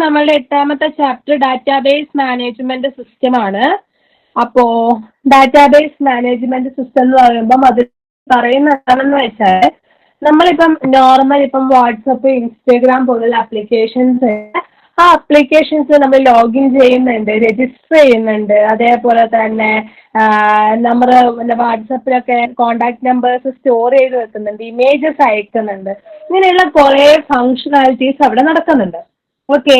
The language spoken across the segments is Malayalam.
നമ്മളുടെ എട്ടാമത്തെ ചാപ്റ്റർ ഡാറ്റാബേസ് മാനേജ്മെന്റ് സിസ്റ്റം ആണ്. അപ്പോ ഡാറ്റാബേസ് മാനേജ്മെന്റ് സിസ്റ്റം എന്ന് പറയുമ്പോൾ അത് പറയുന്ന എന്താണെന്ന് വെച്ചാൽ നമ്മളിപ്പം നോർമൽ ഇപ്പം വാട്സപ്പ്, ഇൻസ്റ്റാഗ്രാം പോലുള്ള ആപ്ലിക്കേഷൻസ്, ആ ആപ്ലിക്കേഷൻസ് നമ്മൾ ലോഗിൻ ചെയ്യുന്നുണ്ട്, രജിസ്റ്റർ ചെയ്യുന്നുണ്ട്. അതേപോലെ തന്നെ നമ്മൾ വാട്സപ്പിലൊക്കെ കോണ്ടാക്ട് നമ്പേഴ്സ് സ്റ്റോർ ചെയ്ത് വെക്കുന്നുണ്ട്, ഇമേജസ് അയക്കുന്നുണ്ട്. ഇങ്ങനെയുള്ള കുറെ ഫങ്ഷണാലിറ്റീസ് അവിടെ നടക്കുന്നുണ്ട്. ഓക്കെ,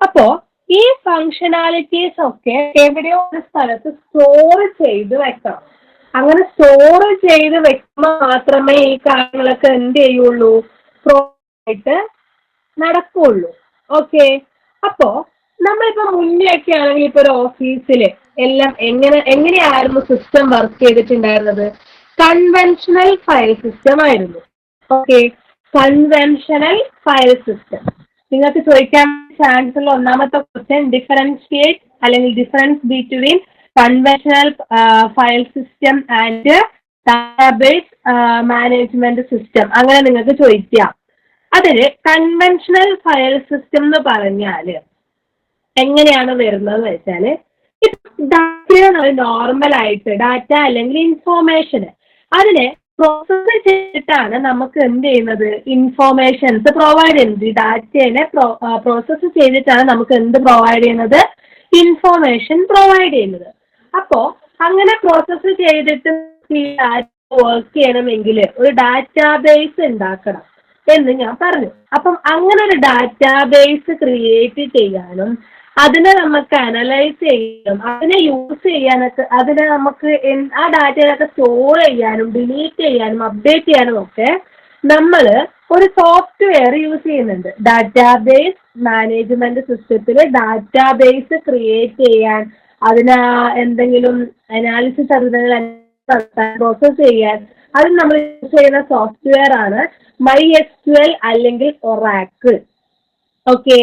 അപ്പോ ഈ ഫങ്ഷനാലിറ്റീസ് ഒക്കെ എവിടെയോ ഒരു സ്ഥലത്ത് സ്റ്റോർ ചെയ്ത് വെക്കണം. അങ്ങനെ സ്റ്റോർ ചെയ്ത് വെക്കുമ്പോൾ മാത്രമേ ഈ കാര്യങ്ങളൊക്കെ എന്ത് ചെയ്യുള്ളൂ, ആയിട്ട് നടക്കുള്ളൂ. ഓക്കെ, അപ്പോ നമ്മളിപ്പോ മുന്നേ ഒക്കെ ആണെങ്കിൽ ഇപ്പൊ ഒരു ഓഫീസില് എല്ലാം എങ്ങനെയായിരുന്നു സിസ്റ്റം വർക്ക് ചെയ്തിട്ടുണ്ടായിരുന്നത്? കൺവെൻഷണൽ ഫയൽ സിസ്റ്റം ആയിരുന്നു. Okay, conventional file system. നിങ്ങൾക്ക് ചോദിക്കാൻ ചാൻസ് ഉള്ള ഒന്നാമത്തെ ക്വസ്റ്റ്യൻ ഡിഫറൻഷിയേറ്റ് അല്ലെങ്കിൽ difference between conventional file system and database management system, അങ്ങനെ നിങ്ങൾക്ക് ചോദിക്കാം. അതില് കൺവെൻഷണൽ ഫയൽ സിസ്റ്റം എന്ന് പറഞ്ഞാല് എങ്ങനെയാണ് വരുന്നത് വെച്ചാല്, നോർമൽ ആയിട്ട് ഡാറ്റ അല്ലെങ്കിൽ ഇൻഫോർമേഷന് അതിനെ പ്രോസസ് ചെയ്തിട്ടാണ് നമുക്ക് എന്ത് ചെയ്യുന്നത്, ഇൻഫോർമേഷൻസ് പ്രൊവൈഡ് ചെയ്യുന്നത്. ഈ ഡാറ്റയെ പ്രോസസ് ചെയ്തിട്ടാണ് നമുക്ക് എന്ത് പ്രൊവൈഡ് ചെയ്യുന്നത്, ഇൻഫോർമേഷൻ പ്രൊവൈഡ് ചെയ്യുന്നത്. അപ്പോ അങ്ങനെ പ്രോസസ് ചെയ്തിട്ട് വർക്ക് ചെയ്യണമെങ്കിൽ ഒരു ഡാറ്റാബേസ് ഉണ്ടാക്കണം എന്ന് ഞാൻ പറഞ്ഞു. അപ്പം അങ്ങനെ ഒരു ഡാറ്റാബേസ് ക്രിയേറ്റ് ചെയ്യാനും അതിനെ നമുക്ക് അനലൈസ് ചെയ്യാനും അതിനെ യൂസ് ചെയ്യാനൊക്കെ, അതിനെ നമുക്ക് ആ ഡാറ്റയിലൊക്കെ സ്റ്റോർ ചെയ്യാനും ഡിലീറ്റ് ചെയ്യാനും അപ്ഡേറ്റ് ചെയ്യാനും ഒക്കെ നമ്മൾ ഒരു സോഫ്റ്റ്വെയർ യൂസ് ചെയ്യുന്നുണ്ട്. ഡാറ്റാബേസ് മാനേജ്മെന്റ് സിസ്റ്റത്തിൽ ഡാറ്റാബേസ് ക്രിയേറ്റ് ചെയ്യാൻ, അതിന് എന്തെങ്കിലും അനാലിസിസ് പ്രോസസ് ചെയ്യാൻ അത് നമ്മൾ യൂസ് ചെയ്യുന്ന സോഫ്റ്റ്വെയർ ആണ് MySQL അല്ലെങ്കിൽ ഒറാക്കിൾ. ഓക്കെ,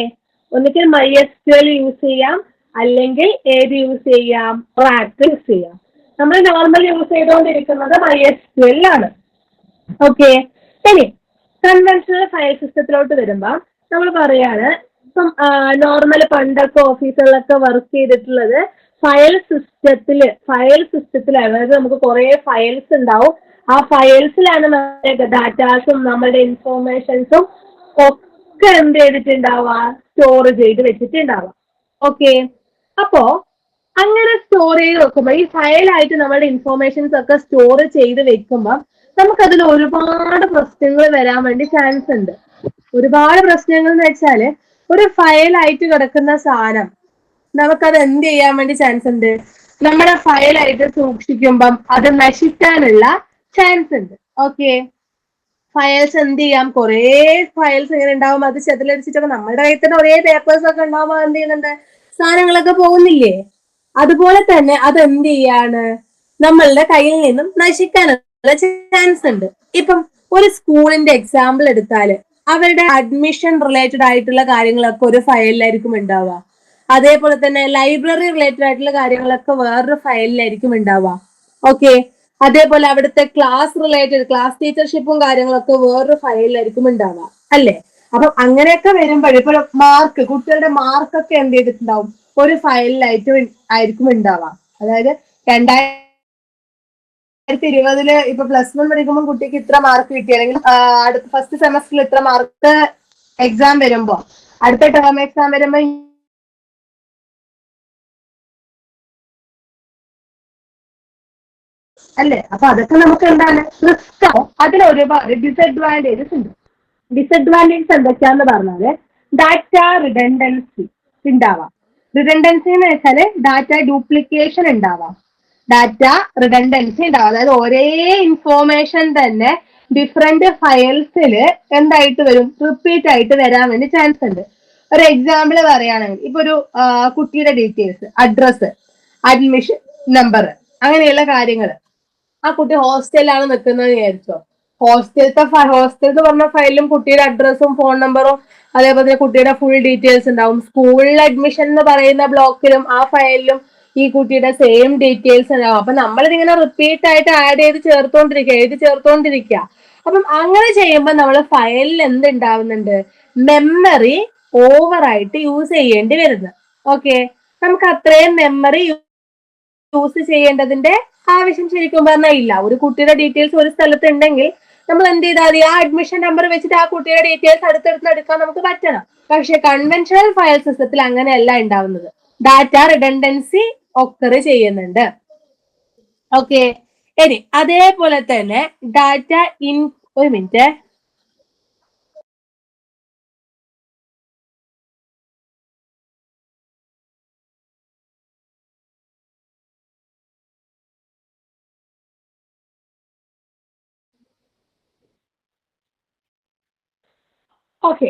ഒന്നുകിൽ MySQL യൂസ് ചെയ്യാം, അല്ലെങ്കിൽ ഏത് യൂസ് ചെയ്യാം, ഒറാക്കിൾ യൂസ് ചെയ്യാം. നമ്മൾ നോർമൽ യൂസ് ചെയ്തുകൊണ്ടിരിക്കുന്നത് MySQL ആണ്. ഓക്കെ, ഇനി കൺവെൻഷണൽ ഫയൽ സിസ്റ്റത്തിലോട്ട് വരുമ്പോൾ നമ്മൾ പറയാണ്, ഇപ്പം നോർമൽ പണ്ടൊക്കെ ഓഫീസുകളിലൊക്കെ വർക്ക് ചെയ്തിട്ടുള്ളത് ഫയൽ സിസ്റ്റത്തിൽ അതായത് നമുക്ക് കുറെ ഫയൽസ് ഉണ്ടാവും. ആ ഫയൽസിലാണ് നമ്മുടെ ഡാറ്റാസും നമ്മുടെ ഇൻഫോർമേഷൻസും ഒക്കെ എന്ത് ചെയ്തിട്ടുണ്ടാവുക, സ്റ്റോർ ചെയ്ത് വെച്ചിട്ടുണ്ടാവുക. ഓക്കെ, അപ്പോ അങ്ങനെ സ്റ്റോർ ചെയ്ത് വെക്കുമ്പോൾ ഈ ഫയലായിട്ട് നമ്മുടെ ഇൻഫോർമേഷൻസ് ഒക്കെ സ്റ്റോർ ചെയ്ത് വെക്കുമ്പോൾ നമുക്കതിൽ ഒരുപാട് പ്രശ്നങ്ങൾ വരാൻ വേണ്ടി ചാൻസ് ഉണ്ട്. ഒരുപാട് പ്രശ്നങ്ങൾ എന്ന് വെച്ചാല്, ഒരു ഫയലായിട്ട് കിടക്കുന്ന സാധനം നമുക്കത് എന്ത് ചെയ്യാൻ വേണ്ടി ചാൻസ് ഉണ്ട്, നമ്മുടെ ഫയലായിട്ട് സൂക്ഷിക്കുമ്പം അത് നശിക്കാനുള്ള ചാൻസ് ഉണ്ട്. ഓക്കെ, ഫയൽസ് എന്ത് ചെയ്യാം, കുറേ ഫയൽസ് ഇങ്ങനെ ഉണ്ടാവും, അത് ചെതിലടിച്ചിട്ടൊക്കെ നമ്മുടെ കയ്യിൽ തന്നെ ഒരേ പേപ്പേഴ്സ് ഒക്കെ ഉണ്ടാവുമ്പോൾ എന്ത് ചെയ്യുന്നുണ്ട്, സാധനങ്ങളൊക്കെ പോകുന്നില്ലേ? അതുപോലെ തന്നെ അത് എന്ത് ചെയ്യാണ്, നമ്മളുടെ കയ്യിൽ നിന്നും നശിക്കാനുള്ള ചാൻസ് ഉണ്ട്. ഇപ്പം ഒരു സ്കൂളിന്റെ എക്സാമ്പിൾ എടുത്താല് അവരുടെ അഡ്മിഷൻ റിലേറ്റഡ് ആയിട്ടുള്ള കാര്യങ്ങളൊക്കെ ഒരു ഫയലിലായിരിക്കും ഉണ്ടാവുക. അതേപോലെ തന്നെ ലൈബ്രറി റിലേറ്റഡ് ആയിട്ടുള്ള കാര്യങ്ങളൊക്കെ വേറൊരു ഫയലിലായിരിക്കും ഉണ്ടാവുക. ഓക്കെ, അതേപോലെ അവിടുത്തെ ക്ലാസ് ടീച്ചർഷിപ്പും കാര്യങ്ങളൊക്കെ വേറൊരു ഫയലിലായിരിക്കും ഉണ്ടാവുക, അല്ലേ? അപ്പൊ അങ്ങനെയൊക്കെ വരുമ്പോൾ ഇപ്പൊ കുട്ടികളുടെ മാർക്കൊക്കെ എന്ത് ചെയ്തിട്ടുണ്ടാവും, ഒരു ആയിരിക്കും ഉണ്ടാവുക. അതായത് 2020 ഇപ്പൊ +1 പഠിക്കുമ്പോൾ കുട്ടിക്ക് ഇത്ര മാർക്ക് കിട്ടി, അല്ലെങ്കിൽ അടുത്ത ഫസ്റ്റ് സെമസ്റ്ററിൽ ഇത്ര മാർക്ക് എക്സാം വരുമ്പോ അടുത്ത ടേം എക്സാം വരുമ്പോ അല്ലേ? അപ്പൊ അതൊക്കെ നമുക്ക് എന്താണ്, റിസ്ക് ആവും. അതിൽ ഒരുപാട് ഡിസഡ്വാൻറ്റേജസ് ഉണ്ട്. ഡിസഡ്വാൻറ്റേജസ് എന്തൊക്കെയാന്ന് പറഞ്ഞാല്, ഡാറ്റ റിഡൻഡൻസി ഉണ്ടാവാം. റിഡൻഡൻസി എന്ന് വെച്ചാല് ഡാറ്റ ഡ്യൂപ്ലിക്കേഷൻ ഉണ്ടാവാം, ഡാറ്റ റിഡൻഡൻസി ഉണ്ടാവാം. അതായത് ഒരേ ഇൻഫോർമേഷൻ തന്നെ ഡിഫറെന്റ് ഫയൽസിൽ എന്തായിട്ട് വരും, റിപ്പീറ്റ് ആയിട്ട് വരാൻ വേണ്ടി ചാൻസ് ഉണ്ട്. ഒരു എക്സാമ്പിൾ പറയുകയാണെങ്കിൽ, ഇപ്പൊ ഒരു കുട്ടിയുടെ ഡീറ്റെയിൽസ്, അഡ്രസ്സ്, അഡ്മിഷൻ നമ്പർ, അങ്ങനെയുള്ള കാര്യങ്ങൾ. ആ കുട്ടി ഹോസ്റ്റലിലാണ് നിൽക്കുന്നത് വിചാരിച്ചോ, ഹോസ്റ്റൽ പറഞ്ഞ ഫയലിലും കുട്ടിയുടെ അഡ്രസ്സും ഫോൺ നമ്പറും അതേപോലെ തന്നെ കുട്ടിയുടെ ഫുൾ ഡീറ്റെയിൽസ് ഉണ്ടാവും. സ്കൂളിൽ അഡ്മിഷൻ എന്ന് പറയുന്ന ബ്ലോക്കിലും ആ ഫയലിലും ഈ കുട്ടിയുടെ സെയിം ഡീറ്റെയിൽസ് ഉണ്ടാവും. അപ്പൊ നമ്മളിതിങ്ങനെ റിപ്പീറ്റ് ആയിട്ട് എഴുതി ചേർത്തോണ്ടിരിക്കുക. അപ്പം അങ്ങനെ ചെയ്യുമ്പോൾ നമ്മൾ ഫയലിൽ എന്തുണ്ടാവുന്നുണ്ട്, മെമ്മറി ഓവറായിട്ട് യൂസ് ചെയ്യേണ്ടി വരുന്നത്. ഓക്കെ, നമുക്ക് അത്രയും മെമ്മറി യൂസ് ചെയ്യേണ്ടതിന്റെ ആവശ്യം ശരിക്കും പറഞ്ഞാൽ ഇല്ല. ഒരു കുട്ടിയുടെ ഡീറ്റെയിൽസ് ഒരു സ്ഥലത്ത് ഉണ്ടെങ്കിൽ നമ്മൾ എന്ത് ചെയ്താൽ മതി, ആ അഡ്മിഷൻ നമ്പർ വെച്ചിട്ട് ആ കുട്ടിയുടെ ഡീറ്റെയിൽസ് അടുത്തടുത്ത് എടുക്കാൻ നമുക്ക് പറ്റണം. പക്ഷെ കൺവെൻഷണൽ ഫയൽ സിസ്റ്റത്തിൽ അങ്ങനെയല്ല ഉണ്ടാവുന്നത്. ഡാറ്റ റിഡൻഡൻസി ഒക്കർ ചെയ്യുന്നുണ്ട്. ഓക്കെ, ഇനി അതേപോലെ തന്നെ ഡാറ്റ ഒരു മിനിറ്റ്. ഓക്കെ,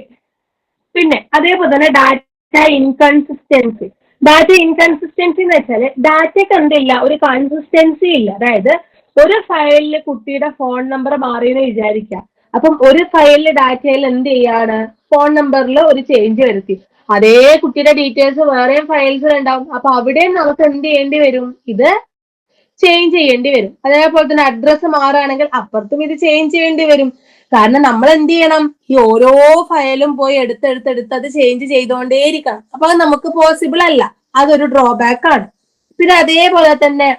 പിന്നെ അതേപോലെ തന്നെ ഡാറ്റ ഇൻകൺസിസ്റ്റൻസി. ഡാറ്റ ഇൻകൺസിസ്റ്റൻസി എന്ന് വെച്ചാൽ ഡാറ്റയ്ക്ക് എന്തില്ല, ഒരു കൺസിസ്റ്റൻസി ഇല്ല. അതായത് ഒരു ഫയലിൽ കുട്ടിയുടെ ഫോൺ നമ്പർ മാറിയെന്ന് വിചാരിക്കാം. അപ്പം ഒരു ഫയലിൽ ഡാറ്റയിൽ എന്ത് ചെയ്യാണ്, ഫോൺ നമ്പറിൽ ഒരു ചേഞ്ച് വരുത്തി. അതേ കുട്ടിയുടെ ഡീറ്റെയിൽസ് വേറെയും ഫയൽസിൽ ഉണ്ടാവും. അപ്പൊ അവിടെയും നമുക്ക് എന്ത് ചെയ്യേണ്ടി വരും, ഇത് ചേഞ്ച് ചെയ്യേണ്ടി വരും. അതേപോലെ തന്നെ അഡ്രസ്സ് മാറുകയാണെങ്കിൽ അപ്പുറത്തും ഇത് ചേഞ്ച് ചെയ്യേണ്ടി വരും. കാരണം നമ്മൾ എന്ത് ചെയ്യണം, ഈ ഓരോ ഫയലും പോയി എടുത്തെടുത്ത് അത് ചേഞ്ച് ചെയ്തുകൊണ്ടേയിരിക്കണം. അപ്പൊ അത് നമുക്ക് പോസിബിൾ അല്ല. അതൊരു ഡ്രോബാക്ക് ആണ്. പിന്നെ അതേപോലെ തന്നെ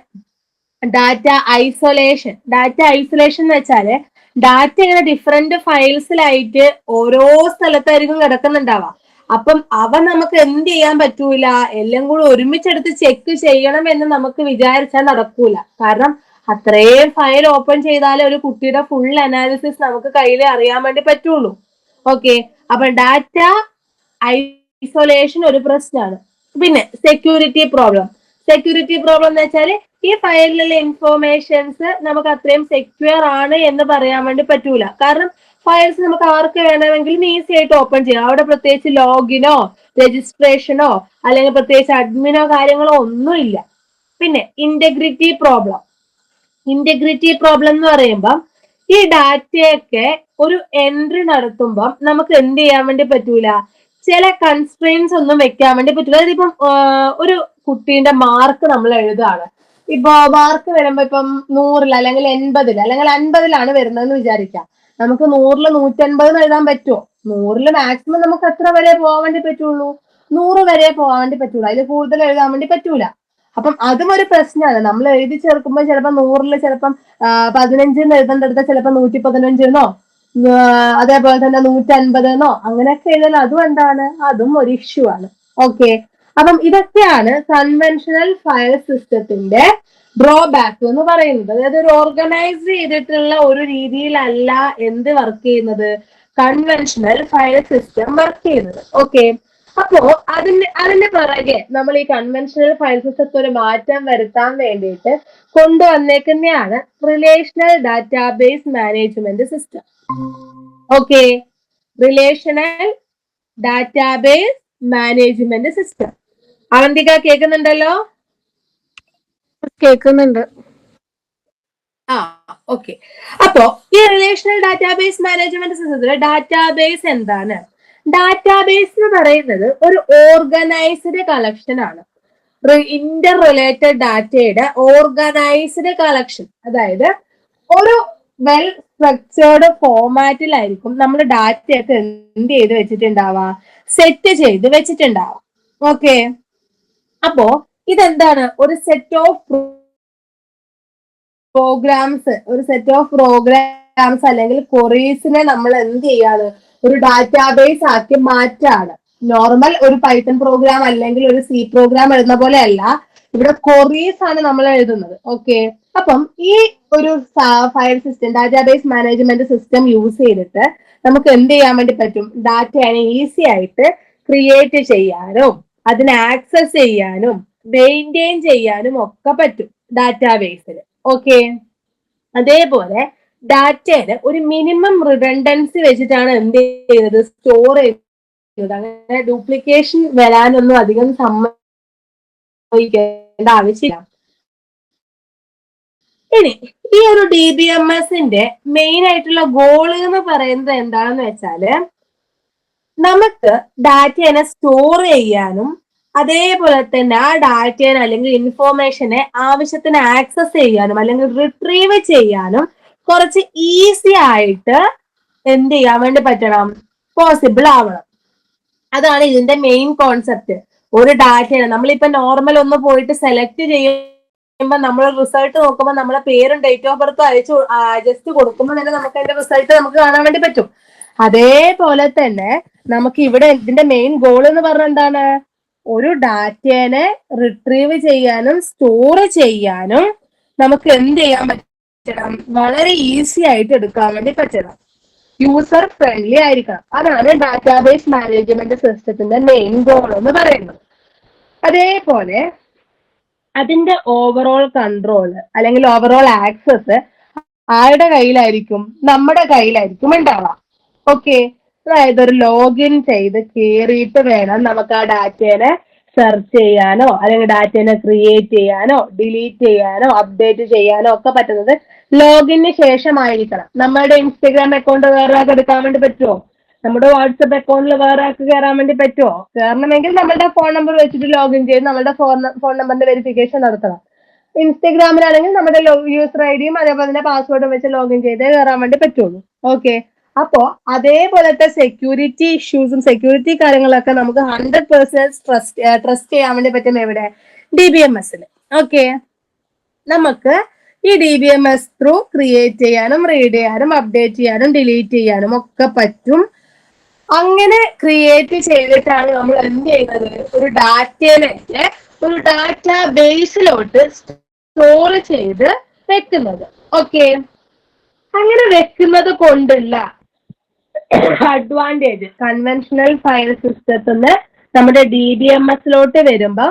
ഡാറ്റ ഐസൊലേഷൻ. ഡാറ്റ ഐസൊലേഷൻ എന്ന് വെച്ചാല് ഡാറ്റ ഇങ്ങനെ ഡിഫറെന്റ് ഫയൽസിലായിട്ട് ഓരോ സ്ഥലത്തായിരിക്കും കിടക്കുന്നുണ്ടാവുക. അപ്പം അവ നമുക്ക് എന്ത് ചെയ്യാൻ പറ്റൂല, എല്ലാം കൂടി ഒരുമിച്ചെടുത്ത് ചെക്ക് ചെയ്യണം എന്ന് നമുക്ക് വിചാരിച്ചാൽ നടക്കൂല. കാരണം അത്രയും ഫയൽ ഓപ്പൺ ചെയ്താലേ ഒരു കുട്ടിയുടെ ഫുൾ അനാലിസിസ് നമുക്ക് കയ്യിൽ അറിയാൻ വേണ്ടി പറ്റുള്ളൂ. ഓക്കെ, അപ്പൊ ഡാറ്റ ഐസൊലേഷൻ ഒരു പ്രശ്നമാണ്. പിന്നെ സെക്യൂരിറ്റി പ്രോബ്ലം. സെക്യൂരിറ്റി പ്രോബ്ലം എന്ന് വെച്ചാൽ ഈ ഫയലിലുള്ള ഇൻഫോർമേഷൻസ് നമുക്ക് അത്രയും സെക്യൂർ ആണ് എന്ന് പറയാൻ വേണ്ടി പറ്റൂല. കാരണം ഫയൽസ് നമുക്ക് ആർക്ക് വേണമെങ്കിലും ഈസി ആയിട്ട് ഓപ്പൺ ചെയ്യാം. അവിടെ പ്രത്യേകിച്ച് ലോഗിനോ രജിസ്ട്രേഷനോ അല്ലെങ്കിൽ പ്രത്യേകിച്ച് അഡ്മിനോ കാര്യങ്ങളോ ഒന്നും ഇല്ല. പിന്നെ ഇന്റഗ്രിറ്റി പ്രോബ്ലം. ഇന്റഗ്രിറ്റി പ്രോബ്ലം എന്ന് പറയുമ്പോൾ ഈ ഡാറ്റയൊക്കെ ഒരു എൻട്രി നടത്തുമ്പോൾ നമുക്ക് എന്ത് ചെയ്യാൻ വേണ്ടി പറ്റൂല, ചില കൺസ്ട്രെയിൻസ് ഒന്നും വെക്കാൻ വേണ്ടി പറ്റൂല. അതായത് ഇപ്പം ഒരു കുട്ടീന്റെ മാർക്ക് നമ്മൾ എഴുതുകയാണ്. ഇപ്പൊ മാർക്ക് വരുമ്പോ ഇപ്പം 100 അല്ലെങ്കിൽ 80 അല്ലെങ്കിൽ 50 വരുന്നതെന്ന് വിചാരിക്കാം. നമുക്ക് 100 150 എഴുതാൻ പറ്റുമോ? 100 മാക്സിമം നമുക്ക് എത്ര വരെ പോകാൻ വേണ്ടി പറ്റുള്ളൂ, 100 വരെ പോകാൻ വേണ്ടി പറ്റൂല. അതിൽ കൂടുതൽ എഴുതാൻ വേണ്ടി പറ്റൂല. അപ്പം അതും ഒരു പ്രശ്നമാണ്. നമ്മൾ എഴുതി ചേർക്കുമ്പോൾ ചിലപ്പോൾ 100 ചിലപ്പം 15 എഴുതേണ്ടടുത്ത ചിലപ്പോൾ 115 അതേപോലെ തന്നെ 150 അങ്ങനെയൊക്കെ എഴുതാൻ അതും എന്താണ്, അതും ഒരു ഇഷ്യൂ ആണ്. ഓക്കെ, അപ്പം ഇതൊക്കെയാണ് കൺവെൻഷണൽ ഫയൽ സിസ്റ്റത്തിന്റെ ഡ്രോബാക്ക് എന്ന് പറയുന്നത്. അതായത് ഒരു ഓർഗനൈസ് ചെയ്തിട്ടുള്ള ഒരു രീതിയിലല്ല എന്ത് വർക്ക് ചെയ്യുന്നത്, കൺവെൻഷണൽ ഫയൽ സിസ്റ്റം വർക്ക് ചെയ്യുന്നത്. ഓക്കെ, അപ്പോ അതിന്റെ പിറകെ നമ്മൾ ഈ കൺവെൻഷണൽ ഫയൽ സിസ്റ്റത്തിൽ ഒരു മാറ്റം വരുത്താൻ വേണ്ടിയിട്ട് കൊണ്ടുവന്നേക്കുന്നതാണ് relational database management system. Okay, relational database management system. Avantika കേൾക്കുന്നുണ്ടല്ലോ? കേൾക്കുന്നുണ്ട്. ഓക്കെ. അപ്പോ ഈ റിലേഷണൽ ഡാറ്റാബേസ് മാനേജ്മെന്റ് സിസ്റ്റത്തിലെ ഡാറ്റാബേസ് എന്താണ്? ഡാറ്റാബേസ് എന്ന് പറയുന്നത് ഒരു ഓർഗനൈസ്ഡ് കളക്ഷൻ ആണ്. ഇന്റർ റിലേറ്റഡ് ഡാറ്റയുടെ ഓർഗനൈസ്ഡ് കളക്ഷൻ. അതായത് ഒരു വെൽ സ്ട്രക്ചേർഡ് ഫോമാറ്റിലായിരിക്കും നമ്മൾ ഡാറ്റയൊക്കെ എന്ത് ചെയ്ത് വെച്ചിട്ടുണ്ടാവുക, സെറ്റ് ചെയ്ത് വെച്ചിട്ടുണ്ടാവുക. ഓക്കെ, അപ്പോ ഇതെന്താണ്, ഒരു സെറ്റ് ഓഫ് പ്രോഗ്രാംസ്, ഒരു സെറ്റ് ഓഫ് പ്രോഗ്രാംസ് അല്ലെങ്കിൽ ക്വറീസിനെ നമ്മൾ എന്ത് ചെയ്യാണ്, ഒരു ഡാറ്റാബേസ് ആക്കി മാറ്റാണ്. നോർമൽ ഒരു പൈത്തൺ പ്രോഗ്രാം അല്ലെങ്കിൽ ഒരു സി പ്രോഗ്രാം എഴുതുന്ന പോലെ അല്ല, ഇവിടെ ക്വറീസ് ആണ് നമ്മൾ എഴുതുന്നത്. ഓക്കെ, അപ്പം ഈ ഒരു file system, database management system use ചെയ്തിട്ട് നമുക്ക് എന്ത് ചെയ്യാൻ വേണ്ടി പറ്റും, ഡാറ്റയെ ഈസി ആയിട്ട് ക്രിയേറ്റ് ചെയ്യാനും അതിനെ ആക്സസ് ചെയ്യാനും മെയിൻറ്റെയിൻ ചെയ്യാനും ഒക്കെ പറ്റും ഡാറ്റാബേസിൽ. ഓക്കെ, അതേപോലെ ഡാറ്റയുടെ ഒരു മിനിമം റിഡൻഡൻസി വെച്ചിട്ടാണ് എന്ത് ചെയ്യുന്നത്, സ്റ്റോർ ചെയ്യുന്നത്. അങ്ങനെ ഡ്യൂപ്ലിക്കേഷൻ വരാനൊന്നും അധികം സംഭവിക്കേണ്ട ആവശ്യമില്ല. ഇനി ഈ ഒരു DBMSന്റെ മെയിൻ ആയിട്ടുള്ള ഗോൾ എന്ന് പറയുന്നത് എന്താണെന്ന് വെച്ചാല് നമുക്ക് ഡാറ്റയെ സ്റ്റോർ ചെയ്യാനും അതേപോലെ തന്നെ ആ ഡാറ്റയെ അല്ലെങ്കിൽ ഇൻഫോർമേഷനെ ആവശ്യത്തിന് ആക്സസ് ചെയ്യാനും അല്ലെങ്കിൽ റിട്രീവ് ചെയ്യാനും കുറച്ച് ഈസി ആയിട്ട് എന്ത് ചെയ്യാൻ വേണ്ടി പറ്റണം, പോസിബിൾ ആവണം. അതാണ് ഇതിന്റെ മെയിൻ കോൺസെപ്റ്റ്. ഒരു ഡാറ്റയാണ് നമ്മളിപ്പോ നോർമൽ ഒന്ന് പോയിട്ട് സെലക്ട് ചെയ്യുമ്പോൾ നമ്മൾ റിസൾട്ട് നോക്കുമ്പോൾ നമ്മളെ പേരും ഡേറ്റ് ഓഫ് ബർത്തും അയച്ചു ജസ്റ്റ് കൊടുക്കുമ്പോൾ തന്നെ നമുക്ക് അതിന്റെ റിസൾട്ട് നമുക്ക് കാണാൻ വേണ്ടി പറ്റും. അതേപോലെ തന്നെ നമുക്ക് ഇവിടെ ഇതിന്റെ മെയിൻ ഗോൾ എന്ന് പറഞ്ഞാൽ എന്താണ്? ഒരു ഡാറ്റേനെ റിട്രീവ് ചെയ്യാനും സ്റ്റോർ ചെയ്യാനും നമുക്ക് എന്ത് ചെയ്യാൻ പറ്റണം? വളരെ ഈസി ആയിട്ട് എടുക്കാൻ വേണ്ടി പറ്റണം. യൂസർ ഫ്രണ്ട്ലി ആയിരിക്കണം. അതാണ് ഡാറ്റാബേസ് മാനേജ്മെന്റ് സിസ്റ്റത്തിന്റെ മെയിൻ ഗോൾ എന്ന് പറയുന്നത്. അതേപോലെ അതിന്റെ ഓവറോൾ കൺട്രോൾ അല്ലെങ്കിൽ ഓവറോൾ ആക്സസ് ആരുടെ കയ്യിലായിരിക്കും? നമ്മുടെ കയ്യിലായിരിക്കും ഉണ്ടാവാം. ഓക്കെ, അതായത് ഒരു ലോഗിൻ ചെയ്ത് കയറിയിട്ട് വേണം നമുക്ക് ആ ഡാറ്റേനെ സെർച്ച് ചെയ്യാനോ അല്ലെങ്കിൽ ഡാറ്റേനെ ക്രിയേറ്റ് ചെയ്യാനോ ഡിലീറ്റ് ചെയ്യാനോ അപ്ഡേറ്റ് ചെയ്യാനോ ഒക്കെ പറ്റുന്നത് ലോഗിന് ശേഷമായിരിക്കണം. നമ്മുടെ ഇൻസ്റ്റഗ്രാം അക്കൗണ്ട് വേറെ ആൾക്ക് എടുക്കാൻ വേണ്ടി പറ്റുമോ? നമ്മുടെ വാട്സപ്പ് അക്കൗണ്ടിൽ വേറെ ആൾക്ക് കയറാൻ വേണ്ടി പറ്റുമോ? കയറണമെങ്കിൽ നമ്മളുടെ ഫോൺ നമ്പർ വെച്ചിട്ട് ലോഗിൻ ചെയ്ത് നമ്മളുടെ ഫോൺ നമ്പറിന്റെ വെരിഫിക്കേഷൻ നടത്തണം. ഇൻസ്റ്റഗ്രാമിലാണെങ്കിൽ നമ്മുടെ യൂസർ ഐ ഡിയും അതേപോലെ തന്നെ പാസ്വേഡും വെച്ച് ലോഗിൻ ചെയ്തേ കയറാൻ വേണ്ടി പറ്റുള്ളൂ. ഓക്കെ, അപ്പോ അതേപോലത്തെ സെക്യൂരിറ്റി ഇഷ്യൂസും സെക്യൂരിറ്റി കാര്യങ്ങളൊക്കെ നമുക്ക് 100% ട്രസ്റ്റ് ചെയ്യാൻ വേണ്ടി പറ്റും എവിടെ? DBMS. ഓക്കെ, നമുക്ക് ഈ DBMS ത്രൂ ക്രിയേറ്റ് ചെയ്യാനും റീഡ് ചെയ്യാനും അപ്ഡേറ്റ് ചെയ്യാനും ഡിലീറ്റ് ചെയ്യാനും ഒക്കെ പറ്റും. അങ്ങനെ ക്രിയേറ്റ് ചെയ്തിട്ടാണ് നമ്മൾ എന്ത് ചെയ്യുന്നത്? ഒരു ഡാറ്റേനെ ഒരു ഡാറ്റ ബേസിലോട്ട് സ്റ്റോർ ചെയ്ത് വെക്കുന്നത്. ഓക്കെ, അങ്ങനെ വെക്കുന്നത് കൊണ്ടുള്ള അഡ്വാൻറ്റേജ് കൺവെൻഷണൽ ഫയൽ സിസ്റ്റത്തിൽ നിന്ന് നമ്മുടെ DBMSലോട്ട് വരുമ്പം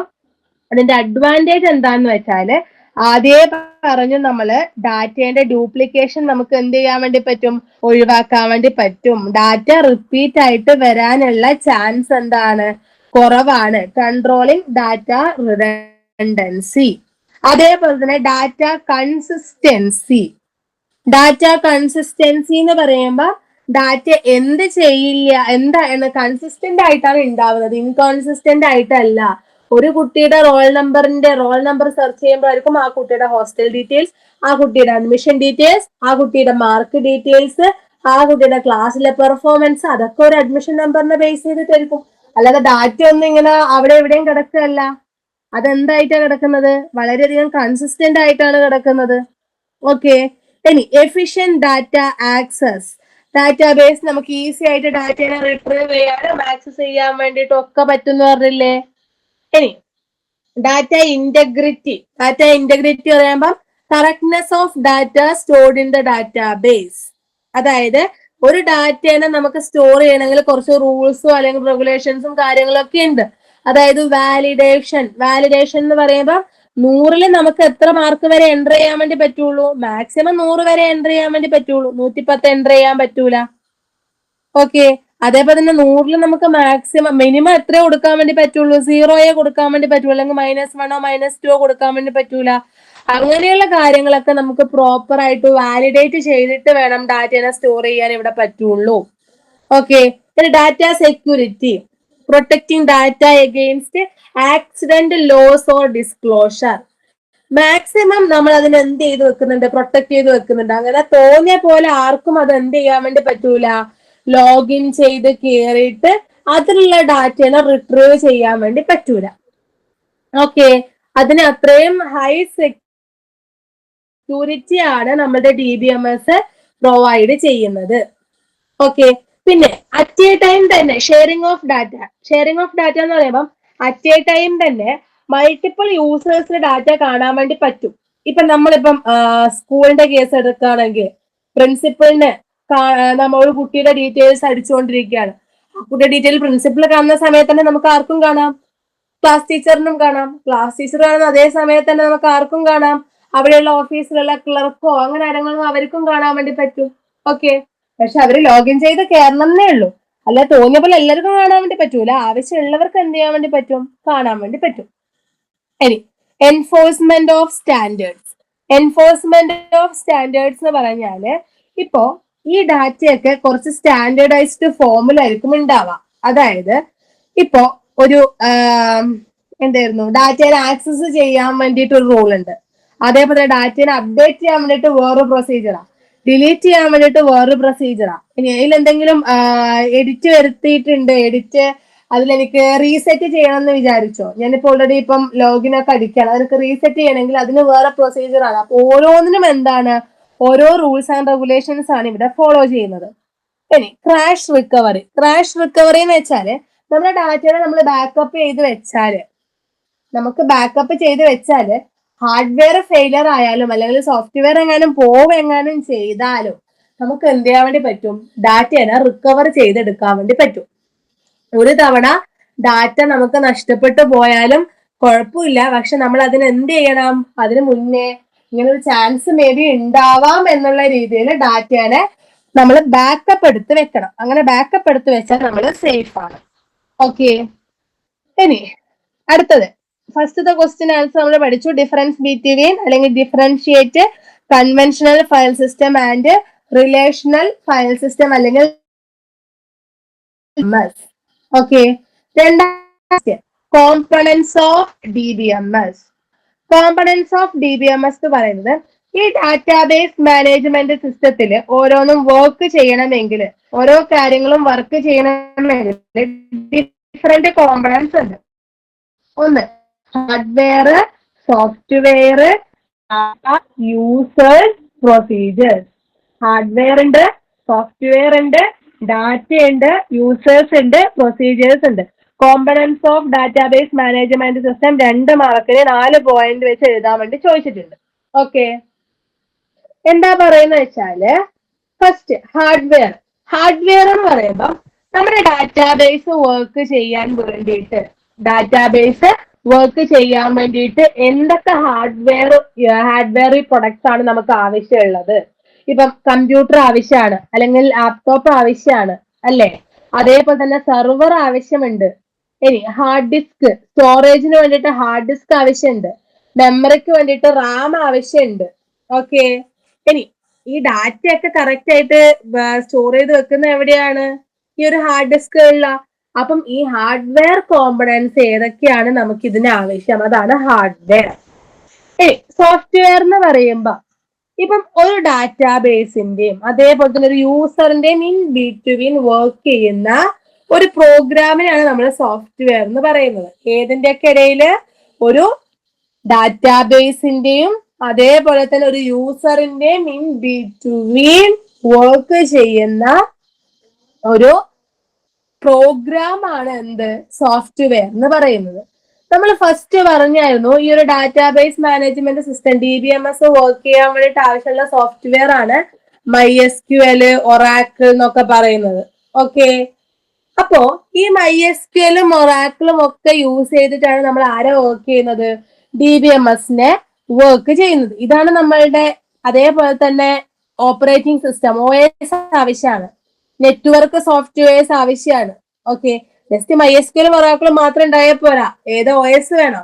അതിന്റെ അഡ്വാൻറ്റേജ് എന്താന്ന് വെച്ചാല് ആദ്യമേ പറഞ്ഞു നമ്മള് ഡാറ്റേന്റെ ഡ്യൂപ്ലിക്കേഷൻ നമുക്ക് എന്ത് ചെയ്യാൻ വേണ്ടി പറ്റും? ഒഴിവാക്കാൻ വേണ്ടി പറ്റും. ഡാറ്റ റിപ്പീറ്റ് ആയിട്ട് വരാനുള്ള ചാൻസ് എന്താണ്? കുറവാണ്. Controlling data redundancy. അതേപോലെ തന്നെ ഡാറ്റ കൺസിസ്റ്റൻസി. ഡാറ്റ കൺസിസ്റ്റൻസി എന്ന് പറയുമ്പോൾ ഡാറ്റ എന്ത് ചെയ്യില്ല, എന്താണ് കൺസിസ്റ്റന്റ് ആയിട്ടാണ് ഉണ്ടാവുന്നത്, ഇൻകൺസിസ്റ്റന്റ് ആയിട്ടല്ല. ഒരു കുട്ടിയുടെ റോൾ നമ്പർ സെർച്ച് ചെയ്യുമ്പോഴായിരിക്കും ആ കുട്ടിയുടെ ഹോസ്റ്റൽ ഡീറ്റെയിൽസ്, ആ കുട്ടിയുടെ അഡ്മിഷൻ ഡീറ്റെയിൽസ്, ആ കുട്ടിയുടെ മാർക്ക് ഡീറ്റെയിൽസ്, ആ കുട്ടിയുടെ ക്ലാസ്സിലെ പെർഫോമൻസ്, അതൊക്കെ ഒരു അഡ്മിഷൻ നമ്പറിനെ ബേസ് ചെയ്തിട്ടായിരിക്കും. അല്ലാതെ ഡാറ്റ ഒന്നും ഇങ്ങനെ അവിടെ എവിടെയും കിടക്കുകയല്ല. അതെന്തായിട്ടാണ് കിടക്കുന്നത്? വളരെയധികം കൺസിസ്റ്റന്റ് ആയിട്ടാണ് കിടക്കുന്നത്. ഓക്കെ, ഇനി എഫിഷ്യന്റ് ഡാറ്റ ആക്സസ്. ഡാറ്റാബേസ് നമുക്ക് ഈസി ആയിട്ട് ഡാറ്റയെ റിട്രീവ് ചെയ്യാനും ആക്സസ് ചെയ്യാൻ വേണ്ടിയിട്ടും ഒക്കെ പറ്റുമെന്ന് പറഞ്ഞില്ലേ? ഇനി ഡാറ്റ ഇന്റഗ്രിറ്റി. ഡാറ്റ ഇന്റഗ്രിറ്റി പറയുമ്പോൾ correctness of data stored in the database. അതായത് ഒരു ഡാറ്റേനെ നമുക്ക് സ്റ്റോർ ചെയ്യണമെങ്കിൽ കുറച്ച് റൂൾസും അല്ലെങ്കിൽ റെഗുലേഷൻസും കാര്യങ്ങളൊക്കെ ഉണ്ട്. അതായത് വാലിഡേഷൻ എന്ന് പറയുമ്പോൾ 100-ൽ നമുക്ക് എത്ര മാർക്ക് വരെ എൻ്റർ ചെയ്യാൻ വേണ്ടി പറ്റുള്ളൂ? മാക്സിമം 100 വരെ എൻ്റർ ചെയ്യാൻ വേണ്ടി പറ്റുള്ളൂ. 110 എൻ്റർ ചെയ്യാൻ പറ്റൂല. ഓക്കെ, അതേപോലെ തന്നെ 100-ൽ നമുക്ക് മിനിമം എത്ര കൊടുക്കാൻ വേണ്ടി പറ്റുള്ളൂ? 0 കൊടുക്കാൻ വേണ്ടി പറ്റുള്ളൂ, അല്ലെങ്കിൽ -1 -2 കൊടുക്കാൻ വേണ്ടി പറ്റൂല. അങ്ങനെയുള്ള കാര്യങ്ങളൊക്കെ നമുക്ക് പ്രോപ്പർ ആയിട്ട് വാലിഡേറ്റ് ചെയ്തിട്ട് വേണം ഡാറ്റയെ സ്റ്റോർ ചെയ്യാൻ ഇവിടെ പറ്റുള്ളൂ. Okay, data security. Protecting data against accident, loss or disclosure. Maximum നമ്മൾ അതിന് എന്ത് ചെയ്ത് വെക്കുന്നുണ്ട്? പ്രൊട്ടക്ട് ചെയ്ത് വെക്കുന്നുണ്ട്. അങ്ങനെ തോന്നിയ പോലെ ആർക്കും അത് എന്ത് ചെയ്യാൻ വേണ്ടി പറ്റൂല? ലോഗിൻ ചെയ്ത് കയറിയിട്ട് അതിലുള്ള ഡാറ്റയെ റിട്രീവ് ചെയ്യാൻ വേണ്ടി പറ്റൂല. ഓക്കെ, അതിന് അത്രയും ഹൈ സെക്യൂരിറ്റി ആണ് നമ്മുടെ DBMS പ്രൊവൈഡ് ചെയ്യുന്നത്. ഓക്കെ, പിന്നെ അറ്റ് എ ടൈം തന്നെ ഷെയറിംഗ് ഓഫ് ഡാറ്റ എന്ന് പറയുമ്പോൾ അറ്റ് എ ടൈം തന്നെ മൾട്ടിപ്പിൾ യൂസേഴ്സിന് ഡാറ്റ കാണാൻ വേണ്ടി പറ്റും. ഇപ്പൊ നമ്മളിപ്പം സ്കൂളിന്റെ കേസ് എടുക്കുകയാണെങ്കിൽ പ്രിൻസിപ്പളിന് നമ്മൾ ഒരു കുട്ടിയുടെ ഡീറ്റെയിൽസ് അടിച്ചുകൊണ്ടിരിക്കുകയാണ്. ആ കുട്ടിയുടെ ഡീറ്റെയിൽ പ്രിൻസിപ്പൾ കാണുന്ന സമയത്ത് തന്നെ നമുക്ക് ആർക്കും കാണാം, ക്ലാസ് ടീച്ചറിനും കാണാം. ക്ലാസ് ടീച്ചർ കാണുന്ന അതേ സമയത്ത് തന്നെ നമുക്ക് ആർക്കും കാണാം, അവിടെയുള്ള ഓഫീസിലുള്ള ക്ലർക്കോ അങ്ങനെ ആരെങ്കിലും അവർക്കും കാണാൻ വേണ്ടി പറ്റും. ഓക്കെ, പക്ഷെ അവര് ലോഗിൻ ചെയ്ത് കയറണമെന്നേ ഉള്ളൂ. അല്ല തോന്നിയ പോലെ എല്ലാവർക്കും കാണാൻ വേണ്ടി പറ്റൂല. ആവശ്യമുള്ളവർക്ക് എന്ത് ചെയ്യാൻ വേണ്ടി പറ്റും? കാണാൻ വേണ്ടി പറ്റും. ഇനി എൻഫോഴ്സ്മെന്റ് ഓഫ് സ്റ്റാൻഡേർഡ്സ്. എന്ന് പറഞ്ഞാല് ഇപ്പോ ഈ ഡാറ്റയൊക്കെ കുറച്ച് സ്റ്റാൻഡേർഡൈസ്ഡ് ഫോമിലായിരിക്കും ഉണ്ടാവുക. അതായത് ഇപ്പോ ഒരു എന്തായിരുന്നു, ഡാറ്റയെ ആക്സസ് ചെയ്യാൻ വേണ്ടിയിട്ട് ഒരു റൂൾ ഉണ്ട്. അതേപോലെ ഡാറ്റയെ അപ്ഡേറ്റ് ചെയ്യാൻ വേണ്ടിയിട്ട് വേറൊരു പ്രൊസീജിയറാണ്, ഡിലീറ്റ് ചെയ്യാൻ വേണ്ടിയിട്ട് വേറൊരു പ്രൊസീജിയറാണ്. ഇനി അതിൽ എന്തെങ്കിലും എഡിറ്റ് വരുത്തിയിട്ടുണ്ട്, എഡിറ്റ് അതിലെനിക്ക് റീസെറ്റ് ചെയ്യണം എന്ന് വിചാരിച്ചോ, ഞാനിപ്പോ ഓൾറെഡി ഇപ്പം ലോഗിൻ ഒക്കെ അടിക്കണം, അതെനിക്ക് റീസെറ്റ് ചെയ്യണമെങ്കിൽ അതിന് വേറെ പ്രൊസീജിയർ ആണ്. അപ്പൊ ഓരോന്നിനും എന്താണ്, ഓരോ റൂൾസ് ആൻഡ് റെഗുലേഷൻസ് ആണ് ഇവിടെ ഫോളോ ചെയ്യുന്നത്. ഇനി ക്രാഷ് റിക്കവറി. ക്രാഷ് റിക്കവറി എന്ന് വെച്ചാല് നമ്മുടെ ഡാറ്റയെ നമ്മൾ ബാക്കപ്പ് ചെയ്ത് വെച്ചാല്, നമുക്ക് ബാക്കപ്പ് ചെയ്ത് വെച്ചാല് ഹാർഡ്വെയർ ഫെയിലിയർ ആയാലും അല്ലെങ്കിൽ സോഫ്റ്റ്വെയർ എങ്ങാനും ചെയ്താലും നമുക്ക് എന്ത് ചെയ്യാൻ വേണ്ടി പറ്റും, ഡാറ്റയെ റിക്കവർ ചെയ്തെടുക്കാൻ വേണ്ടി പറ്റും. ഒരു തവണ ഡാറ്റ നമുക്ക് നഷ്ടപ്പെട്ടു പോയാലും കുഴപ്പമില്ല, പക്ഷെ നമ്മൾ അതിന് എന്ത് ചെയ്യണം, അതിന് മുന്നേ ഇങ്ങനെ ഒരു ചാൻസ് മേ ബി ഉണ്ടാവാം എന്നുള്ള രീതിയിൽ ഡാറ്റയെ നമ്മൾ ബാക്കപ്പ് എടുത്ത് വെക്കണം. അങ്ങനെ ബാക്കപ്പ് എടുത്ത് വെച്ചാൽ നമ്മൾ സേഫ് ആണ്. ഓക്കെ, ഇനി അടുത്തത് ഫസ്റ്റത്തെ ക്വസ്റ്റ്യൻ ആൻസർ നമ്മൾ പഠിച്ചു. ഡിഫറൻസ് ബിറ്റ്വീൻ അല്ലെങ്കിൽ differentiate conventional file system and relational file system അല്ലെങ്കിൽ ഓക്കെ. രണ്ടാമത്തെ components of DBMS. Components of DBMS എന്ന് പറയുന്നത് ഈ ഡാറ്റാബേസ് മാനേജ്മെന്റ് സിസ്റ്റത്തിൽ ഓരോന്നും വർക്ക് ചെയ്യണമെങ്കിൽ, ഓരോ കാര്യങ്ങളും വർക്ക് ചെയ്യണമെങ്കിൽ ഡിഫറെന്റ് കോമ്പണൻസ് ഉണ്ട്. ഒന്ന് hardware, software, users, procedures. Hardware ഉണ്ട്, സോഫ്റ്റ്വെയർ ഉണ്ട്, ഡാറ്റ ഉണ്ട്, യൂസേഴ്സ് ഉണ്ട്, പ്രൊസീജിയേഴ്സ് ഉണ്ട്. Components of database management system 2 മാർക്കിന് 4 പോയിന്റ് വെച്ച് എഴുതാൻ വേണ്ടി ചോദിച്ചിട്ടുണ്ട്. ഓക്കെ, എന്താ പറയുന്നത് വെച്ചാല് ഫസ്റ്റ് ഹാർഡ്വെയർ. ഹാർഡ്വെയർ എന്ന് പറയുമ്പോൾ നമ്മുടെ ഡാറ്റാബേസ് വർക്ക് ചെയ്യാൻ വേണ്ടിയിട്ട്, എന്തൊക്കെ ഹാർഡ്വെയർ പ്രൊഡക്ട്സ് ആണ് നമുക്ക് ആവശ്യമുള്ളത്. ഇപ്പം കമ്പ്യൂട്ടർ ആവശ്യമാണ്, അല്ലെങ്കിൽ ലാപ്ടോപ്പ് ആവശ്യമാണ് അല്ലേ, അതേപോലെ തന്നെ സെർവർ ആവശ്യമുണ്ട്. ഇനി ഹാർഡ് ഡിസ്ക്, സ്റ്റോറേജിന് വേണ്ടിയിട്ട് ഹാർഡ് ഡിസ്ക് ആവശ്യമുണ്ട്, മെമ്മറിക്ക് വേണ്ടിയിട്ട് റാം ആവശ്യമുണ്ട്. ഓക്കെ, ഇനി ഈ ഡാറ്റ ഒക്കെ കറക്റ്റ് ആയിട്ട് സ്റ്റോർ ചെയ്ത് വെക്കുന്ന എവിടെയാണ്, ഈ ഒരു ഹാർഡ് ഡിസ്കുകളിലാണ്. അപ്പം ഈ ഹാർഡ്വെയർ കോമ്പണൻസ് ഏതൊക്കെയാണ് നമുക്ക് ഇതിന് ആവശ്യം, അതാണ് ഹാർഡ്വെയർ. സോഫ്റ്റ്വെയർ എന്ന് പറയുമ്പോ ഇപ്പം ഒരു ഡാറ്റാബേസിന്റെയും അതേപോലെ തന്നെ ഒരു യൂസറിന്റെയും ഇൻ ബിറ്റ്വീൻ വർക്ക് ചെയ്യുന്ന ഒരു പ്രോഗ്രാമിനാണ് നമ്മൾ സോഫ്റ്റ്വെയർ എന്ന് പറയുന്നത്. ഏതിന്റെയൊക്കെ ഇടയിൽ, ഒരു ഡാറ്റാബേസിന്റെയും അതേപോലെ തന്നെ ഒരു യൂസറിന്റെയും ഇൻ ബിറ്റ്വീൻ വർക്ക് ചെയ്യുന്ന ഒരു പ്രോഗ്രാം ആണ് എന്ത്, സോഫ്റ്റ്വെയർ എന്ന് പറയുന്നത്. നമ്മൾ ഫസ്റ്റ് പറഞ്ഞായിരുന്നു ഈ ഒരു database management system DBMS work ചെയ്യാൻ വേണ്ടിയിട്ട് ആവശ്യമുള്ള സോഫ്റ്റ്വെയർ ആണ് MySQL, Oracle എന്നൊക്കെ പറയുന്നത്. ഓക്കെ, അപ്പോ ഈ MySQL Oracle ഒക്കെ യൂസ് ചെയ്തിട്ടാണ് നമ്മൾ ആരെ വർക്ക് ചെയ്യുന്നത്, DBMS വർക്ക് ചെയ്യുന്നത്. ഇതാണ് നമ്മളുടെ, അതേപോലെ തന്നെ ഓപ്പറേറ്റിംഗ് സിസ്റ്റം OS ആവശ്യമാണ്, നെറ്റ്വർക്ക് സോഫ്റ്റ്വെയർസ് ആവശ്യമാണ്. ഓക്കെ, ജസ്റ്റ് MySQL Oracle മാത്രം ഉണ്ടായാൽ പോരാ, ഏത് OS വേണം,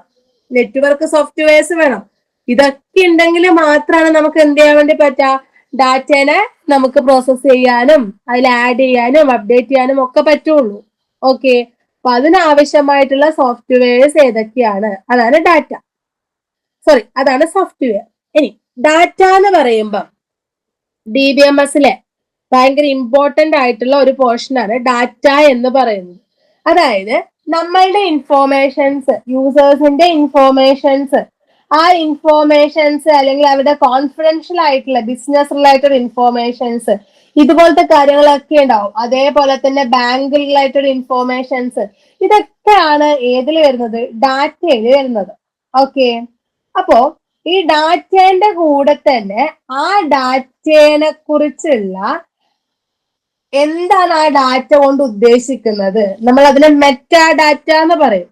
നെറ്റ്വർക്ക് സോഫ്റ്റ്വെയർസ് വേണം. ഇതൊക്കെ ഉണ്ടെങ്കിൽ മാത്രമാണ് നമുക്ക് എന്ത് ചെയ്യാൻ വേണ്ടി പറ്റുക, ഡാറ്റനെ നമുക്ക് പ്രോസസ് ചെയ്യാനും അതിൽ ആഡ് ചെയ്യാനും അപ്ഡേറ്റ് ചെയ്യാനും ഒക്കെ പറ്റുള്ളൂ. ഓക്കെ, അപ്പൊ അതിനാവശ്യമായിട്ടുള്ള സോഫ്റ്റ്വെയർസ് ഏതൊക്കെയാണ്, അതാണ് ഡാറ്റ, അതാണ് സോഫ്റ്റ്വെയർ. ഇനി ഡാറ്റ എന്ന് പറയുമ്പം DBMSലെ ഭയങ്കര ഇമ്പോർട്ടന്റ് ആയിട്ടുള്ള ഒരു പോർഷനാണ് ഡാറ്റ എന്ന് പറയുന്നത്. അതായത് നമ്മളുടെ ഇൻഫോർമേഷൻസ്, യൂസേഴ്സിന്റെ ഇൻഫോർമേഷൻസ്, ആ ഇൻഫോർമേഷൻസ് അല്ലെങ്കിൽ അവരുടെ കോൺഫിഡൻഷ്യൽ ആയിട്ടുള്ള ബിസിനസ് റിലേറ്റഡ് ഇൻഫോർമേഷൻസ്, ഇതുപോലത്തെ കാര്യങ്ങളൊക്കെ ഉണ്ടാവും. അതേപോലെ തന്നെ ബാങ്ക് റിലേറ്റഡ് ഇൻഫോർമേഷൻസ്, ഇതൊക്കെയാണ് ഏതിൽ വരുന്നത്, ഡാറ്റയിൽ വരുന്നത്. ഓക്കെ, അപ്പോ ഈ ഡാറ്റേന്റെ കൂടെ തന്നെ ആ ഡാറ്റേനെ കുറിച്ചുള്ള എന്താണ് ആ ഡാറ്റ കൊണ്ട് ഉദ്ദേശിക്കുന്നത്, നമ്മൾ അതിനെ മെറ്റാ ഡാറ്റ എന്ന് പറയും.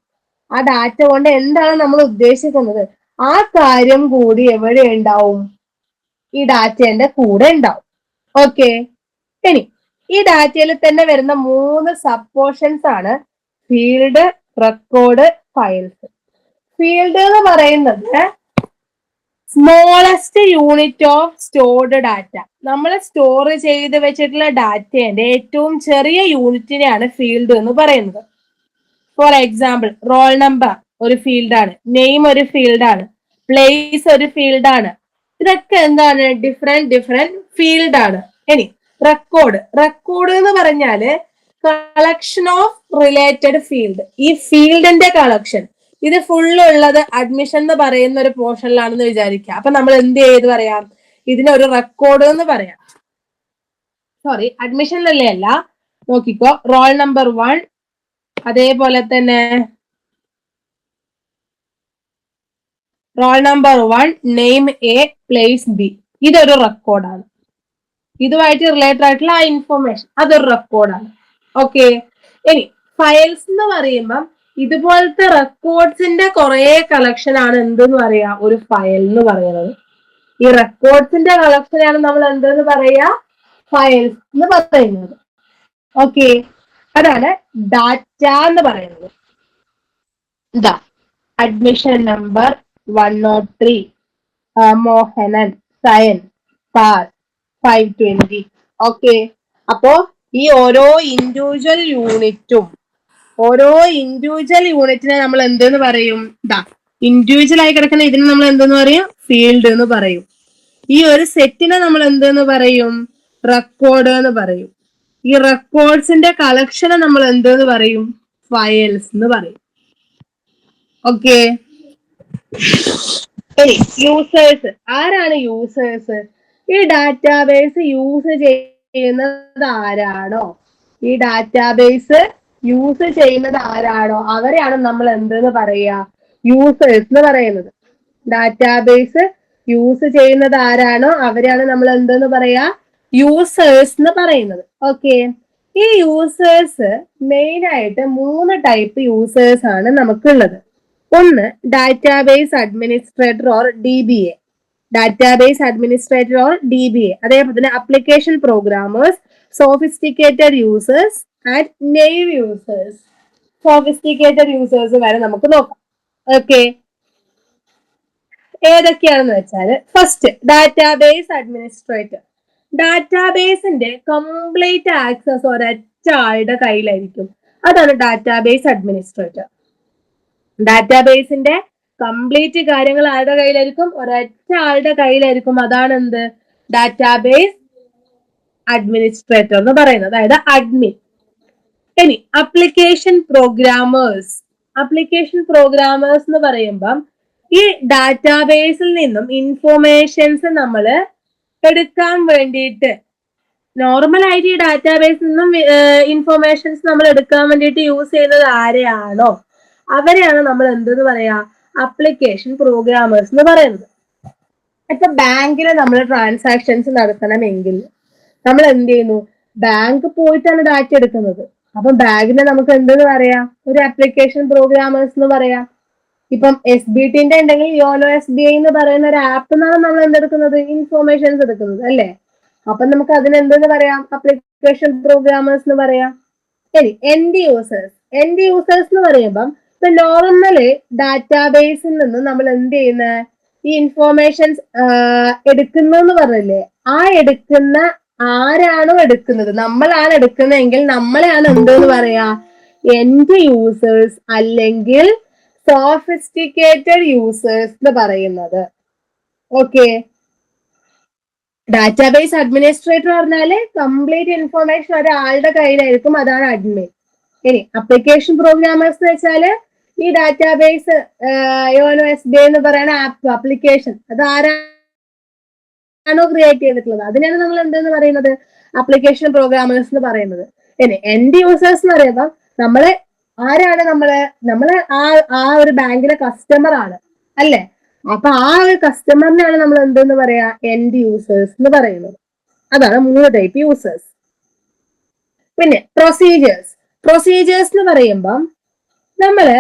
ആ ഡാറ്റ കൊണ്ട് എന്താണ് നമ്മൾ ഉദ്ദേശിക്കുന്നത്, ആ കാര്യം കൂടി എവിടെ ഉണ്ടാവും, ഈ ഡാറ്റേന്റെ കൂടെ ഉണ്ടാവും. ഓക്കെ, ഇനി ഈ ഡാറ്റയിൽ തന്നെ വരുന്ന 3 സബ് പോർഷൻസ് ആണ് ഫീൽഡ്, റെക്കോർഡ്, ഫയൽസ്. ഫീൽഡ് എന്ന് പറയുന്നത് smallest unit of stored data. നമ്മൾ സ്റ്റോർ ചെയ്ത് വെച്ചിട്ടുള്ള ഡാറ്റേന്റെ ഏറ്റവും ചെറിയ യൂണിറ്റിനെയാണ് ഫീൽഡ് എന്ന് പറയുന്നത്. ഫോർ എക്സാമ്പിൾ, റോൾ നമ്പർ ഒരു ഫീൽഡാണ്, നെയിം ഒരു ഫീൽഡാണ്, പ്ലേസ് ഒരു ഫീൽഡാണ്. ഇതൊക്കെ എന്താണ്, ഡിഫറെന്റ് ഫീൽഡാണ്. ഇനി റെക്കോർഡ് എന്ന് പറഞ്ഞാല് കളക്ഷൻ ഓഫ് റിലേറ്റഡ് ഫീൽഡ്. ഈ ഫീൽഡിന്റെ കളക്ഷൻ ഇത് ഫുള്ള് ഉള്ളത് അഡ്മിഷൻ എന്ന് പറയുന്ന ഒരു പോർഷനിലാണെന്ന് വിചാരിക്കുക. അപ്പൊ നമ്മൾ എന്ത് ചെയ്ത് പറയാം, ഇതിനൊരു റെക്കോർഡ് എന്ന് പറയാം. സോറി, അഡ്മിഷനിലല്ലേ അല്ല, നോക്കിക്കോ, റോൾ നമ്പർ 1, അതേപോലെ തന്നെ roll number 1, name A, place B, ഇതൊരു റെക്കോർഡാണ്. ഇതുമായിട്ട് റിലേറ്റഡ് ആയിട്ടുള്ള ആ ഇൻഫോർമേഷൻ അതൊരു റെക്കോർഡാണ്. ഓക്കെ, ഇനി ഫയൽസ് എന്ന് പറയുമ്പം ഇതുപോലത്തെ റെക്കോർഡ്സിന്റെ കുറെ കളക്ഷൻ ആണ് എന്തെന്ന് പറയാ ഒരു ഫയൽ എന്ന് പറയുന്നത്. ഈ റെക്കോർഡ്സിന്റെ കളക്ഷനാണ് നമ്മൾ എന്തെന്ന് പറയാ ഫയൽസ് എന്ന് പറയുന്നത്. ഓക്കെ, അതാണ് ഡാറ്റ എന്ന് പറയുന്നത്. ഇതാ admission number 103, Mohanan, science, pass 520. Okay, അപ്പോ ഈ ഓരോ ഇൻഡിവിജ്വൽ യൂണിറ്റിനെ നമ്മൾ എന്തെന്ന് പറയും, ഇതാ ഇൻഡിവിജ്വൽ ആയി കിടക്കുന്ന ഇതിനെ നമ്മൾ എന്തെന്ന് പറയും, ഫീൽഡ് എന്ന് പറയും. ഈ ഒരു സെറ്റിനെ നമ്മൾ എന്തെന്ന് പറയും, റെക്കോർഡ് എന്ന് പറയും. ഈ റെക്കോർഡ്സിന്റെ കളക്ഷനെ നമ്മൾ എന്തെന്ന് പറയും, ഫയൽസ് എന്ന് പറയും. ഓക്കെ, യൂസേഴ്സ് ആരാണ് യൂസേഴ്സ്? ഈ ഡാറ്റാബേസ് യൂസ് ചെയ്യുന്നത് ആരാണോ, അവരെയാണ് നമ്മൾ എന്തെന്ന് പറയാ, യൂസേഴ്സ് എന്ന് പറയുന്നത്. ഡാറ്റാബേസ് യൂസ് ചെയ്യുന്നത് ആരാണോ അവരെയാണ് നമ്മൾ എന്തെന്ന് പറയാ, യൂസേഴ്സ് എന്ന് പറയുന്നത്. ഓക്കെ, ഈ യൂസേഴ്സ് മെയിൻ ആയിട്ട് 3 ടൈപ്പ് യൂസേഴ്സ് ആണ് നമുക്കുള്ളത്. ഒന്ന് ഡാറ്റാബേസ് അഡ്മിനിസ്ട്രേറ്റർ ഓർ DBA, അതേപോലെ തന്നെ application programmers, sophisticated users and naive users. Sophisticated users വരെ നമുക്ക് നോക്കാം. ഓക്കെ, ഏതൊക്കെയാണെന്ന് വെച്ചാൽ, ഫസ്റ്റ് ഡാറ്റാബേസ് അഡ്മിനിസ്ട്രേറ്റർ. ഡാറ്റാബേസിന്റെ കംപ്ലീറ്റ് ആക്സസ് ഒരൊറ്റ ആളുടെ കയ്യിലായിരിക്കും. അതാണ് ഡാറ്റാബേസ് അഡ്മിനിസ്ട്രേറ്റർ. ഡാറ്റാബേസിന്റെ കംപ്ലീറ്റ് കാര്യങ്ങൾ ആരുടെ കയ്യിലായിരിക്കും, ഒരൊറ്റ ആളുടെ കയ്യിലായിരിക്കും. അതാണ് എന്ത്, ഡാറ്റാബേസ് അഡ്മിനിസ്ട്രേറ്റർ എന്ന് പറയുന്നത്, അതായത് അഡ്മിൻ. ഇനി അപ്ലിക്കേഷൻ പ്രോഗ്രാമേഴ്സ് എന്ന് പറയുമ്പം ഈ ഡാറ്റാബേസിൽ നിന്നും ഇൻഫോർമേഷൻസ് നമ്മൾ എടുക്കാൻ വേണ്ടിയിട്ട്, നോർമൽ ആയിട്ട് ഈ ഡാറ്റാബേസിൽ നിന്നും ഇൻഫോർമേഷൻസ് നമ്മൾ എടുക്കാൻ വേണ്ടിയിട്ട് യൂസ് ചെയ്യുന്നത് ആരെയാണോ അവരെയാണ് നമ്മൾ എന്തെന്ന് പറയാ, അപ്ലിക്കേഷൻ പ്രോഗ്രാമേഴ്സ് എന്ന് പറയുന്നത്. ഇപ്പൊ ബാങ്കിൽ നമ്മൾ ട്രാൻസാക്ഷൻസ് നടത്തണമെങ്കിൽ നമ്മൾ എന്ത് ചെയ്യുന്നു, ബാങ്ക് പോയിട്ടാണ് ഡാറ്റ എടുക്കുന്നത്. അപ്പൊ ബാങ്കിനെ നമുക്ക് എന്തെന്ന് പറയാം, ഒരു അപ്ലിക്കേഷൻ പ്രോഗ്രാമേഴ്സ് എന്ന് പറയാം. ഇപ്പം SBTന്റെ ഉണ്ടെങ്കിൽ യോനോ SBI എന്ന് പറയുന്ന ഒരു ആപ്പ് നിന്നാണ് നമ്മൾ എന്തെടുക്കുന്നത്, ഇൻഫോർമേഷൻസ് എടുക്കുന്നത് അല്ലേ. അപ്പൊ നമുക്ക് അതിനെന്തെന്ന് പറയാം, അപ്ലിക്കേഷൻ പ്രോഗ്രാമേഴ്സ് എന്ന് പറയാം. ഇനി എൻഡ് യൂസേഴ്സ് എന്ന് പറയുമ്പം ഇപ്പൊ നോർമല് ഡാറ്റാബേസിൽ നിന്ന് നമ്മൾ എന്ത് ചെയ്യുന്ന ഈ ഇൻഫോർമേഷൻസ് എടുക്കുന്നു പറഞ്ഞില്ലേ, ആ എടുക്കുന്ന ആരാണോ എടുക്കുന്നത്, നമ്മളാണ് എടുക്കുന്നതെങ്കിൽ നമ്മളെയാണ് എന്തെന്ന് പറയാ, എൻഡ് യൂസേഴ്സ് അല്ലെങ്കിൽ സോഫിസ്റ്റിക്കേറ്റഡ് യൂസേഴ്സ് എന്ന് പറയുന്നത്. ഓക്കെ, ഡാറ്റാബേസ് അഡ്മിനിസ്ട്രേറ്റർ പറഞ്ഞാല് കംപ്ലീറ്റ് ഇൻഫോർമേഷൻ ഒരാളുടെ കയ്യിലായിരിക്കും, അതാണ് അഡ്മിൻ. ഇനി അപ്ലിക്കേഷൻ പ്രോഗ്രാമേഴ്സ് എന്ന് വെച്ചാല് ഈ ഡാറ്റാബേസ് യോനോ SBI എന്ന് പറയുന്ന ആപ്പ് ആപ്ലിക്കേഷൻ അത് ആരാണോ ക്രിയേറ്റ് ചെയ്തിട്ടുള്ളത് അതിനാണ് നമ്മൾ എന്തെന്ന് പറയുന്നത്, അപ്ലിക്കേഷൻ പ്രോഗ്രാമേഴ്സ് എന്ന് പറയുന്നത്. ഇനി എൻഡ് യൂസേഴ്സ് എന്ന് പറയുമ്പോൾ നമ്മള് ആരാണ്, നമ്മള് ആ ഒരു ബാങ്കിലെ കസ്റ്റമർ ആണ് അല്ലെ. അപ്പൊ ആ ഒരു കസ്റ്റമറിനാണ് നമ്മൾ എന്തെന്ന് പറയാ, എൻഡ് യൂസേഴ്സ് എന്ന് പറയുന്നത്. അതാണ് 3 ടൈപ്പ് യൂസേഴ്സ്. പിന്നെ പ്രൊസീജിയേഴ്സ് എന്ന് പറയുമ്പം നമ്മള്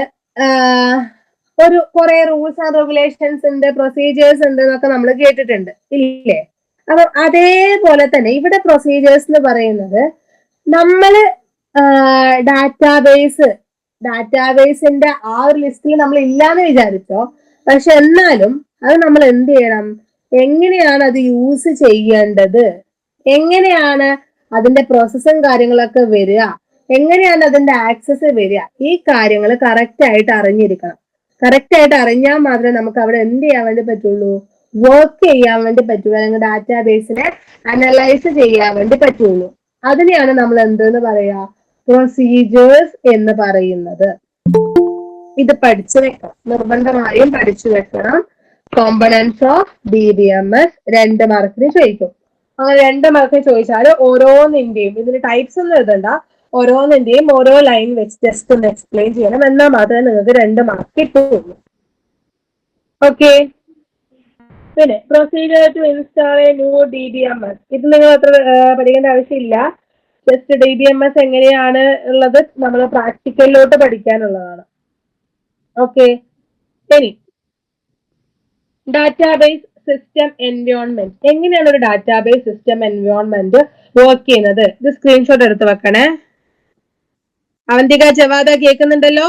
ഒരു കുറെ റൂൾസ് ആൻഡ് റെഗുലേഷൻസ് ഉണ്ട്, പ്രൊസീജിയേഴ്സ് ഉണ്ട് എന്നൊക്കെ നമ്മൾ കേട്ടിട്ടുണ്ട് ഇല്ലേ. അപ്പൊ അതേപോലെ തന്നെ ഇവിടെ പ്രൊസീജിയേഴ്സ് എന്ന് പറയുന്നത് നമ്മള് ഡാറ്റാബേസിന്റെ ആ ഒരു ലിസ്റ്റിൽ നമ്മൾ ഇല്ലാന്ന് വിചാരിച്ചോ, പക്ഷെ എന്നാലും അത് നമ്മൾ എന്ത് ചെയ്യണം, എങ്ങനെയാണ് അത് യൂസ് ചെയ്യേണ്ടത്, എങ്ങനെയാണ് അതിന്റെ പ്രോസസ്സും കാര്യങ്ങളൊക്കെ വരിക, എങ്ങനെയാണ് അതിന്റെ ആക്സസ് വരിക, ഈ കാര്യങ്ങൾ കറക്റ്റ് ആയിട്ട് അറിഞ്ഞിരിക്കണം. കറക്റ്റ് ആയിട്ട് അറിഞ്ഞാൽ മാത്രമേ നമുക്ക് അവിടെ എന്ത് ചെയ്യാൻ വേണ്ടി പറ്റുള്ളൂ, വർക്ക് ചെയ്യാൻ വേണ്ടി പറ്റുള്ളൂ, അല്ലെങ്കിൽ ഡാറ്റാബേസിനെ അനലൈസ് ചെയ്യാൻ വേണ്ടി പറ്റുള്ളൂ. അതിനെയാണ് നമ്മൾ എന്തെന്ന് പറയാ, പ്രൊസീജിയേഴ്സ് എന്ന് പറയുന്നത്. ഇത് പഠിച്ചു വെക്കണം, നിർബന്ധമായും പഠിച്ചു വെക്കണം. കോമ്പണൻസ് ഓഫ് DBMS 2 മാർക്കിന് ചോദിക്കും. അങ്ങനെ 2 മാർക്കിന് ചോദിച്ചാൽ ഓരോന്നിന്റെയും, ഇതിന് ടൈപ്സ് ഒന്നും എഴുതണ്ട, ഓരോന്നിന്റെയും ഓരോ ലൈൻ വെച്ച് ജസ്റ്റ് ഒന്ന് എക്സ്പ്ലെയിൻ ചെയ്യണം. എന്നാൽ മാത്രമേ നിങ്ങൾക്ക് 2 മാർക്ക് കിട്ടുള്ളൂ. ഓക്കെ. പിന്നെ procedure to install a new DBMS. ഇത് നിങ്ങൾ അത്ര പഠിക്കേണ്ട ആവശ്യമില്ല. ജസ്റ്റ് DBMS എങ്ങനെയാണ് ഉള്ളത് നമ്മൾ പ്രാക്ടിക്കലിലോട്ട് പഠിക്കാനുള്ളതാണ്. ഓക്കെ. ഇനി ഡാറ്റാബേസ് സിസ്റ്റം എൻവയോൺമെന്റ്. എങ്ങനെയാണ് ഒരു ഡാറ്റാബേസ് സിസ്റ്റം എൻവയോൺമെന്റ് വർക്ക് ചെയ്യുന്നത്? ഇത് സ്ക്രീൻഷോട്ട് എടുത്ത് വെക്കണേ. അവന്തിക, ജവാദ കേൾക്കുന്നുണ്ടല്ലോ?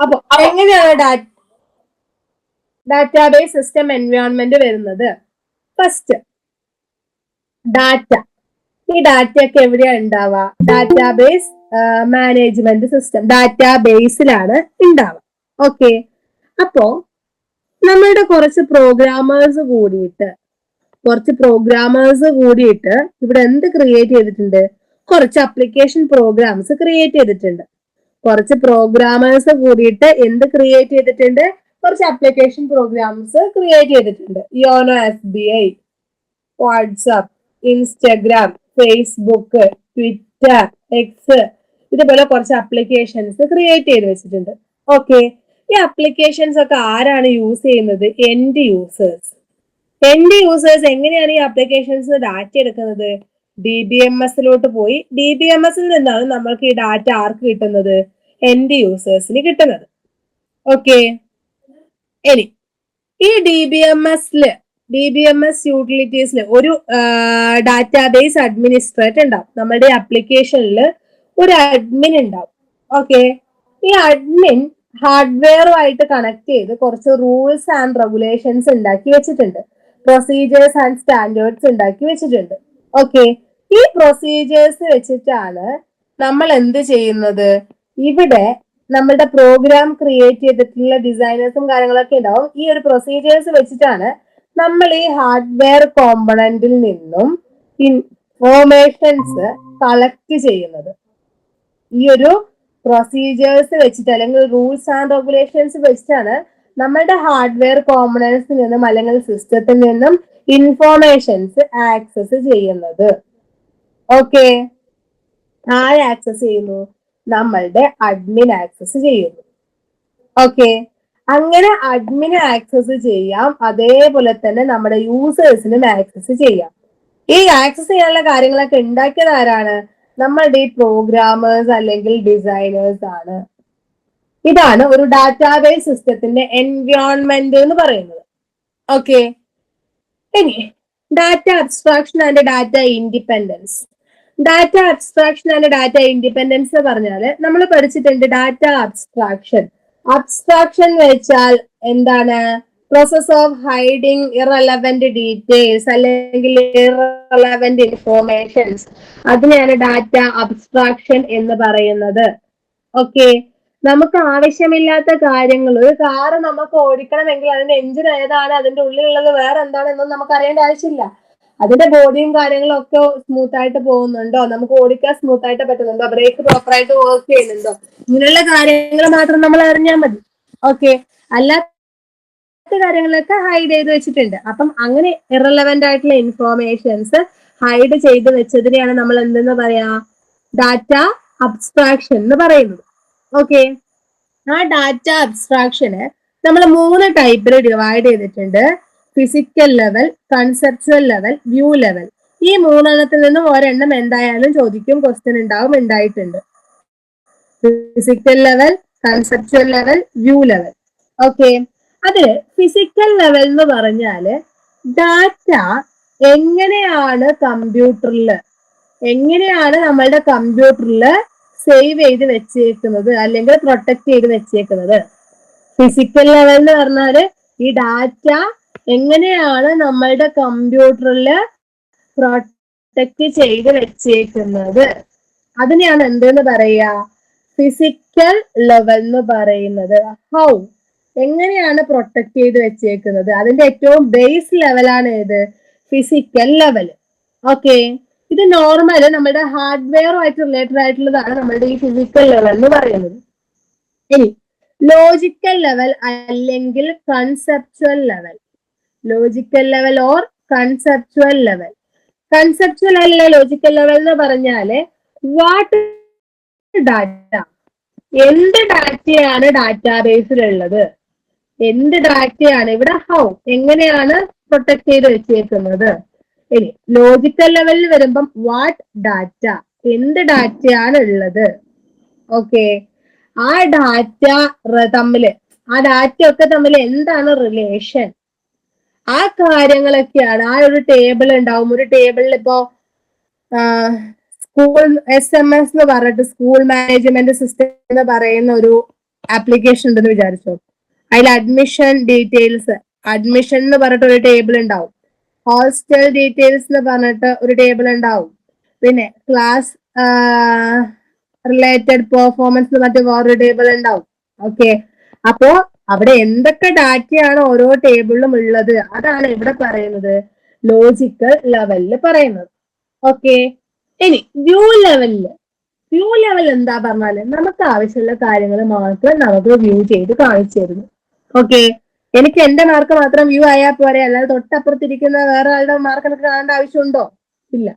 അപ്പൊ എങ്ങനെയാണ് ഡാറ്റാബേസ് സിസ്റ്റം എൻവയോൺമെന്റ് വരുന്നത്? First data. ഈ ഡാറ്റയൊക്കെ എവിടെയാണ് ഉണ്ടാവുക? ഡാറ്റാബേസ് മാനേജ്മെന്റ് സിസ്റ്റം, ഡാറ്റാബേസിലാണ് ഉണ്ടാവുക. ഓക്കെ. അപ്പോ നമ്മളുടെ കുറച്ച് പ്രോഗ്രാമേഴ്സ് കൂടിയിട്ട് ഇവിടെ എന്ത് ക്രിയേറ്റ് ചെയ്തിട്ടുണ്ട്? കുറച്ച് അപ്ലിക്കേഷൻ പ്രോഗ്രാംസ് ക്രിയേറ്റ് ചെയ്തിട്ടുണ്ട്. കുറച്ച് പ്രോഗ്രാമേഴ്സ് കൂടിയിട്ട് എന്ത് ക്രിയേറ്റ് ചെയ്തിട്ടുണ്ട്? കുറച്ച് അപ്ലിക്കേഷൻ പ്രോഗ്രാംസ് ക്രിയേറ്റ് ചെയ്തിട്ടുണ്ട്. YONO SBI, WhatsApp, Instagram, Facebook, Twitter, X, ഇതുപോലെ കുറച്ച് അപ്ലിക്കേഷൻസ് ക്രിയേറ്റ് ചെയ്ത് വെച്ചിട്ടുണ്ട്. ഓക്കെ. ഈ അപ്ലിക്കേഷൻസ് ഒക്കെ ആരാണ് യൂസ് ചെയ്യുന്നത്? End users. എൻഡ് യൂസേഴ്സ് എങ്ങനെയാണ് ഈ അപ്ലിക്കേഷൻസ് ഡാറ്റ എടുക്കുന്നത്? DBMSലോട്ട് പോയി DBMSൽ നിന്നാണ് നമ്മൾക്ക് ഈ ഡാറ്റ ആർക്ക് കിട്ടുന്നത്? എൻഡ് യൂസേഴ്സിന് കിട്ടുന്നത്. ഓക്കെ. ഇനി ഈ DBMS യൂട്ടിലിറ്റീസിൽ ഒരു ഡാറ്റാബേസ് അഡ്മിനിസ്ട്രേറ്റർ ഉണ്ടാവും. നമ്മുടെ അപ്ലിക്കേഷനിൽ ഒരു അഡ്മിൻ ഉണ്ടാവും. ഓക്കെ. ഈ അഡ്മിൻ ഹാർഡ്വെയറുമായിട്ട് കണക്ട് ചെയ്ത് കുറച്ച് റൂൾസ് ആൻഡ് റെഗുലേഷൻസ് ഉണ്ടാക്കി വെച്ചിട്ടുണ്ട്. പ്രൊസീജിയേഴ്സ് ആൻഡ് സ്റ്റാൻഡേർഡ്സ് ഉണ്ടാക്കി വെച്ചിട്ടുണ്ട്. ഓക്കെ. ഈ പ്രൊസീജിയേഴ്സ് വെച്ചിട്ടാണ് നമ്മൾ എന്ത് ചെയ്യുന്നത്? ഇവിടെ നമ്മളുടെ പ്രോഗ്രാം ക്രിയേറ്റ് ചെയ്തിട്ടുള്ള ഡിസൈനേഴ്സും കാര്യങ്ങളൊക്കെ ഉണ്ടാവും. ഈ ഒരു പ്രൊസീജിയേഴ്സ് വെച്ചിട്ടാണ് നമ്മൾ ഈ ഹാർഡ്വെയർ കോമ്പണന്റിൽ നിന്നും ഇൻഫോർമേഷൻസ് കളക്ട് ചെയ്യുന്നത്. ഈ ഒരു പ്രൊസീജിയേഴ്സ് വെച്ചിട്ട് അല്ലെങ്കിൽ റൂൾസ് ആൻഡ് റെഗുലേഷൻസ് വെച്ചിട്ടാണ് നമ്മളുടെ ഹാർഡ്വെയർ കോമ്പണൻസിൽ നിന്നും അല്ലെങ്കിൽ സിസ്റ്റത്തിൽ നിന്നും ഇൻഫോർമേഷൻസ് ആക്സസ് ചെയ്യുന്നത്. ഓക്കെ. ആര് ആക്സസ് ചെയ്യുന്നു? നമ്മളുടെ അഡ്മിൻ ആക്സസ് ചെയ്യുന്നു. ഓക്കെ. അങ്ങനെ അഡ്മിന് ആക്സസ് ചെയ്യാം, അതേപോലെ തന്നെ നമ്മുടെ യൂസേഴ്സിനും ആക്സസ് ചെയ്യാം. ഈ ആക്സസ് ചെയ്യാനുള്ള കാര്യങ്ങളൊക്കെ ഉണ്ടാക്കിയത് ആരാണ്? നമ്മളുടെ ഈ പ്രോഗ്രാമേഴ്സ് അല്ലെങ്കിൽ ഡിസൈനേഴ്സ് ആണ്. ഇതാണ് ഒരു ഡാറ്റാബേസ് സിസ്റ്റത്തിന്റെ എൻവയോൺമെന്റ് എന്ന് പറയുന്നത്. ഓക്കെ. ഇനി data abstraction and data independence. Data abstraction and data independence എന്ന് പറഞ്ഞാൽ നമ്മൾ പഠിച്ചിട്ടുണ്ട് ഡാറ്റ അബ്സ്ട്രാക്ഷൻ. അബ്സ്ട്രാക്ഷൻ വെച്ചാൽ എന്താണ്? Process of hiding irrelevant details അല്ലെങ്കിൽ ഇറലവന്റ് ഇൻഫോർമേഷൻസ്, അതിനെയാണ് ഡാറ്റ അബ്സ്ട്രാക്ഷൻ എന്ന് പറയുന്നത്. ഓക്കെ. നമുക്ക് ആവശ്യമില്ലാത്ത കാര്യങ്ങൾ, ഒരു കാറ് നമുക്ക് ഓടിക്കണമെങ്കിൽ അതിന്റെ എഞ്ചിൻ ഏതാണ്, അതിന്റെ ഉള്ളിലുള്ളത് വേറെ എന്താണ് എന്നൊന്നും നമുക്ക് അറിയേണ്ട ആവശ്യമില്ല. അതിന്റെ ബോഡിയും കാര്യങ്ങളും ഒക്കെ സ്മൂത്ത് ആയിട്ട് പോകുന്നുണ്ടോ, നമുക്ക് ഓടിക്കാൻ സ്മൂത്ത് ആയിട്ട് പറ്റുന്നുണ്ടോ, ബ്രേക്ക് പ്രോപ്പർ ആയിട്ട് വർക്ക് ചെയ്യുന്നുണ്ടോ, ഇങ്ങനെയുള്ള കാര്യങ്ങൾ മാത്രം നമ്മൾ അറിഞ്ഞാൽ മതി. ഓക്കെ. അല്ലാത്ത കാര്യങ്ങളൊക്കെ ഹൈഡ് ചെയ്ത് വെച്ചിട്ടുണ്ട്. അപ്പം അങ്ങനെ ഇറലവന്റ് ആയിട്ടുള്ള ഇൻഫോർമേഷൻസ് ഹൈഡ് ചെയ്ത് വെച്ചതിനെയാണ് നമ്മൾ എന്തെന്ന് പറയാ? ഡാറ്റ അബ്സ്ട്രാക്ഷൻ എന്ന് പറയുന്നത്. ഓക്കെ. ആ ഡാറ്റ അബ്സ്ട്രാക്ഷന് നമ്മൾ 3 ടൈപ്പിൽ ഡിവൈഡ് ചെയ്തിട്ടുണ്ട്. Physical level, conceptual level, view level. ഈ 3 നിന്നും ഒരെണ്ണം എന്തായാലും ചോദിക്കും, ക്വസ്റ്റ്യൻ ഉണ്ടാവും, ഉണ്ടായിട്ടുണ്ട്. Physical level, conceptual level, view level. Okay. അതിൽ ഫിസിക്കൽ ലെവൽ എന്ന് പറഞ്ഞാല് ഡാറ്റ എങ്ങനെയാണ് നമ്മളുടെ കമ്പ്യൂട്ടറിൽ സേവ് ചെയ്ത് വെച്ചേക്കുന്നത് അല്ലെങ്കിൽ പ്രൊട്ടക്ട് ചെയ്ത് വെച്ചേക്കുന്നത്. ഫിസിക്കൽ ലെവൽ എന്ന് പറഞ്ഞാല് ഈ ഡാറ്റ എങ്ങനെയാണ് നമ്മളുടെ കമ്പ്യൂട്ടറിൽ പ്രൊട്ടക്ട് ചെയ്ത് വെച്ചേക്കുന്നത്, അതിനെയാണ് എന്തെന്ന് പറയുക? ഫിസിക്കൽ ലെവൽ എന്ന് പറയുന്നത്. ഹൗ, എങ്ങനെയാണ് പ്രൊട്ടക്ട് ചെയ്ത് വെച്ചേക്കുന്നത്, അതിന്റെ ഏറ്റവും ബേസ് ലെവലാണ് ഏത്? Physical level. ഓക്കെ, ഇത് നോർമൽ നമ്മുടെ ഹാർഡ്വെയറുമായിട്ട് റിലേറ്റഡ് ആയിട്ടുള്ളതാണ് നമ്മളുടെ ഈ ഫിസിക്കൽ ലെവൽ എന്ന് പറയുന്നത്. ഇനി ലോജിക്കൽ ലെവൽ അല്ലെങ്കിൽ conceptual level. Logical level or conceptual level. Conceptual അല്ല ലോജിക്കൽ ലെവൽ എന്ന് പറഞ്ഞാല് വാട്ട് ഡാറ്റ, എന്ത് ഡാറ്റയാണ് ഡാറ്റാബേസിലുള്ളത്, എന്ത് ഡാറ്റയാണ് ഇവിടെ, ഹൗ, എങ്ങനെയാണ് പ്രൊട്ടക്ട് ചെയ്ത് വെച്ചേക്കുന്നത്. ഇനി ലോജിക്കൽ ലെവലിൽ വരുമ്പം വാട്ട് ഡാറ്റ, എന്ത് ഡാറ്റയാണ് ഉള്ളത്. ഓക്കെ, ആ ഡാറ്റ തമ്മില്, ആ ഡാറ്റ ഒക്കെ തമ്മിൽ എന്താണ് റിലേഷൻ, ആ കാര്യങ്ങളൊക്കെയാണ്. ആ ഒരു ടേബിൾ ഉണ്ടാവും. ഒരു ടേബിളിൽ ഇപ്പോ സ്കൂൾ SMS എന്ന് പറഞ്ഞിട്ട് സ്കൂൾ മാനേജ്മെന്റ് സിസ്റ്റം എന്ന് പറയുന്ന ഒരു ആപ്ലിക്കേഷൻ ഉണ്ടെന്ന് വിചാരിച്ചോ. അതിൽ അഡ്മിഷൻ ഡീറ്റെയിൽസ്, അഡ്മിഷൻ എന്ന് പറഞ്ഞിട്ട് ഒരു ടേബിൾ ഉണ്ടാവും. ഹോസ്റ്റൽ ഡീറ്റെയിൽസ് എന്ന് പറഞ്ഞിട്ട് ഒരു ടേബിൾ ഉണ്ടാവും. പിന്നെ ക്ലാസ് റിലേറ്റഡ് പെർഫോമൻസ് എന്ന് പറഞ്ഞിട്ട് വേറൊരു ടേബിൾ ഉണ്ടാവും. ഓക്കെ, അപ്പോ അവിടെ എന്തൊക്കെ ഡാറ്റയാണ് ഓരോ ടേബിളിലും ഉള്ളത്, അതാണ് ഇവിടെ പറയുന്നത് ലോജിക്കൽ ലെവലിൽ പറയുന്നത്. ഓക്കെ, ഇനി വ്യൂ ലെവലില്, വ്യൂ ലെവൽ എന്താ പറഞ്ഞാല് നമുക്ക് ആവശ്യമുള്ള കാര്യങ്ങൾ മാത്രം നമുക്ക് വ്യൂ ചെയ്ത് കാണിച്ചു തരുന്നു. ഓക്കെ, എനിക്ക് എന്റെ മാർക്ക് മാത്രം വ്യൂ ആയാൽ പോരെ, അല്ലാതെ തൊട്ടപ്പുറത്തിരിക്കുന്ന വേറെ ആളുടെ മാർക്ക് എനിക്ക് കാണേണ്ട ആവശ്യമുണ്ടോ? ഇല്ല.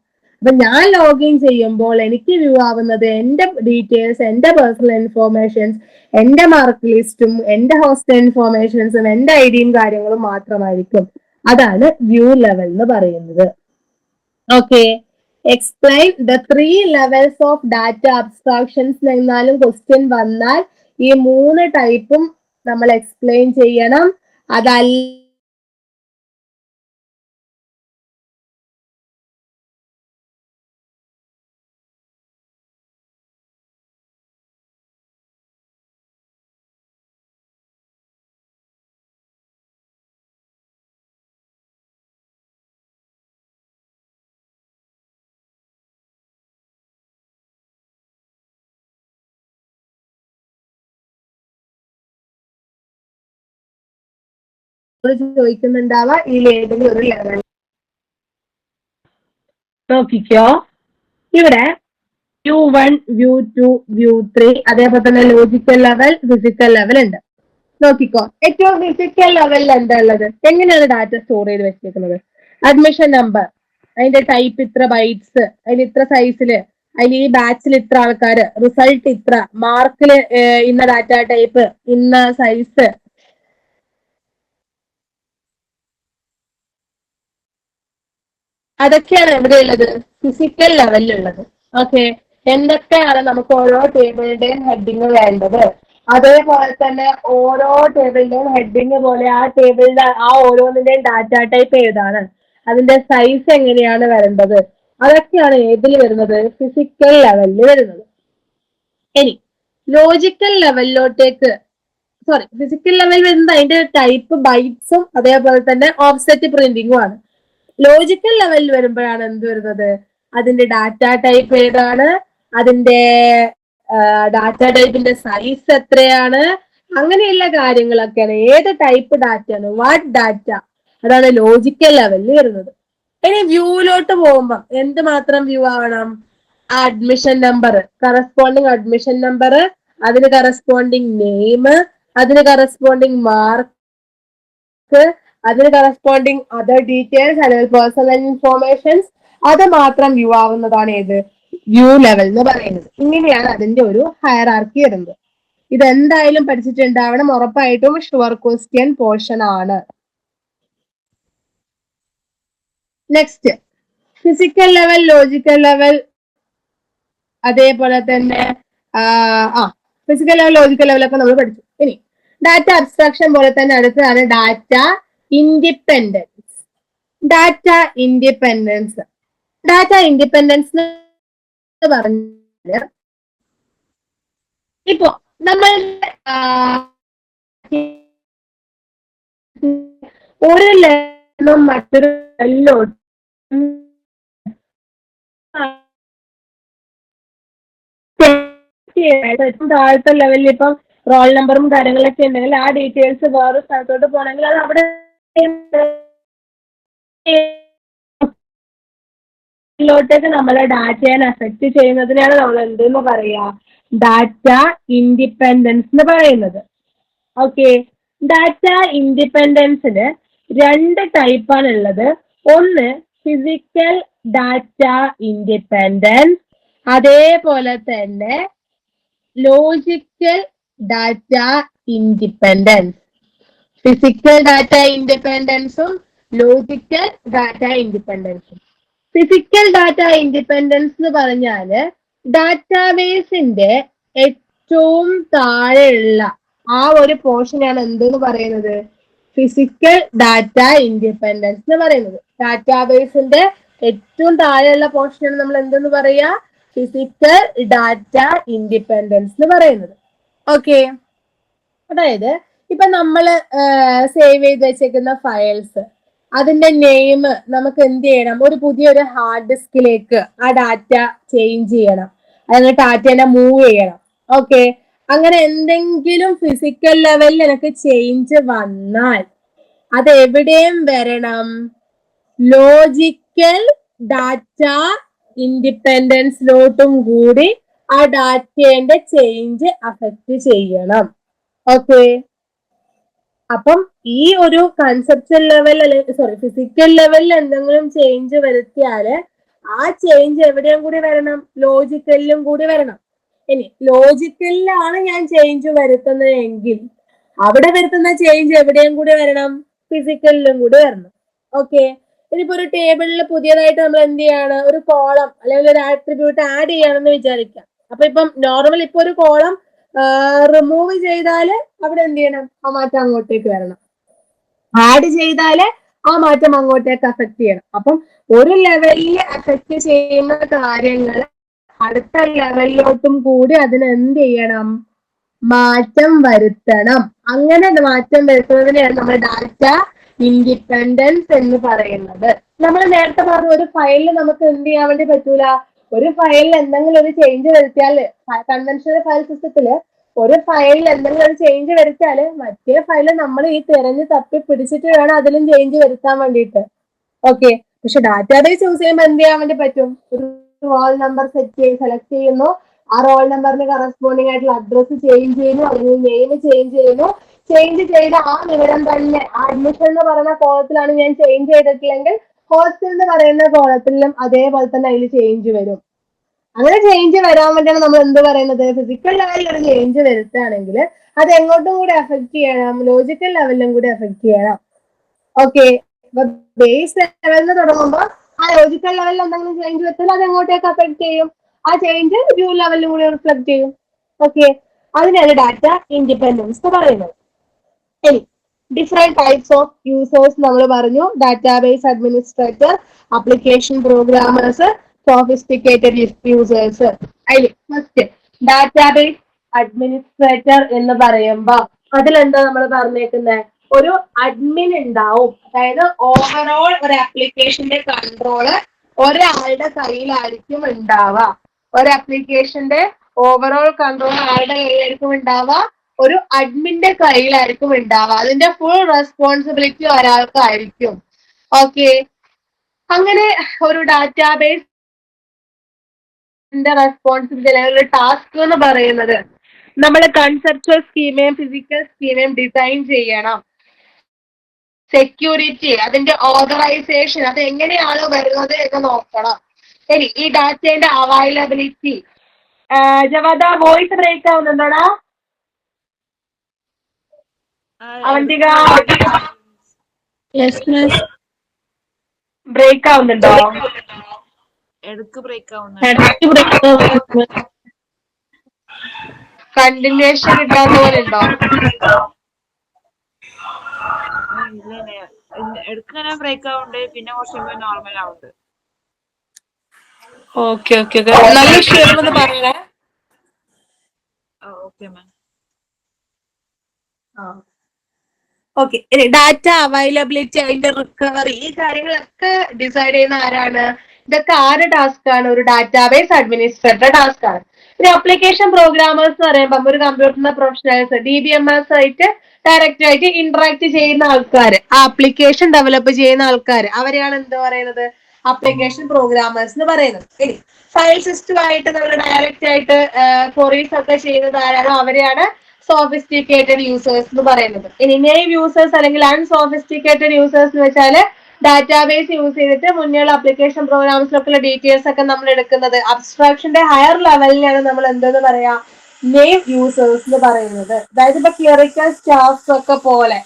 അപ്പൊ ഞാൻ ലോഗിൻ ചെയ്യുമ്പോൾ എനിക്ക് വ്യൂ ആവുന്നത് എന്റെ ഡീറ്റെയിൽസ്, എന്റെ പേഴ്സണൽ ഇൻഫോർമേഷൻസ്, എന്റെ മാർക്ക് ലിസ്റ്റും, എന്റെ ഹോസ്റ്റൽ ഇൻഫോർമേഷൻസും, എന്റെ ഐഡിയും കാര്യങ്ങളും മാത്രമായിരിക്കും. അതാണ് വ്യൂ ലെവൽ എന്ന് പറയുന്നത്. Okay, explain the 3 levels of data abstractions എന്നാലും ക്വസ്റ്റ്യൻ വന്നാൽ ഈ 3 ടൈപ്പും നമ്മൾ എക്സ്പ്ലെയിൻ ചെയ്യണം. അതല്ല ചോദിക്കുന്നുണ്ടാവാ ഈ ലേബലിൽ ഒരു ലെവൽ നോക്കിക്കോ. ഇവിടെ വ്യൂ 1, വ്യൂ 2, വ്യൂ 3, അതേപോലെ തന്നെ ലോജിക്കൽ ലെവൽ, ഫിസിക്കൽ ലെവൽ ഉണ്ട്. നോക്കിക്കോ, ഏറ്റവും ഫിസിക്കൽ ലെവലിൽ എന്താ ഉള്ളത്, എങ്ങനെയാണ് ഡാറ്റ സ്റ്റോർ ചെയ്ത് വെച്ചേക്കുന്നത്. അഡ്മിഷൻ നമ്പർ, അതിന്റെ ടൈപ്പ് ഇത്ര ബൈറ്റ്സ്, അതിന് ഇത്ര സൈസില്, അതിന് ഈ ബാച്ചിൽ ഇത്ര ആൾക്കാര്, റിസൾട്ട് ഇത്ര, മാർക്കില് ഇന്ന ഡാറ്റ ടൈപ്പ്, ഇന്ന സൈസ്, അതൊക്കെയാണ് എവിടെയുള്ളത്, ഫിസിക്കൽ ലെവലിലുള്ളത്. ഓക്കെ, എന്തൊക്കെയാണ് നമുക്ക് ഓരോ ടേബിളിന്റെയും ഹെഡിങ് വേണ്ടത്, അതേപോലെ തന്നെ ഓരോ ടേബിളിന്റെയും ഹെഡിങ് പോലെ ആ ടേബിളിന്റെ ആ ഓരോന്നിന്റെയും ഡാറ്റ ടൈപ്പ് ഏതാണ്, അതിന്റെ സൈസ് എങ്ങനെയാണ് വരേണ്ടത്, അതൊക്കെയാണ് ഏതിൽ വരുന്നത്, ഫിസിക്കൽ ലെവലിൽ വരുന്നത്. ഇനി ലോജിക്കൽ ലെവലിലോട്ടേക്ക്, സോറി, ഫിസിക്കൽ ലെവൽ വരുന്നത് അതിന്റെ ടൈപ്പ് ബൈറ്റ്സും അതേപോലെ തന്നെ ഓഫ്സെറ്റ് പ്രിന്റിങ്ങും ആണ്. ലോജിക്കൽ ലെവലിൽ വരുമ്പോഴാണ് എന്ത് വരുന്നത്, അതിന്റെ ഡാറ്റ ടൈപ്പ് ഏതാണ്, അതിന്റെ ഡാറ്റ ടൈപ്പിന്റെ സൈസ് എത്രയാണ്, അങ്ങനെയുള്ള കാര്യങ്ങളൊക്കെയാണ്. ഏത് ടൈപ്പ് ഡാറ്റയാണ്, വാട്ട് ഡാറ്റ, അതാണ് ലോജിക്കൽ ലെവലിൽ വരുന്നത്. ഇനി വ്യൂവിലോട്ട് പോകുമ്പോൾ എന്ത് മാത്രം വ്യൂ ആവണം, admission number, corresponding admission number, അതിന് കറസ്പോണ്ടിങ് നെയിം, അതിന് കറസ്പോണ്ടിങ് മാർക്ക്, അതിന് കറസ്പോണ്ടിങ് അതർ ഡീറ്റെയിൽസ് അല്ലെങ്കിൽ പേഴ്സണൽ ഇൻഫോർമേഷൻസ്, അത് മാത്രം വ്യൂ ആവുന്നതാണ് ഏത്, വ്യൂ ലെവൽ എന്ന് പറയുന്നത്. ഇങ്ങനെയാണ് അതിന്റെ ഒരു ഹയറാർക്കി വരുന്നത്. ഇതെന്തായാലും പഠിച്ചിട്ടുണ്ടാവണം, ഉറപ്പായിട്ടും ഷുവർ ക്വസ്റ്റ്യൻ പോർഷൻ ആണ്. Next physical level, logical level, അതേപോലെ തന്നെ ഫിസിക്കൽ ലെവൽ, ലോജിക്കൽ ലെവലൊക്കെ നമ്മൾ പഠിച്ചു. ഇനി ഡാറ്റ അബ്സ്ട്രാക്ഷൻ പോലെ തന്നെ അടുത്തതാണ് data independence. Data independence, data independence പറഞ്ഞാല് ഇപ്പോ നമ്മൾ ഒരു ലെവലും മറ്റൊരു ലെവലിലോട്ട് ഏറ്റവും താഴത്തെ ലെവലിൽ ഇപ്പം റോൾ നമ്പറും കാര്യങ്ങളൊക്കെ ഉണ്ടെങ്കിൽ ആ ഡീറ്റെയിൽസ് വേറെ സ്ഥലത്തോട്ട് പോകണമെങ്കിൽ അത് അവിടെ ലെവലിലോട്ടേക്ക് നമ്മളെ ഡാറ്റയെ അഫക്റ്റ് ചെയ്യുന്നതിനാണ് നമ്മൾ എന്തെന്ന് പറയാ, ഡാറ്റ ഇൻഡിപെൻഡൻസ് എന്ന് പറയുന്നത്. ഓക്കെ, ഡാറ്റ ഇൻഡിപെൻഡൻസിന് 2 ടൈപ്പാണ് ഉള്ളത്. ഒന്ന് ഫിസിക്കൽ ഡാറ്റ ഇൻഡിപെൻഡൻസ്, അതേപോലെ തന്നെ logical data independence. Physical data ഇൻഡിപെൻഡൻസും ലോജിക്കൽ ഡാറ്റ ഇൻഡിപെൻഡൻസും. ഫിസിക്കൽ ഡാറ്റ ഇൻഡിപെൻഡൻസ് എന്ന് പറഞ്ഞാല് ഡാറ്റാബേസിന്റെ ഏറ്റവും താഴെയുള്ള ആ ഒരു പോർഷനാണ് എന്തെന്ന് പറയുന്നത്, ഫിസിക്കൽ ഡാറ്റ ഇൻഡിപെൻഡൻസ് എന്ന് പറയുന്നത്. ഡാറ്റാബേസിന്റെ ഏറ്റവും താഴെയുള്ള പോർഷനാണ് നമ്മൾ എന്തെന്ന് പറയാ, ഫിസിക്കൽ ഡാറ്റ ഇൻഡിപെൻഡൻസ് എന്ന് പറയുന്നത്. ഓക്കെ, അതായത് ഇപ്പൊ നമ്മൾ സേവ് ചെയ്ത് വെച്ചേക്കുന്ന ഫയൽസ്, അതിന്റെ നെയിം നമുക്ക് എന്ത് ചെയ്യണം, ഒരു പുതിയൊരു ഹാർഡ് ഡിസ്കിലേക്ക് ആ ഡാറ്റ ചേഞ്ച് ചെയ്യണം, അല്ലെങ്കിൽ ഡാറ്റേനെ മൂവ് ചെയ്യണം. ഓക്കെ, അങ്ങനെ എന്തെങ്കിലും ഫിസിക്കൽ ലെവലിൽ എനിക്ക് ചേഞ്ച് വന്നാൽ അത് എവിടെയും വരണം, ലോജിക്കൽ ഡാറ്റ ഇൻഡിപെൻഡൻസിലോട്ടും കൂടി ആ ഡാറ്റേന്റെ ചേഞ്ച് അഫക്റ്റ് ചെയ്യണം. ഓക്കെ, അപ്പം ഈ ഒരു കൺസെപ്ച്വൽ ലെവൽ അല്ലെങ്കിൽ ഫിസിക്കൽ ലെവലിൽ എന്തെങ്കിലും ചേഞ്ച് വരുത്തിയാല് ആ ചേഞ്ച് എവിടെയും കൂടി വരണം, ലോജിക്കലിലും കൂടി വരണം. ഇനി ലോജിക്കലിലാണ് ഞാൻ ചേഞ്ച് വരുത്തുന്നതെങ്കിൽ അവിടെ വരുത്തുന്ന ചേഞ്ച് എവിടെയും കൂടി വരണം, ഫിസിക്കലിലും കൂടി വരണം. ഓക്കെ, ഇനിയിപ്പോ ഒരു ടേബിളിൽ പുതിയതായിട്ട് നമ്മൾ എന്ത് ചെയ്യാണ്, ഒരു കോളം അല്ലെങ്കിൽ ഒരു ആട്രിബ്യൂട്ട് ആഡ് ചെയ്യണമെന്ന് വിചാരിക്കാം. അപ്പൊ ഇപ്പം നോർമൽ ഇപ്പൊ ഒരു കോളം റിമൂവ് ചെയ്താല് അവിടെ എന്ത് ചെയ്യണം, ആ മാറ്റം അങ്ങോട്ടേക്ക് വരണം. ആഡ് ചെയ്താല് ആ മാറ്റം അങ്ങോട്ടേക്ക് അഫക്ട് ചെയ്യണം. അപ്പം ഒരു ലെവലിൽ അഫക്ട് ചെയ്യുന്ന കാര്യങ്ങൾ അടുത്ത ലെവലിലോട്ടും കൂടി അതിന് എന്ത് ചെയ്യണം, മാറ്റം വരുത്തണം. അങ്ങനെ മാറ്റം വരുത്തുന്നതിനെയാണ് നമ്മൾ ഡാറ്റ ഇൻഡിപെൻഡൻസ് എന്ന് പറയുന്നത്. നമ്മൾ നേരത്തെ പറഞ്ഞ ഒരു ഫയലിൽ നമുക്ക് എന്ത് ചെയ്യാൻ വേണ്ടി പറ്റൂല, ഒരു ഫയലിൽ എന്തെങ്കിലും ഒരു ചേഞ്ച് വരുത്തിയാൽ, കൺവെൻഷണൽ ഫയൽ സിസ്റ്റത്തില് ഒരു ഫയലിൽ എന്തെങ്കിലും ഒരു ചേഞ്ച് വരുത്തിയാല് മറ്റേ ഫയൽ നമ്മൾ ഈ തിരഞ്ഞ് തപ്പി പിടിച്ചിട്ട് വേണം അതിലും ചേഞ്ച് വരുത്താൻ വേണ്ടിയിട്ട്. ഓക്കെ, പക്ഷെ ഡാറ്റാബേസ് യൂസ് ചെയ്യുമ്പോൾ എന്ത് ചെയ്യാൻ വേണ്ടി പറ്റും, ഒരു റോൾ നമ്പർ സെലക്ട് ചെയ്യുന്നു, ആ റോൾ നമ്പറിന് കറസ്പോണ്ടിങ് ആയിട്ടുള്ള അഡ്രസ് ചേഞ്ച് ചെയ്യുന്നു, അല്ലെങ്കിൽ നെയിം ചേഞ്ച് ചെയ്യുന്നു. ചേഞ്ച് ചെയ്ത ആ വിവരം തന്നെ അഡ്മിഷൻ എന്ന് പറയുന്ന കോളത്തിലാണ് ഞാൻ ചേഞ്ച് ചെയ്തിട്ടില്ലെങ്കിൽ ഹോസ്റ്റൽ എന്ന് പറയുന്ന കോളത്തിലും അതേപോലെ തന്നെ അതിൽ ചേഞ്ച് വരും. അങ്ങനെ ചേഞ്ച് വരാൻ വേണ്ടിയാണ് നമ്മൾ എന്ത് പറയുന്നത്, ഫിസിക്കൽ ലെവലിൽ ഒരു ചേഞ്ച് വരുത്തുകയാണെങ്കിൽ അത് എങ്ങോട്ടും കൂടി അഫക്ട് ചെയ്യണം, ലോജിക്കൽ ലെവലിലും കൂടി അഫക്ട് ചെയ്യണം. ഓക്കെ, അപ്പൊ ബേസ് ലെവലിൽ തുടങ്ങുമ്പോൾ ആ ലോജിക്കൽ ലെവലിൽ എന്തെങ്കിലും ചേഞ്ച് വരുത്തിയാൽ അത് എങ്ങോട്ടേക്ക് അഫക്ട് ചെയ്യും, ആ ചേഞ്ച് വ്യൂ ലെവലിലും കൂടി റിഫ്ലക്ട് ചെയ്യും. ഓക്കെ, അതിനാണ് ഡാറ്റ ഇൻഡിപെൻഡൻസ് എന്ന് പറയുന്നത്. ഇനി ഡിഫറെന്റ് ടൈപ്സ് ഓഫ് യൂസേഴ്സ് നമ്മൾ പറഞ്ഞു, database administrator, application programmers, sophisticated users. അതിൽ ഫസ്റ്റ് ഡാറ്റാബേസ് അഡ്മിനിസ്ട്രേറ്റർ എന്ന് പറയുമ്പോ അതിലെന്താ നമ്മൾ പറഞ്ഞേക്കുന്നത്, ഒരു അഡ്മിൻ ഉണ്ടാവും. അതായത് ഓവറോൾ ഒരു ആപ്ലിക്കേഷന്റെ കൺട്രോള് ഒരാളുടെ കയ്യിലായിരിക്കും ഉണ്ടാവുക. ഒരു ആപ്ലിക്കേഷന്റെ ഓവറോൾ കൺട്രോൾ ആരുടെ കയ്യിലായിരിക്കും ഉണ്ടാവുക, ഒരു അഡ്മിന്റെ കയ്യിലായിരിക്കും ഉണ്ടാവുക. അതിന്റെ ഫുൾ റെസ്പോൺസിബിലിറ്റി ഒരാൾക്കായിരിക്കും. ഓക്കെ, അങ്ങനെ ഒരു ഡാറ്റാബേസ് റെസ്പോൺസിബിലിറ്റി അല്ലെങ്കിൽ ഒരു ടാസ്ക് എന്ന് പറയുന്നത് നമ്മൾ കൺസെപ്ച്വൽ സ്കീമയും ഫിസിക്കൽ സ്കീമയും ഡിസൈൻ ചെയ്യണം. സെക്യൂരിറ്റി, അതിന്റെ ഓതറൈസേഷൻ, അത് എങ്ങനെയാണ് വരുന്നത് എന്ന് നോക്കണം. ഇനി ഈ ഡാറ്റയുടെ അവൈലബിലിറ്റി. ജവാദ വോയിസ് ബ്രേക്ക് ആവുന്നുണ്ടോടാ? അവന്തിക ബ്രേക്ക് ആവുന്നുണ്ടോ? കണ്ടിന്യൂഷൻ കിട്ടാത്ത പോലെ ഉണ്ടോ? ബ്രേക്ക് ആവുന്നുണ്ട്, പിന്നെ കുറച്ച് നോർമൽ ആവുന്നുണ്ട്. ഓക്കെ ഓക്കെ, നല്ല ഷെയർ പറയണേ. Okay ma'am. Okay, data availability, അതിന്റെ റിക്കവറി, ഈ കാര്യങ്ങളൊക്കെ ഡിസൈഡ് ചെയ്യുന്ന ആരാണ്? ഇതൊക്കെ ആരുടെ ടാസ്ക് ആണ്? ഒരു ഡാറ്റാബേസ് അഡ്മിനിസ്ട്രേറ്റർ ടാസ്ക് ആണ്. ഒരു ആപ്ലിക്കേഷൻ പ്രോഗ്രാമേഴ്സ് എന്ന് പറയുമ്പോൾ ഒരു കമ്പ്യൂട്ടറിന്റെ പ്രൊഫഷണൽസ്, DBMS ആയിട്ട് ഡയറക്റ്റ് ആയിട്ട് ഇന്ററാക്ട് ചെയ്യുന്ന ആൾക്കാർ, ആപ്ലിക്കേഷൻ ഡെവലപ്പ് ചെയ്യുന്ന ആൾക്കാർ, അവരെയാണ് എന്ത് പറയുന്നത്, ആപ്ലിക്കേഷൻ പ്രോഗ്രാമേഴ്സ് എന്ന് പറയുന്നത്. ഇനി ഫയൽ സിസ്റ്റമായിട്ട് നമ്മൾ ഡയറക്റ്റ് ആയിട്ട് ക്വറീസ് ഒക്കെ ചെയ്യുന്നത് ആരാണോ അവരെയാണ് സോഫിസ്റ്റിക്കേറ്റഡ് യൂസേഴ്സ് എന്ന് പറയുന്നത്. ഇനി നെയിം യൂസേഴ്സ് അല്ലെങ്കിൽ അൺസോഫിസ്റ്റിക്കേറ്റഡ് യൂസേഴ്സ് എന്ന് വെച്ചാൽ ഡാറ്റാബേസ് യൂസ് ചെയ്തിട്ട് മുന്നേയുള്ള ആപ്ലിക്കേഷൻ പ്രോഗ്രാംസിലൊക്കെയുള്ള ഡീറ്റെയിൽസ് ഒക്കെ നമ്മൾ എടുക്കുന്നത്. അബ്സ്ട്രാക്ഷന്റെ ഹയർ ലെവലിലാണ് നമ്മൾ എന്തെന്ന് പറയാ നെയിം യൂസേഴ്സ് എന്ന് പറയുന്നത്. അതായത് ഇപ്പൊ ക്ലറിക്കൽ സ്റ്റാഫ്സ് ഒക്കെ പോലെ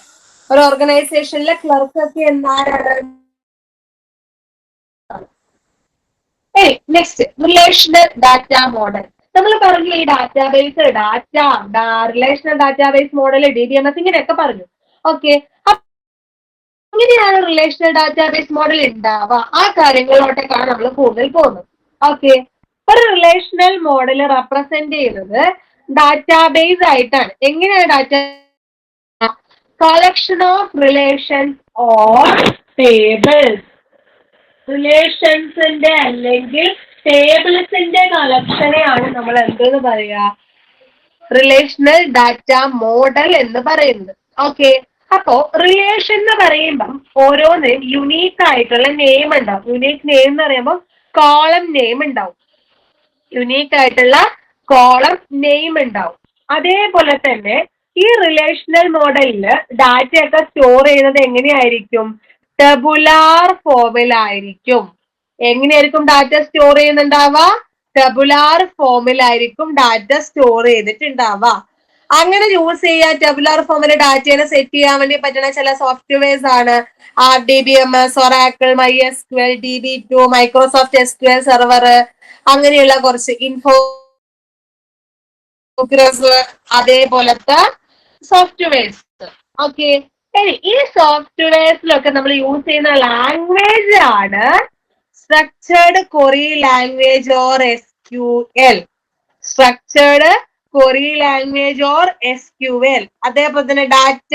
ഒരു ഓർഗനൈസേഷനിലെ ക്ലർക്ക് ഒക്കെ എന്താണ്. Next relational data model. നമ്മൾ പറഞ്ഞു ഈ database relational database model DBMS ഇങ്ങനെയൊക്കെ പറഞ്ഞു. ഓക്കെ, ഇങ്ങനെയാണ് റിലേഷണൽ ഡാറ്റാബേസ് മോഡൽ ഉണ്ടാവുക. ആ കാര്യങ്ങളിലോട്ടൊക്കെയാണ് നമ്മൾ കൂടുതൽ പോകുന്നത്. ഓക്കെ, ഒരു റിലേഷണൽ മോഡൽ റെപ്രസെന്റ് ചെയ്യുന്നത് ഡാറ്റാബേസ് ആയിട്ടാണ്. എങ്ങനെയാണ് data collection of relations or tables. റിലേഷൻസിന്റെ അല്ലെങ്കിൽ ടേബിൾസിന്റെ കളക്ഷനെയാണ് നമ്മൾ എന്തെന്ന് പറയാ റിലേഷണൽ ഡാറ്റ മോഡൽ എന്ന് പറയുന്നത്. ഓക്കെ, അപ്പോ റിലേഷൻ എന്ന് പറയുമ്പം ഓരോന്ന് യുണീക്ക് ആയിട്ടുള്ള നെയിം ഉണ്ടാവും. യുണീക്ക് നെയിം എന്ന് പറയുമ്പോൾ കോളം നെയിം ഉണ്ടാവും. യുണീക്ക് ആയിട്ടുള്ള കോളം നെയിം ഉണ്ടാവും. അതേപോലെ തന്നെ ഈ റിലേഷണൽ മോഡലില് ഡാറ്റയൊക്കെ സ്റ്റോർ ചെയ്യുന്നത് എങ്ങനെയായിരിക്കും? ടെബുലാർ ഫോമിലായിരിക്കും. എങ്ങനെയായിരിക്കും ഡാറ്റ സ്റ്റോർ ചെയ്യുന്നുണ്ടാവുക? ടെബുലാർ ഫോമിലായിരിക്കും ഡാറ്റ സ്റ്റോർ ചെയ്തിട്ടുണ്ടാവുക. അങ്ങനെ യൂസ് ചെയ്യാൻ ടെബുലാർ ഫോമിൽ ഡാറ്റയെ സെറ്റ് ചെയ്യാൻ വേണ്ടി പറ്റുന്ന ചില സോഫ്റ്റ്വെയർസ് ആണ് RDBMS, Oracle, MySQL, DB2, Microsoft SQL server, അങ്ങനെയുള്ള കുറച്ച് അതേപോലത്തെ സോഫ്റ്റ്വെയർസ്. ഓക്കെ, ഈ സോഫ്റ്റ്വെയർസിലൊക്കെ നമ്മൾ യൂസ് ചെയ്യുന്ന ലാംഗ്വേജ് ആണ് structured query language or SQL. Structured query language or SQL. അതേപോലെ തന്നെ ഡാറ്റ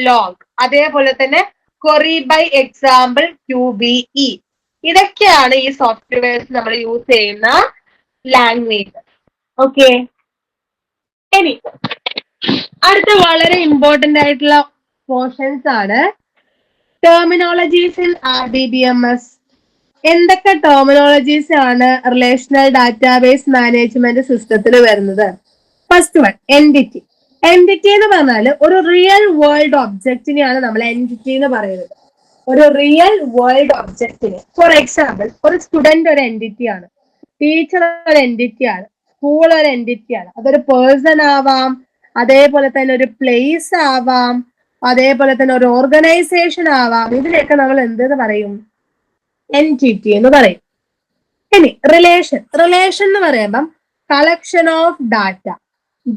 ലോഗ്, അതേപോലെ തന്നെ ക്വറി ബൈ എക്സാമ്പിൾ QBE. ഇതൊക്കെയാണ് ഈ സോഫ്റ്റ്വെയർസ് നമ്മൾ യൂസ് ചെയ്യുന്ന ലാംഗ്വേജ്. ഓക്കെ, ഇനി അടുത്ത വളരെ ഇമ്പോർട്ടന്റ് ആയിട്ടുള്ള പോർഷൻസ് ആണ് ടെർമിനോളജീസ് ഇൻ RDBMS. എന്തൊക്കെ ടെർമിനോളജീസ് ആണ് റിലേഷണൽ ഡാറ്റാബേസ് മാനേജ്മെന്റ് സിസ്റ്റത്തിൽ വരുന്നത്? First one entity. എന്റിറ്റി എന്ന് പറഞ്ഞാൽ ഒരു റിയൽ വേൾഡ് ഒബ്ജക്റ്റിനെയാണ് നമ്മൾ എന്റിറ്റി എന്ന് പറയുന്നത്. ഒരു റിയൽ വേൾഡ് ഒബ്ജക്റ്റിന് ഫോർ എക്സാമ്പിൾ ഒരു സ്റ്റുഡന്റ് ഒരു എന്റിറ്റി ആണ്, ടീച്ചർ ഒരു എന്റിറ്റി ആണ്, സ്കൂൾ ഒരു എന്റിറ്റി ആണ്. അതൊരു പേഴ്സൺ ആവാം, അതേപോലെ തന്നെ ഒരു പ്ലേസ് ആവാം, അതേപോലെ തന്നെ ഒരു ഓർഗനൈസേഷൻ ആവാം. ഇതിനെയൊക്കെ നമ്മൾ എന്തെന്ന് പറയും? എന്റിറ്റി എന്ന് പറയും. ഇനി റിലേഷൻ എന്ന് പറയുമ്പം കളക്ഷൻ ഓഫ്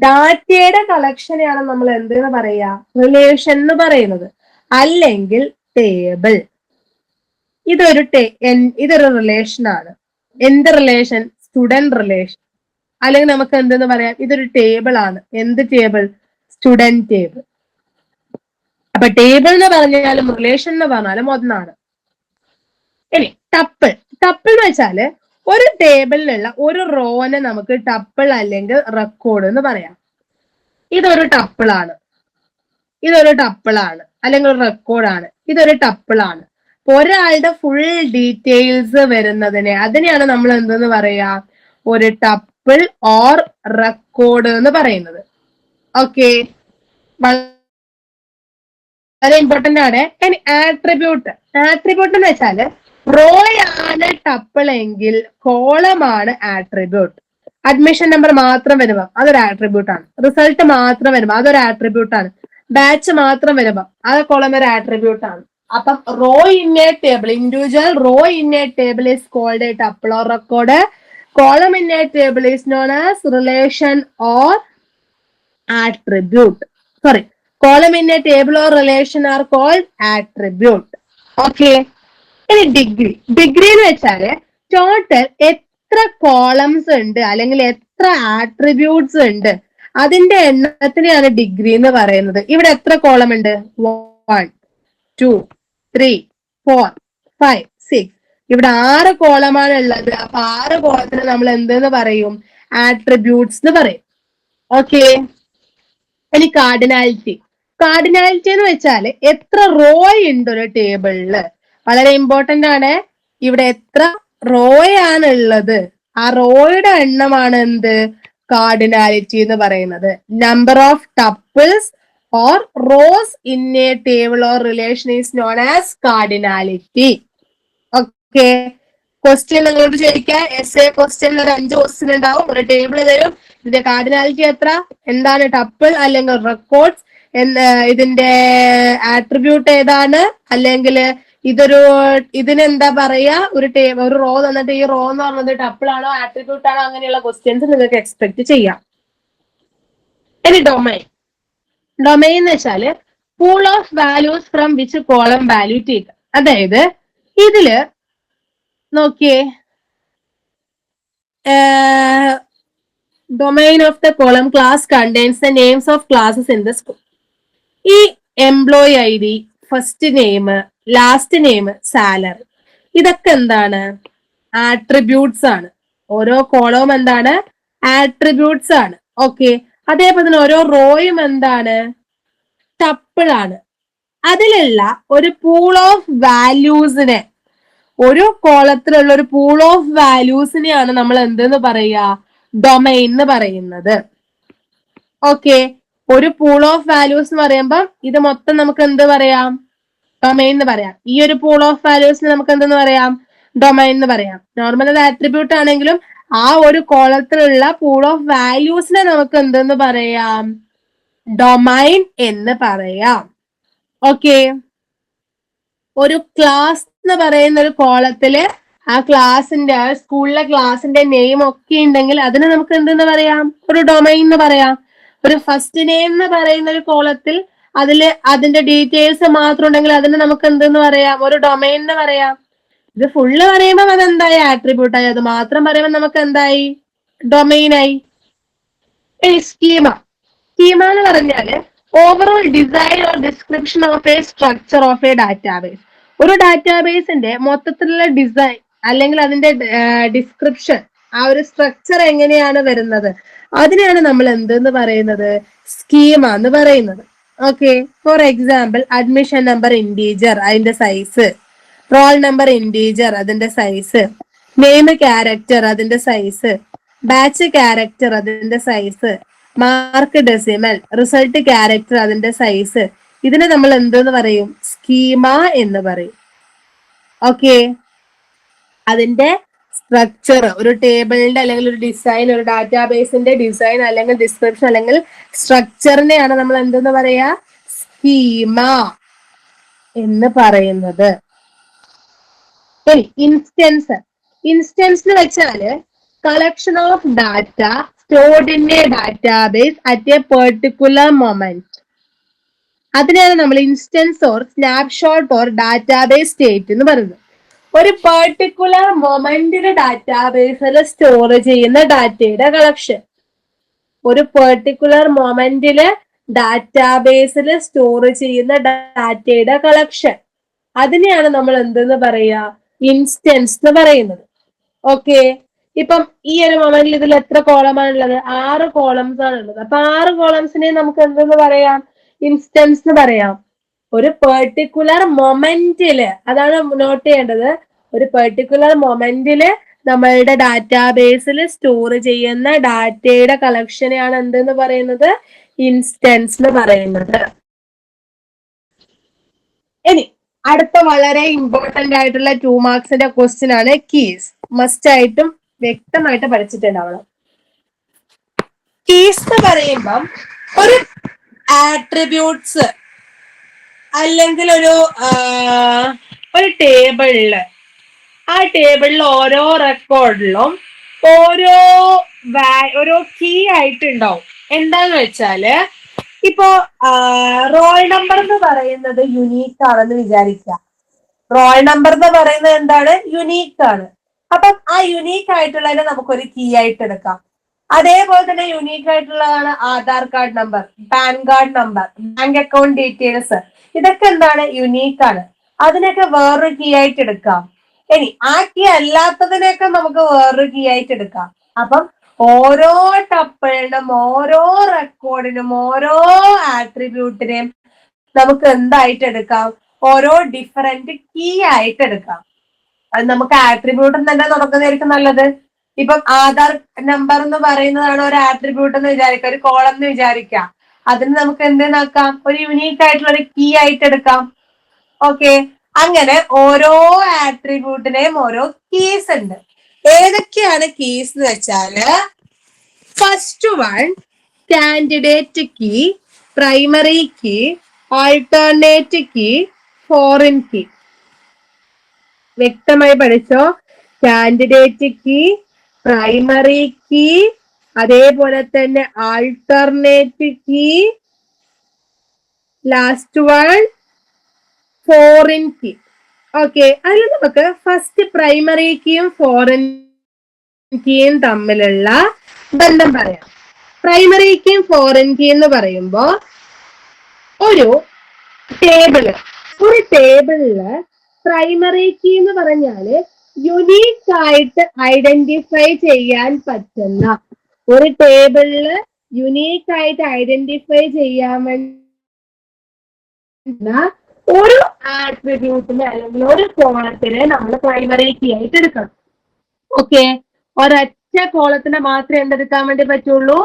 ഡാറ്റയുടെ കളക്ഷനെയാണ് നമ്മൾ എന്തെന്ന് പറയാ റിലേഷൻ എന്ന് പറയുന്നത്, അല്ലെങ്കിൽ ടേബിൾ. ഇതൊരു റിലേഷൻ ആണ്. എന്ത് റിലേഷൻ? Student relation. അല്ലെങ്കിൽ നമുക്ക് എന്തെന്ന് പറയാം, ഇതൊരു ടേബിൾ ആണ്. എന്ത് ടേബിൾ? Student table. അപ്പൊ ടേബിൾ എന്ന് പറഞ്ഞാലും റിലേഷൻ എന്ന് പറഞ്ഞാലും ഒന്നാണ്. ഇനി ടപ്പിൾ എന്ന് വെച്ചാല് ഒരു ടേബിളിലുള്ള ഒരു റോനെ നമുക്ക് ടപ്പിൾ അല്ലെങ്കിൽ റെക്കോർഡ് എന്ന് പറയാം. ഇതൊരു ടപ്പിൾ ആണ് അല്ലെങ്കിൽ ഒരു റെക്കോർഡാണ്. ഇതൊരു ടപ്പിൾ ആണ്. ഒരാളുടെ ഫുൾ ഡീറ്റെയിൽസ് വരുന്നതിനെ അതിനെയാണ് നമ്മൾ എന്തെന്ന് പറയാ ഒരു ടപ്പിൾ ഓർ റെക്കോർഡ് എന്ന് പറയുന്നത്. ഓക്കെ, വളരെ ഇമ്പോർട്ടന്റ് ആണ്. ഇനി ആട്രിബ്യൂട്ട് എന്ന് വെച്ചാല് റോയാണ് ടപ്പിൾ എങ്കിൽ കോളമാണ് ആട്രിബ്യൂട്ട്. അഡ്മിഷൻ നമ്പർ മാത്രം വരുമ്പോ അതൊരു ആട്രിബ്യൂട്ട് ആണ്. റിസൾട്ട് മാത്രം വരുമ്പോ അതൊരു ആട്രിബ്യൂട്ട് ആണ്. ബാച്ച് മാത്രം വരുമ്പോ അത് കോളം ഒരു ആട്രിബ്യൂട്ട് ആണ്. അപ്പം row in a table, individual row in a table is called a tuple or record. Column in a table is known as relation or attribute. Column in a table or relation are called attribute. Okay. ഇനി ഡിഗ്രി എന്ന് വെച്ചാല് ടോട്ടൽ എത്ര കോളംസ് ഉണ്ട് അല്ലെങ്കിൽ എത്ര ആട്രിബ്യൂട്ട്സ് ഉണ്ട് അതിന്റെ എണ്ണത്തിനെയാണ് ഡിഗ്രി എന്ന് പറയുന്നത്. ഇവിടെ എത്ര കോളം ഉണ്ട്? 1 2 3 4 5 6. ഇവിടെ 6 കോളമാണ് ഉള്ളത്. അപ്പൊ 6 കോളത്തിന് നമ്മൾ എന്തെന്ന് പറയും? ആട്രിബ്യൂട്ട്സ് എന്ന് പറയും. ഓക്കെ. ഇനി കാർഡിനാലിറ്റി എന്ന് വെച്ചാൽ എത്ര റോ ഉണ്ട് ഒരു ടേബിളില്. വളരെ ഇമ്പോർട്ടന്റ് ആണ്. ഇവിടെ എത്ര റോയാണ് ഉള്ളത്, ആ റോയുടെ എണ്ണമാണ് എന്ത് കാർഡിനാലിറ്റി എന്ന് പറയുന്നത്. Number of tuples or rose in a table or relation is known as cardinality. Okay, question നിങ്ങളോട് ചോദിക്കാം. എസ് എ ക്വസ്റ്റ്യൻ ഒരു 5 ക്വസ്റ്റ്യൻ ഉണ്ടാവും. ഒരു ടേബിൾ തരും, ഇതിന്റെ കാർഡിനാലിറ്റി എത്ര, എന്താണ് ടപ്പിൾ അല്ലെങ്കിൽ റെക്കോർഡ്സ്, ഇതിന്റെ ആട്രിബ്യൂട്ട് ഏതാണ്, അല്ലെങ്കിൽ ഇതിനെന്താ പറയാ, ഒരു റോ തന്നിട്ട് ഈ റോ എന്ന് പറഞ്ഞത് ടപ്പിൾ ആണോ ആട്രിബ്യൂട്ട് ആണോ, അങ്ങനെയുള്ള ക്വസ്റ്റ്യൻസ് നിങ്ങൾക്ക് എക്സ്പെക്ട് ചെയ്യാം. ഇനി ഡൊമൈൻ എന്ന് വെച്ചാല് pool of values from which column value take. അതായത് ഇതില് നോക്കിയേ, domain of the column class contains the names of classes in the school. ഈ employee I D, first name, last name, salary, ഇതൊക്കെ എന്താണ് ആട്രിബ്യൂട്ട്സ് ആണ്. ഓരോ കോളവും എന്താണ് ആട്രിബ്യൂട്ട്സ് ആണ്. ഓക്കെ, അതേപോലെ തന്നെ ഓരോ റോയും എന്താണ് ടപ്പിൾ ആണ്. അതിലുള്ള ഒരു പൂൾ ഓഫ് വാല്യൂസിനെ, ഒരു കോളത്തിലുള്ള ഒരു പൂൾ ഓഫ് വാല്യൂസിനെയാണ് നമ്മൾ എന്തെന്ന് പറയുക, ഡൊമൈൻ എന്ന് പറയുന്നത്. ഓക്കെ, ഒരു പൂൾ ഓഫ് വാല്യൂസ് എന്ന് പറയുമ്പോൾ ഇത് മൊത്തം നമുക്ക് എന്ത് പറയാം, ഡൊമൈൻ എന്ന് പറയാം. ഈ ഒരു പൂൾ ഓഫ് വാല്യൂസിന് നമുക്ക് എന്തെന്ന് പറയാം, ഡൊമൈൻ എന്ന് പറയാം. നോർമൽ അത് ആട്രിബ്യൂട്ട് ആണെങ്കിലും ആ ഒരു കോളത്തിലുള്ള പൂൾ ഓഫ് വാല്യൂസിനെ നമുക്ക് എന്തെന്ന് പറയാം, ഡൊമൈൻ എന്ന് പറയാം. ഓക്കെ, ഒരു ക്ലാസ് എന്ന് പറയുന്ന ഒരു കോളത്തില് ആ ക്ലാസിന്റെ, ആ സ്കൂളിലെ ക്ലാസിന്റെ നെയിം ഒക്കെ ഉണ്ടെങ്കിൽ അതിനെ നമുക്ക് എന്തെന്ന് പറയാം, ഒരു ഡൊമൈൻ എന്ന് പറയാം. ഒരു ഫസ്റ്റ് നെയിം എന്ന് പറയുന്ന ഒരു കോളത്തിൽ അതിന്റെ ഡീറ്റെയിൽസ് മാത്രം ഉണ്ടെങ്കിൽ അതിനെ നമുക്ക് എന്തെന്ന് പറയാം, ഒരു ഡൊമൈൻ എന്ന് പറയാം. ഇത് ഫുള്ള് പറയുമ്പോൾ അതെന്തായി, ആട്രിബ്യൂട്ടായി. അത് മാത്രം പറയുമ്പോൾ നമുക്ക് എന്തായി, ഡൊമൈനായി. സ്കീമ എന്ന് പറഞ്ഞാല് overall design or description of A structure of A database. ഒരു ഡാറ്റാബേസിന്റെ മൊത്തത്തിലുള്ള ഡിസൈൻ അല്ലെങ്കിൽ അതിന്റെ ഡിസ്ക്രിപ്ഷൻ, ആ ഒരു സ്ട്രക്ചർ എങ്ങനെയാണ് വരുന്നത്, അതിനെയാണ് നമ്മൾ എന്തെന്ന് പറയുന്നത്, സ്കീമ എന്ന് പറയുന്നത്. Okay, for example admission number integer, അതിന്റെ സൈസ്, റോൾ നമ്പർ ഇൻറ്റീജർ, അതിന്റെ സൈസ്, നെയിം ക്യാരക്ടർ, അതിന്റെ സൈസ്, ബാച്ച് ക്യാരക്ടർ, അതിന്റെ size, mark decimal, result character, അതിന്റെ സൈസ്, ഇതിനെ നമ്മൾ എന്തെന്ന് പറയും, സ്കീമ എന്ന് പറയും. ഓക്കെ, അതിന്റെ സ്ട്രക്ചർ, ഒരു ടേബിളിന്റെ അല്ലെങ്കിൽ ഒരു ഡിസൈൻ, ഒരു ഡാറ്റാബേസിന്റെ ഡിസൈൻ അല്ലെങ്കിൽ ഡിസ്ക്രിപ്ഷൻ അല്ലെങ്കിൽ സ്ട്രക്ചറിനെയാണ് നമ്മൾ എന്തെന്ന് പറയാ, സ്കീമ എന്ന് പറയുന്നത്. ഇനി ഇൻസ്റ്റൻസ് എന്ന് വെച്ചാല് collection of data stored in A database at A particular moment. അതിനാണ് നമ്മൾ instance or snapshot or database state എന്ന് പറയുന്നത്. ഒരു പെർട്ടിക്കുലർ മൊമെന്റിന് ഡാറ്റാബേസിൽ സ്റ്റോർ ചെയ്യുന്ന ഡാറ്റയുടെ കളക്ഷൻ. ഒരു പെർട്ടിക്കുലർ മൊമെന്റില് ഡാറ്റാബേസിൽ സ്റ്റോർ ചെയ്യുന്ന ഡാറ്റയുടെ കളക്ഷൻ, അതിനെയാണ് നമ്മൾ എന്തെന്ന് പറയാ, ഇൻസ്റ്റൻസ് എന്ന് പറയുന്നത്. ഓക്കെ, ഇപ്പം ഈ ഒരു മൊമെന്റിൽ ഇതിൽ എത്ര കോളമാണ് ഉള്ളത്, 6 കോളംസ് ആണ് ഉള്ളത്. അപ്പൊ 6 കോളംസിനെ നമുക്ക് എന്തെന്ന് പറയാം, ഇൻസ്റ്റൻസ് എന്ന് പറയാം. ഒരു പെർട്ടിക്കുലർ മൊമെന്റില്, അതാണ് നോട്ട് ചെയ്യേണ്ടത്, ഒരു പെർട്ടിക്കുലർ മൊമെന്റില് നമ്മളുടെ ഡാറ്റാബേസിൽ സ്റ്റോർ ചെയ്യുന്ന ഡാറ്റയുടെ കളക്ഷനെയാണ് എന്തെന്ന് പറയുന്നത്, ഇൻസ്റ്റൻസ് എന്ന് പറയുന്നത്. ഇനി അടുത്ത വളരെ ഇമ്പോർട്ടന്റ് ആയിട്ടുള്ള 2 മാർക്സിന്റെ ക്വസ്റ്റ്യൻ ആണ് കീസ്. മസ്റ്റ് ആയിട്ടും വ്യക്തമായിട്ട് പഠിച്ചിട്ടുണ്ടാവണം. കീസ് എന്ന് പറയുമ്പം ഒരു ആട്രിബ്യൂട്ട്സ് അല്ലെങ്കിൽ ഒരു ടേബിളില്, ആ ടേബിളിൽ ഓരോ റെക്കോർഡിലും ഓരോ കീ ആയിട്ടുണ്ടാവും. എന്താന്ന് വെച്ചാല് ഇപ്പോ റോൾ നമ്പർ എന്ന് പറയുന്നത് യുണീക്ക് ആണെന്ന് വിചാരിക്കുക. റോൾ നമ്പർ എന്ന് പറയുന്നത് എന്താണ്, യുണീക്ക് ആണ്. അപ്പം ആ യുണീക്ക് ആയിട്ടുള്ളതിനെ നമുക്കൊരു കീ ആയിട്ട് എടുക്കാം. അതേപോലെ തന്നെ യുണീക്ക് ആയിട്ടുള്ളതാണ് Aadhaar card number, pan card number, bank account details. ഇതൊക്കെ എന്താണ്, യുണീക്ക് ആണ്. അതിനൊക്കെ വേറൊരു കീ ആയിട്ട് എടുക്കാം. ഇനി ആ കീ അല്ലാത്തതിനൊക്കെ നമുക്ക് വേറൊരു കീ ആയിട്ട് എടുക്കാം. അപ്പം ഓരോ ടപ്പിളിനും ഓരോ റെക്കോർഡിനും ഓരോ ആട്രിബ്യൂട്ടിനെയും നമുക്ക് എന്തായിട്ട് എടുക്കാം, ഓരോ ഡിഫറെന്റ് കീ ആയിട്ട് എടുക്കാം. അത് നമുക്ക് ആട്രിബ്യൂട്ട് തന്നെ തുടങ്ങുന്നതായിരിക്കും നല്ലത്. ഇപ്പം ആധാർ നമ്പർ എന്ന് പറയുന്നതാണ് ഒരു ആട്രിബ്യൂട്ട് എന്ന് വിചാരിക്കാം, ഒരു കോളം എന്ന് വിചാരിക്കാം. അതിന് നമുക്ക് എന്തെന്നാക്കാം, ഒരു യുണീക്ക് ആയിട്ടുള്ള ഒരു കീ ആയിട്ട് എടുക്കാം. ഓക്കെ, അങ്ങനെ ഓരോ ആട്രിബ്യൂട്ടിനെയും ഓരോ കീസ് ഉണ്ട്. ഏതൊക്കെയാണ് കീസ് എന്ന് വെച്ചാല്, first one candidate key, primary key, alternate key, foreign key. വ്യക്തമായി പഠിച്ചോ. കാൻഡിഡേറ്റ് കീ, പ്രൈമറി കീ, അതേപോലെ തന്നെ alternate key, last one foreign key. Okay, അതിൽ നമുക്ക് ഫസ്റ്റ് പ്രൈമറി കീയും ഫോറിൻ കീയും തമ്മിലുള്ള ബന്ധം പറയാം. പ്രൈമറി കീയും ഫോറിൻ കീ എന്ന് പറയുമ്പോ ഒരു ടേബിളില് പ്രൈമറി കീ എന്ന് പറഞ്ഞാല് യുണീക്ക് ആയിട്ട് ഐഡന്റിഫൈ ചെയ്യാൻ പറ്റുന്ന, ഒരു ടേബിളില് യുണീക്ക് ആയിട്ട് ഐഡന്റിഫൈ ചെയ്യാൻ വേണ്ടി ഒരു ആട്രിബ്യൂട്ടിനെ അല്ലെങ്കിൽ ഒരു കോളത്തിനെ നമ്മൾ പ്രൈമറി കീ ആയിട്ട് എടുക്കണം. ഓക്കെ, ഒരൊറ്റ കോളത്തിനെ മാത്രമേ എന്തെടുക്കാൻ വേണ്ടി പറ്റുള്ളൂ,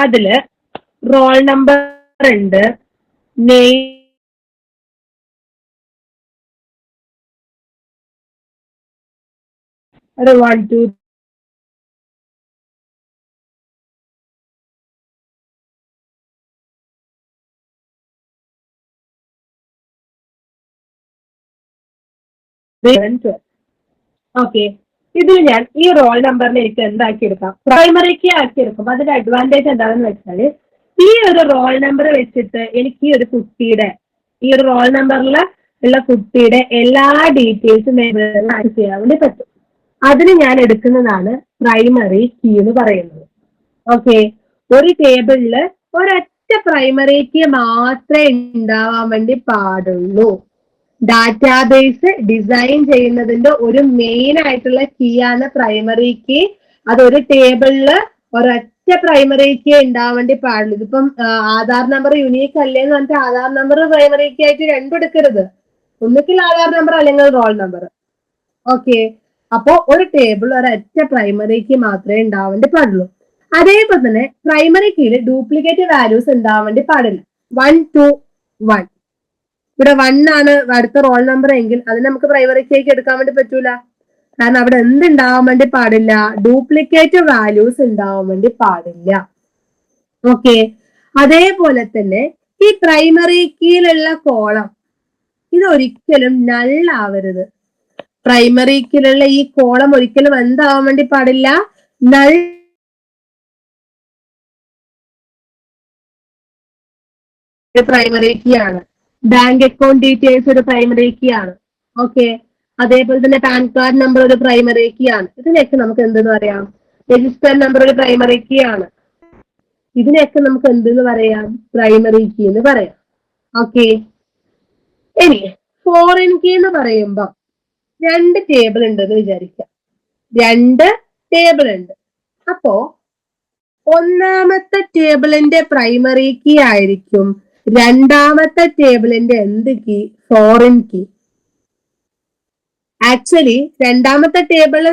അതില് റോൾ നമ്പർ ഉണ്ട്, നെയിം, ഒരു 1 2 ഓക്കെ. ഇതിൽ ഞാൻ ഈ റോൾ നമ്പറിനെ എനിക്ക് എന്താക്കി എടുക്കാം, പ്രൈമറി കീ ആക്കി എടുക്കും. അതിന്റെ അഡ്വാൻറ്റേജ് എന്താണെന്ന് വെച്ചാൽ, ഈ ഒരു റോൾ നമ്പർ വെച്ചിട്ട് എനിക്ക് ഈ ഒരു കുട്ടിയുടെ, ഈ ഒരു റോൾ നമ്പറിൽ ഉള്ള കുട്ടിയുടെ എല്ലാ ഡീറ്റെയിൽസും ആക്സസ് ചെയ്യാൻ വേണ്ടി പറ്റും. അതിന് ഞാൻ എടുക്കുന്നതാണ് പ്രൈമറി കീ എന്ന് പറയുന്നത്. ഓക്കെ, ഒരു ടേബിളില് ഒരൊറ്റ പ്രൈമറി കീ മാത്രമേ ഉണ്ടാവാൻ വേണ്ടി പാടുള്ളൂ. ഡാറ്റാബേസ് ഡിസൈൻ ചെയ്യുന്നതിന്റെ ഒരു മെയിൻ ആയിട്ടുള്ള കീ ആണ് പ്രൈമറി കീ. അതൊരു ടേബിളില് ഒരൊറ്റ പ്രൈമറി കീ ഉണ്ടാവാൻ വേണ്ടി പാടുള്ളൂ. ഇതിപ്പം ആധാർ നമ്പർ യുണീക്ക് അല്ലേന്ന് പറഞ്ഞിട്ട് ആധാർ നമ്പർ പ്രൈമറി കീ ആയിട്ട് രണ്ടും എടുക്കരുത്. ഒന്നുകിൽ ആധാർ നമ്പർ അല്ലെങ്കിൽ റോൾ നമ്പർ. ഓക്കെ, അപ്പോ ഒരു ടേബിൾ ഒരൊറ്റ പ്രൈമറി കീ മാത്രമേ ഉണ്ടാവാൻ വേണ്ടി പാടുള്ളൂ. അതേപോലെ തന്നെ പ്രൈമറി കീയിൽ ഡ്യൂപ്ലിക്കേറ്റ് വാല്യൂസ് ഉണ്ടാവാൻ വേണ്ടി പാടില്ല. 1 2 1, ഇവിടെ 1 ആണ് അടുത്ത റോൾ നമ്പർ എങ്കിൽ അത് നമുക്ക് പ്രൈമറി കീക്ക് എടുക്കാൻ വേണ്ടി പറ്റൂല. കാരണം അവിടെ എന്തുണ്ടാവാൻ വേണ്ടി പാടില്ല, ഡ്യൂപ്ലിക്കേറ്റ് വാല്യൂസ് ഉണ്ടാവാൻ വേണ്ടി പാടില്ല. ഓക്കെ, അതേപോലെ തന്നെ ഈ പ്രൈമറി കീയിലുള്ള കോളം ഇതൊരിക്കലും നൾ ആവരുത്. പ്രൈമറി കീയിലുള്ള ഈ കോളം ഒരിക്കലും എന്താവാൻ വേണ്ടി പാടില്ല, നൾ. പ്രൈമറി കീ ആണ്. ബാങ്ക് അക്കൗണ്ട് ഡീറ്റെയിൽസ് ഒരു പ്രൈമറി കീ ആണ്. ഓക്കെ, അതേപോലെ തന്നെ പാൻ കാർഡ് നമ്പർ ഒരു പ്രൈമറി കീ ആണ്. ഇതിനെയൊക്കെ നമുക്ക് എന്തെന്ന് പറയാം, രജിസ്റ്റർ നമ്പർ ഒരു പ്രൈമറി കീ ആണ്. ഇതിനെയൊക്കെ നമുക്ക് എന്തെന്ന് പറയാം, പ്രൈമറി കീ എന്ന് പറയാം. ഓക്കെ, ഇനി ഫോറിൻ കീ എന്ന് പറയുമ്പോ 2 ടേബിൾ ഉണ്ടെന്ന് വിചാരിക്കാം. 2 ടേബിൾ ഉണ്ട്. അപ്പോ ഒന്നാമത്തെ ടേബിളിന്റെ പ്രൈമറി കീ ആയിരിക്കും രണ്ടാമത്തെ ടേബിളിന്റെ എന്ത് കീ, ഫോറിൻ കീ. ആക്ച്വലി രണ്ടാമത്തെ ടേബിള്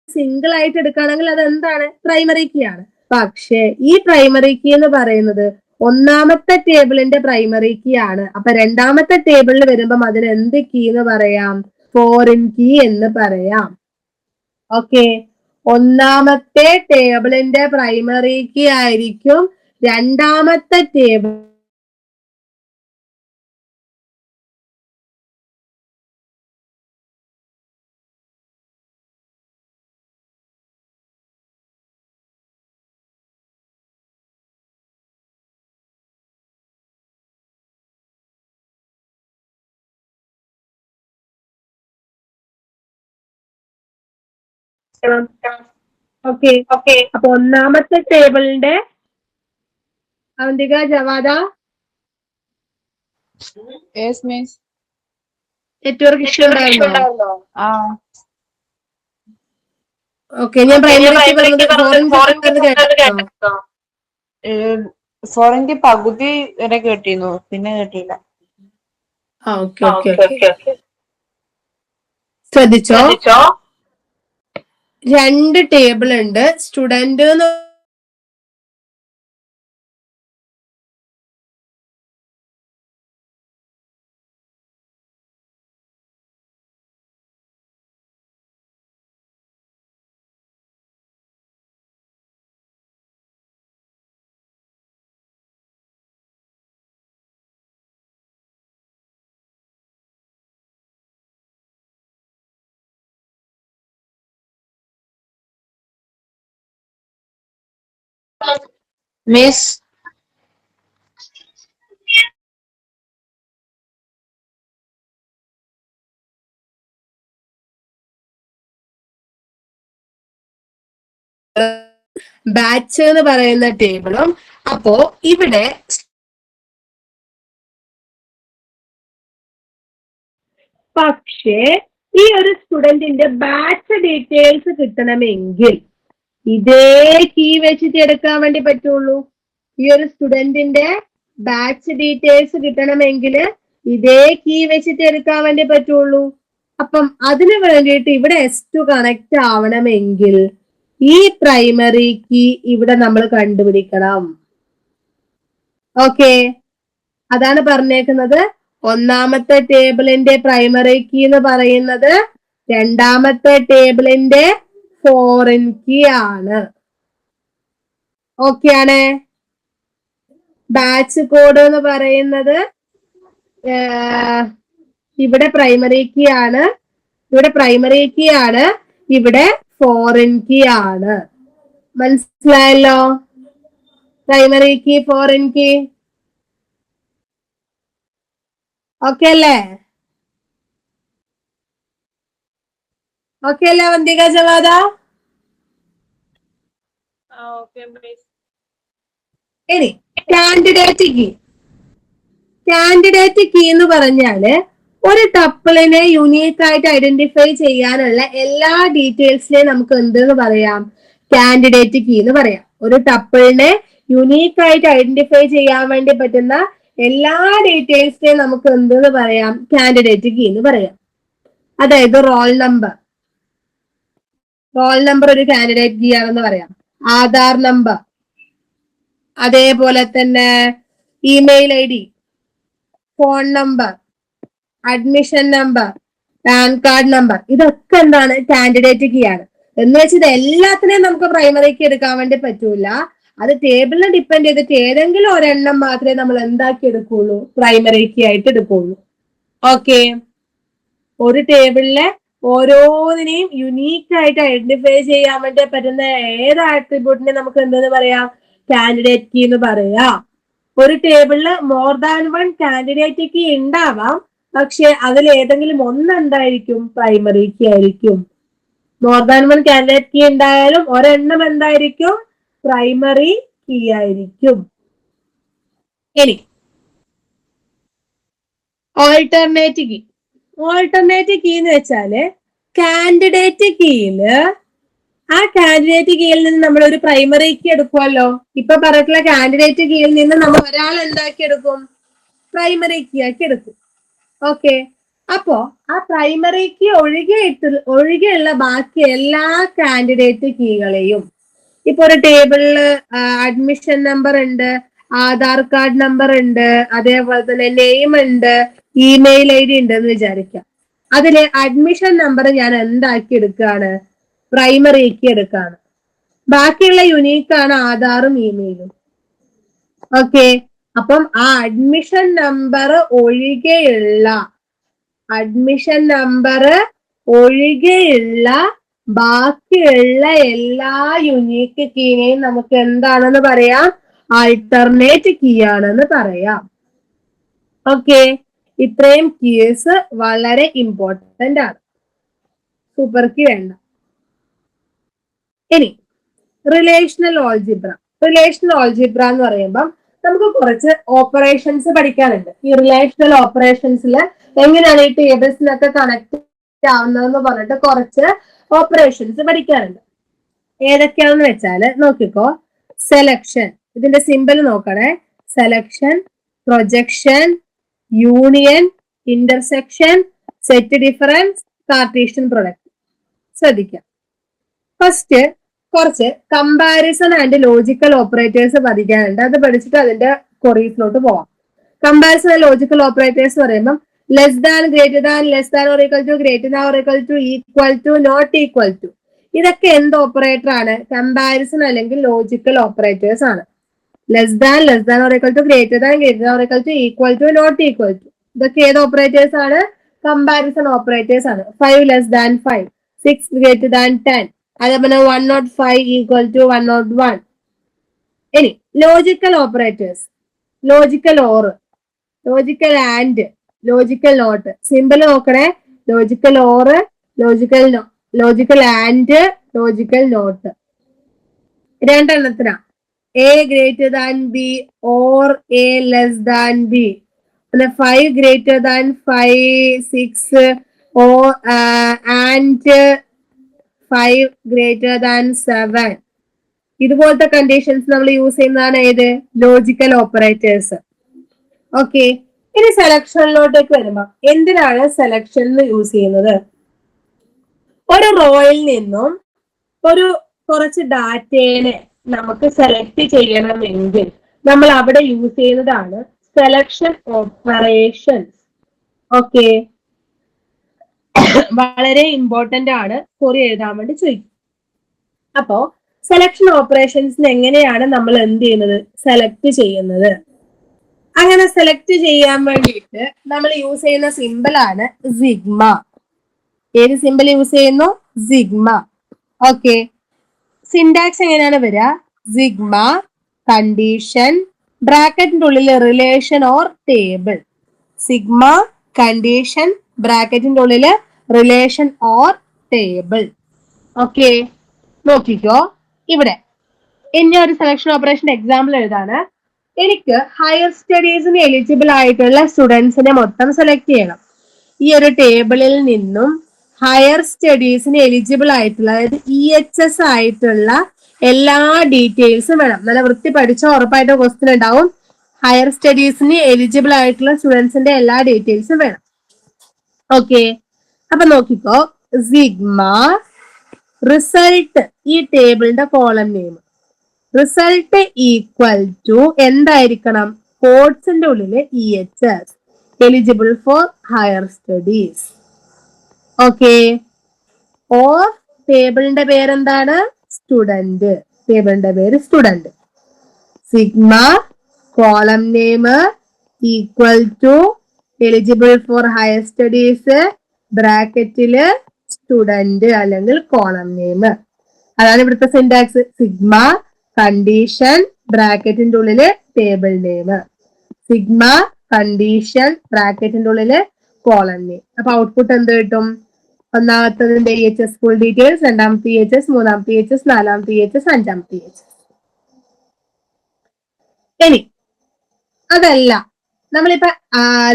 സിംഗിൾ ആയിട്ട് എടുക്കുകയാണെങ്കിൽ അത് എന്താണ്, പ്രൈമറി കീ ആണ്. പക്ഷേ ഈ പ്രൈമറി കീ എന്ന് പറയുന്നത് ഒന്നാമത്തെ ടേബിളിന്റെ പ്രൈമറി കീ ആണ്. അപ്പൊ രണ്ടാമത്തെ ടേബിളിൽ വരുമ്പം അതിന് എന്ത് കീ എന്ന് പറയാം, ഫോറിൻ കീ എന്ന് പറയാം. ഓക്കെ, ഒന്നാമത്തെ ടേബിളിന്റെ പ്രൈമറി കീ ആയിരിക്കും രണ്ടാമത്തെ ടേബിൾ ഓക്കെ. ഓക്കെ, അപ്പൊ ഒന്നാമത്തെ ടേബിളിന്റെ അവന്തിക, ജവാദ, നെറ്റ്വർക്ക് ഇഷ്യൂ ഉണ്ടായിരുന്നോ? ഓക്കെ, ഞാൻ പ്രൈമറി കീ പറഞ്ഞത് ഫോറിൻ കീ കേട്ടോ? ഫോറിൻ കീ പകുതി വരെ കേട്ടിരുന്നു, പിന്നെ കേട്ടില്ല. ഓക്കെ ഓക്കെ ഓക്കെ, ശ്രദ്ധിച്ചോ. 2 ടേബിൾ ഉണ്ട്. സ്റ്റുഡന്റ് മിസ് ബാച്ച് എന്ന് പറയുന്ന ടേബിളും. അപ്പോ ഇവിടെ പക്ഷേ ഈ ഒരു സ്റ്റുഡന്റിന്റെ ബാച്ച് ഡീറ്റെയിൽസ് കിട്ടണമെങ്കിൽ ഇതേ കീ വെച്ചിട്ട് എടുക്കാൻ വേണ്ടി പറ്റുള്ളൂ. ഈ ഒരു സ്റ്റുഡന്റിന്റെ ബാച്ച് ഡീറ്റെയിൽസ് കിട്ടണമെങ്കിൽ ഇതേ കീ വെച്ചിട്ട് എടുക്കാൻ വേണ്ടി പറ്റുള്ളൂ. അപ്പം അതിന് വേണ്ടിയിട്ട് ഇവിടെ S2 കണക്ട് ആവണമെങ്കിൽ ഈ പ്രൈമറി കീ ഇവിടെ നമ്മൾ കണ്ടുപിടിക്കണം. ഓക്കെ, അതാണ് പറഞ്ഞേക്കുന്നത്. ഒന്നാമത്തെ ടേബിളിന്റെ പ്രൈമറി കീ എന്ന് പറയുന്നത് രണ്ടാമത്തെ ടേബിളിന്റെ ഫോറിൻ കീ ആണ്. ഓക്കെ ആണ്. ബാച്ച് കോഡ് എന്ന് പറയുന്നത് ഇവിടെ പ്രൈമറി കീ ആണ്, ഇവിടെ പ്രൈമറി കീ ആണ്, ഇവിടെ ഫോറിൻ കീ ആണ്. മനസ്സിലായല്ലോ? Primary key, foreign key. Okay അല്ലേ? ഓക്കെ അല്ലേ വന്തിക ജവാദ? ഇനി കാൻഡിഡേറ്റ് കീ. കാൻഡിഡേറ്റ് കീ എന്ന് പറഞ്ഞാല് ഒരു ടപ്പിളിനെ യുണീക്ക് ആയിട്ട് ഐഡന്റിഫൈ ചെയ്യാനുള്ള എല്ലാ ഡീറ്റെയിൽസിനെയും നമുക്ക് എന്തെന്ന് പറയാം? കാൻഡിഡേറ്റ് കീ എന്ന് പറയാം. ഒരു ടപ്പിളിനെ യുണീക്ക് ആയിട്ട് ഐഡന്റിഫൈ ചെയ്യാൻ വേണ്ടി പറ്റുന്ന എല്ലാ ഡീറ്റെയിൽസിനെയും നമുക്ക് എന്തെന്ന് പറയാം? കാൻഡിഡേറ്റ് കീ എന്ന് പറയാം. അതായത് റോൾ നമ്പർ ഒരു കാൻഡിഡേറ്റ് കീ ആണെന്ന് പറയാം. ആധാർ നമ്പർ, അതേപോലെ തന്നെ email ID, phone number, admission number, pan card number, ഇതൊക്കെ എന്താണ്? കാൻഡിഡേറ്റ് കീ ആണ്. എന്ന് വെച്ചാൽ എല്ലാത്തിനെയും നമുക്ക് പ്രൈമറി കീ എടുക്കാൻ വേണ്ടി പറ്റൂല. അത് ടേബിളിനെ ഡിപ്പെൻഡ് ചെയ്തിട്ട് ഏതെങ്കിലും ഒരെണ്ണം മാത്രമേ നമ്മൾ എന്താക്കി എടുക്കുള്ളൂ? പ്രൈമറി കീ ആയിട്ട് എടുക്കുള്ളൂ. ഓക്കെ, ഒരു ടേബിളിലെ ഓരോന്നിനെയും യുണീക്ക് ആയിട്ട് ഐഡന്റിഫൈ ചെയ്യാൻ വേണ്ടി പറ്റുന്ന ഏത് ആട്രിബ്യൂട്ടിനെ നമുക്ക് എന്തെന്ന് പറയാം? കാൻഡിഡേറ്റ് കീ എന്ന് പറയാം. ഒരു ടേബിളില് മോർ ദാൻ 1 കാൻഡിഡേറ്റ് കീ ഉണ്ടാവാം, പക്ഷെ അതിൽ ഏതെങ്കിലും ഒന്ന് എന്തായിരിക്കും? പ്രൈമറി കീ ആയിരിക്കും. മോർ ദാൻ 1 കാൻഡിഡേറ്റ് കീ ഉണ്ടായാലും ഒരെണ്ണം എന്തായിരിക്കും? പ്രൈമറി കീ ആയിരിക്കും. ഇനി ഓൾട്ടർനേറ്റ് കീ. ഓൾട്ടർനേറ്റ് കീ എന്ന് വെച്ചാല് കാൻഡിഡേറ്റ് കീയില് ആ കാൻഡിഡേറ്റ് കീയിൽ നിന്ന് നമ്മൾ ഒരു പ്രൈമറി കീ എടുക്കുമല്ലോ. ഇപ്പൊ പറഞ്ഞിട്ടുള്ള കാൻഡിഡേറ്റ് കീയിൽ നിന്ന് നമ്മൾ ഒരാൾ എന്താക്കി എടുക്കും? പ്രൈമറി കീ ആക്കി എടുക്കും. ഓക്കെ, അപ്പോ ആ പ്രൈമറി കീ ഒഴികെയുള്ള ബാക്കി എല്ലാ കാൻഡിഡേറ്റ് കീകളെയും, ഇപ്പൊ ഒരു ടേബിളില് അഡ്മിഷൻ നമ്പർ ഉണ്ട്, ആധാർ കാർഡ് നമ്പർ ഉണ്ട്, അതേപോലെ തന്നെ നെയിം ഉണ്ട്, ഇമെയിൽ ID ഉണ്ട് എന്ന് വിചാരിക്കാം. അതില് അഡ്മിഷൻ നമ്പർ ഞാൻ എന്താക്കി എടുക്കുകയാണ്? പ്രൈമറി കീ എടുക്കുകയാണ്. ബാക്കിയുള്ള യുണീക്ക് ആണ് ആധാറും ഇമെയിലും. ഓക്കെ, അപ്പം ആ അഡ്മിഷൻ നമ്പർ ഒഴികെയുള്ള ബാക്കിയുള്ള എല്ലാ യുണീക്ക് കീനെയും നമുക്ക് എന്താണെന്ന് പറയാം? ആൾട്ടർനേറ്റ് കീ ആണെന്ന് പറയാം. ഓക്കെ, ഇത്രയും കീസ് വളരെ ഇമ്പോർട്ടന്റ് ആണ്. സൂപ്പർ കീ വേണ്ട. ഇനി റിലേഷണൽ ഓൾജിബ്ര. റിലേഷണൽ ഓൾജിബ്ര എന്ന് പറയുമ്പോൾ നമുക്ക് കുറച്ച് ഓപ്പറേഷൻസ് പഠിക്കാനുണ്ട്. ഈ റിലേഷണൽ ഓപ്പറേഷൻസിൽ എങ്ങനെയാണ് ഈ ടേബിൾസിനൊക്കെ കണക്ട് ആവുന്നതെന്ന് പറഞ്ഞിട്ട് കുറച്ച് ഓപ്പറേഷൻസ് പഠിക്കാനുണ്ട്. ഏതൊക്കെയാണെന്ന് വെച്ചാല് നോക്കിക്കോ. സെലക്ഷൻ, ഇതിന്റെ സിമ്പൽ നോക്കണേ. Selection, projection, union, intersection, set difference, cartesian product. ശ്രദ്ധിക്കാം. ഫസ്റ്റ് കുറച്ച് കമ്പാരിസൺ ആൻഡ് ലോജിക്കൽ ഓപ്പറേറ്റേഴ്സ് പഠിക്കാനുണ്ട്. അത് പഠിച്ചിട്ട് അതിന്റെ കൊറീസിലോട്ട് പോവാം. കമ്പാരിസൺ ആൻഡ് ലോജിക്കൽ ഓപ്പറേറ്റേഴ്സ് പറയുമ്പോൾ less than, greater than, less than or equal to, greater than or equal to, equal to, not equal to. ഇതൊക്കെ എന്ത് ഓപ്പറേറ്റർ ആണ്? കമ്പാരിസൺ അല്ലെങ്കിൽ ലോജിക്കൽ ഓപ്പറേറ്റേഴ്സ് ആണ്. Less than or equal to, greater than or equal to, equal to, not equal to. ഇതൊക്കെ ഏത് ഓപ്പറേറ്റേഴ്സ് ആണ്? കമ്പാരിസൺ ഓപ്പറേറ്റേഴ്സ് ആണ്. 5 ലെസ് ദാൻ 5, 6 ഗ്രേറ്റർ ദാൻ 10, അതേപോലെ 105 ഈക്വൽ ടു 101. ഇനി logical operators, logical or, logical and, logical not. Simple നോക്കണേ. Logical or, logical and, logical not. രണ്ടെണ്ണത്തിനാ. A greater than B or A less than B. പിന്നെ 5 greater than 5, 6 or and 5 greater than 7. ഇതുപോലത്തെ കണ്ടീഷൻസ് നമ്മൾ യൂസ് ചെയ്യുന്നതാണ് ഏത്? Logical operators. ഓക്കെ. ഇനി സെലക്ഷനിലോട്ടേക്ക് വരുമ്പോ എന്തിനാണ് സെലക്ഷൻ യൂസ് ചെയ്യുന്നത്? ഒരു റോയിൽ നിന്നും ഒരു കുറച്ച് ഡാറ്റയെ നമുക്ക് സെലക്ട് ചെയ്യണമെങ്കിൽ നമ്മൾ അവിടെ യൂസ് ചെയ്യുന്നതാണ് സെലക്ഷൻ ഓപ്പറേഷൻസ്. ഓക്കെ, വളരെ ഇമ്പോർട്ടന്റ് ആണ്, കുറി എഴുതാൻ വേണ്ടി ചോദിക്കും. അപ്പോ സെലക്ഷൻ ഓപ്പറേഷൻസിൽ എങ്ങനെയാണ് നമ്മൾ എന്ത് ചെയ്യുന്നത്? സെലക്ട് ചെയ്യുന്നത്. അങ്ങനെ സെലക്ട് ചെയ്യാൻ വേണ്ടിയിട്ട് നമ്മൾ യൂസ് ചെയ്യുന്ന സിമ്പിൾ ആണ് സിഗ്മ. ഏത് സിമ്പിൾ യൂസ് ചെയ്യുന്നു? സിഗ്മ. ഓക്കെ. സിൻടാക്സ് എങ്ങനെയാണ് വരിക? സിഗ്മ കണ്ടീഷൻ ബ്രാക്കറ്റിന്റെ ഉള്ളിൽ relation or table. Sigma condition ബ്രാക്കറ്റിന്റെ ഉള്ളിൽ റിലേഷൻ ഓർ ടേബിൾ. ഓക്കെ, നോക്കിക്കോ. ഇവിടെ ഇനി ഒരു സെലക്ഷൻ ഓപ്പറേഷൻ എക്സാമ്പിൾ എഴുതാണ്. എനിക്ക് ഹയർ സ്റ്റഡീസിന് എലിജിബിൾ ആയിട്ടുള്ള സ്റ്റുഡൻസിനെ മൊത്തം സെലക്ട് ചെയ്യണം. ഈ ഒരു ടേബിളിൽ നിന്നും ഹയർ സ്റ്റഡീസിന് എലിജിബിൾ ആയിട്ടുള്ള, അതായത് EHS ആയിട്ടുള്ള എല്ലാ ഡീറ്റെയിൽസും വേണം. നല്ല വൃത്തി പഠിച്ചോ, ഉറപ്പായിട്ട് ക്വസ്റ്റ്യൻ ഉണ്ടാവും. ഹയർ സ്റ്റഡീസിന് എലിജിബിൾ ആയിട്ടുള്ള സ്റ്റുഡൻസിന്റെ എല്ലാ ഡീറ്റെയിൽസും വേണം. ഓക്കെ, അപ്പൊ നോക്കിക്കോ. സിഗ്മ റിസൾട്ട്, ഈ ടേബിളിന്റെ column name, result equal to എന്തായിരിക്കണം? കോഡ്സിന്റെ ഉള്ളില് EHS, eligible for higher studies. Okay. Or ടേബിളിന്റെ പേരെന്താണ്? സ്റ്റുഡന്റ്. ടേബിളിന്റെ പേര് student. Sigma column name equal to eligible for higher studies ബ്രാക്കറ്റില് സ്റ്റുഡന്റ് അല്ലെങ്കിൽ കോളം നെയിം. അതാണ് ഇവിടുത്തെ സിൻടാക്സ്. സിഗ്മ കണ്ടീഷൻ ബ്രാക്കറ്റിന്റെ ഉള്ളില് ടേബിൾ നെയിം, സിഗ്മ കണ്ടീഷൻ ബ്രാക്കറ്റിന്റെ ഉള്ളില് കോളം നെയിം. അപ്പൊ ഔട്ട്പുട്ട് എന്ത് കിട്ടും? ഒന്നാമത്തതിന്റെ EHS ഫുൾ ഡീറ്റെയിൽസ്, രണ്ടാമത്തെ EHS, മൂന്നാമത്തെ EHS, നാലാമത്തെ EHS, അഞ്ചാമത്തെ EHS. ഇനി അതല്ല, നമ്മളിപ്പോ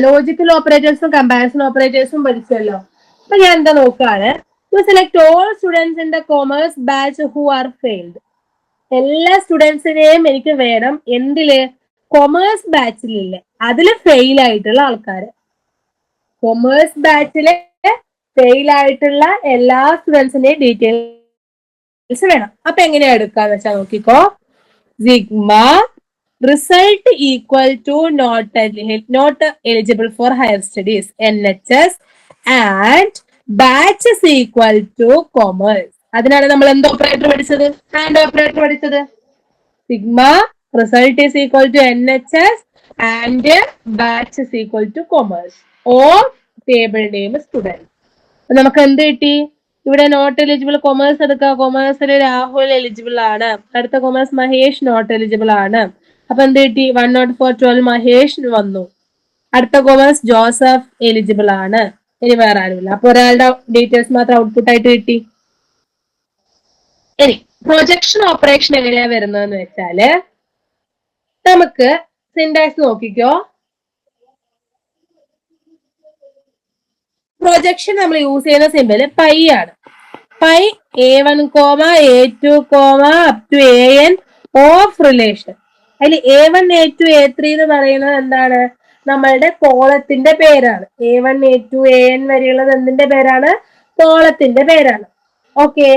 ലോജിക്കൽ ഓപ്പറേറ്റേഴ്സും കമ്പാരിസൺ ഓപ്പറേറ്റേഴ്സും പഠിച്ചല്ലോ. അപ്പൊ ഞാൻ എന്താ നോക്കാണ്? To select all students in the commerce batch who are failed. എല്ലാ സ്റ്റുഡൻസിനെയും എനിക്ക് വേണം. എന്തില്? കൊമേഴ്സ് ബാച്ചിലില്ലേ, അതില് ഫെയിൽ ആയിട്ടുള്ള ആൾക്കാര്. കൊമേഴ്സ് ബാച്ചിലെ ഫെയിൽ ആയിട്ടുള്ള എല്ലാ സ്റ്റുഡൻസിന്റെയും ഡീറ്റെയിൽസ് വേണം. അപ്പൊ എങ്ങനെയാ എടുക്കാന്ന് വെച്ചാൽ നോക്കിക്കോ. Sigma result equal to not eligible for higher studies NHS and batch equal to commerce. അതിനാണ് നമ്മൾ എന്ത് ഓപ്പറേറ്റർ പഠിച്ചത്? ആൻഡ് ഓപ്പറേറ്റർ പഠിച്ചത്. Sigma result is equal to NHS and batch is equal to commerce or table name student. നമുക്ക് എന്ത് കിട്ടി? ഇവിടെ നോട്ട് എലിജിബിൾ കൊമേഴ്സ് എടുക്കുക. കൊമേഴ്സിൽ രാഹുൽ എലിജിബിൾ ആണ്. അടുത്ത കൊമേഴ്സ് മഹേഷ് നോട്ട് എലിജിബിൾ ആണ്. അപ്പൊ എന്ത് കിട്ടി? 10412 മഹേഷ് വന്നു. അടുത്ത കൊമേഴ്സ് ജോസഫ് എലിജിബിൾ ആണ്. ഇനി വേറെ ആരുമില്ല. അപ്പൊ ഒരാളുടെ ഡീറ്റെയിൽസ് മാത്രം ഔട്ട്പുട്ട് ആയിട്ട് കിട്ടി. ഇനി പ്രൊജക്ഷൻ ഓപ്പറേഷൻ എങ്ങനെയാ വരുന്നതെന്ന് വെച്ചാല് നമുക്ക് സിൻടാക്സ് നോക്കിക്കോ. പ്രൊജക്ഷൻ നമ്മൾ യൂസ് ചെയ്യുന്ന സിമ്പിൾ പൈ ആണ്. Pi A1, A2, up to AN of relation. അതിൽ A1, A2, A3 എന്ന് പറയുന്നത് എന്താണ്? നമ്മളുടെ കോളത്തിന്റെ പേരാണ്. A1, A2, AN വരെയുള്ളത് എന്തിന്റെ പേരാണ്? കോളത്തിന്റെ പേരാണ്. ഓക്കെ,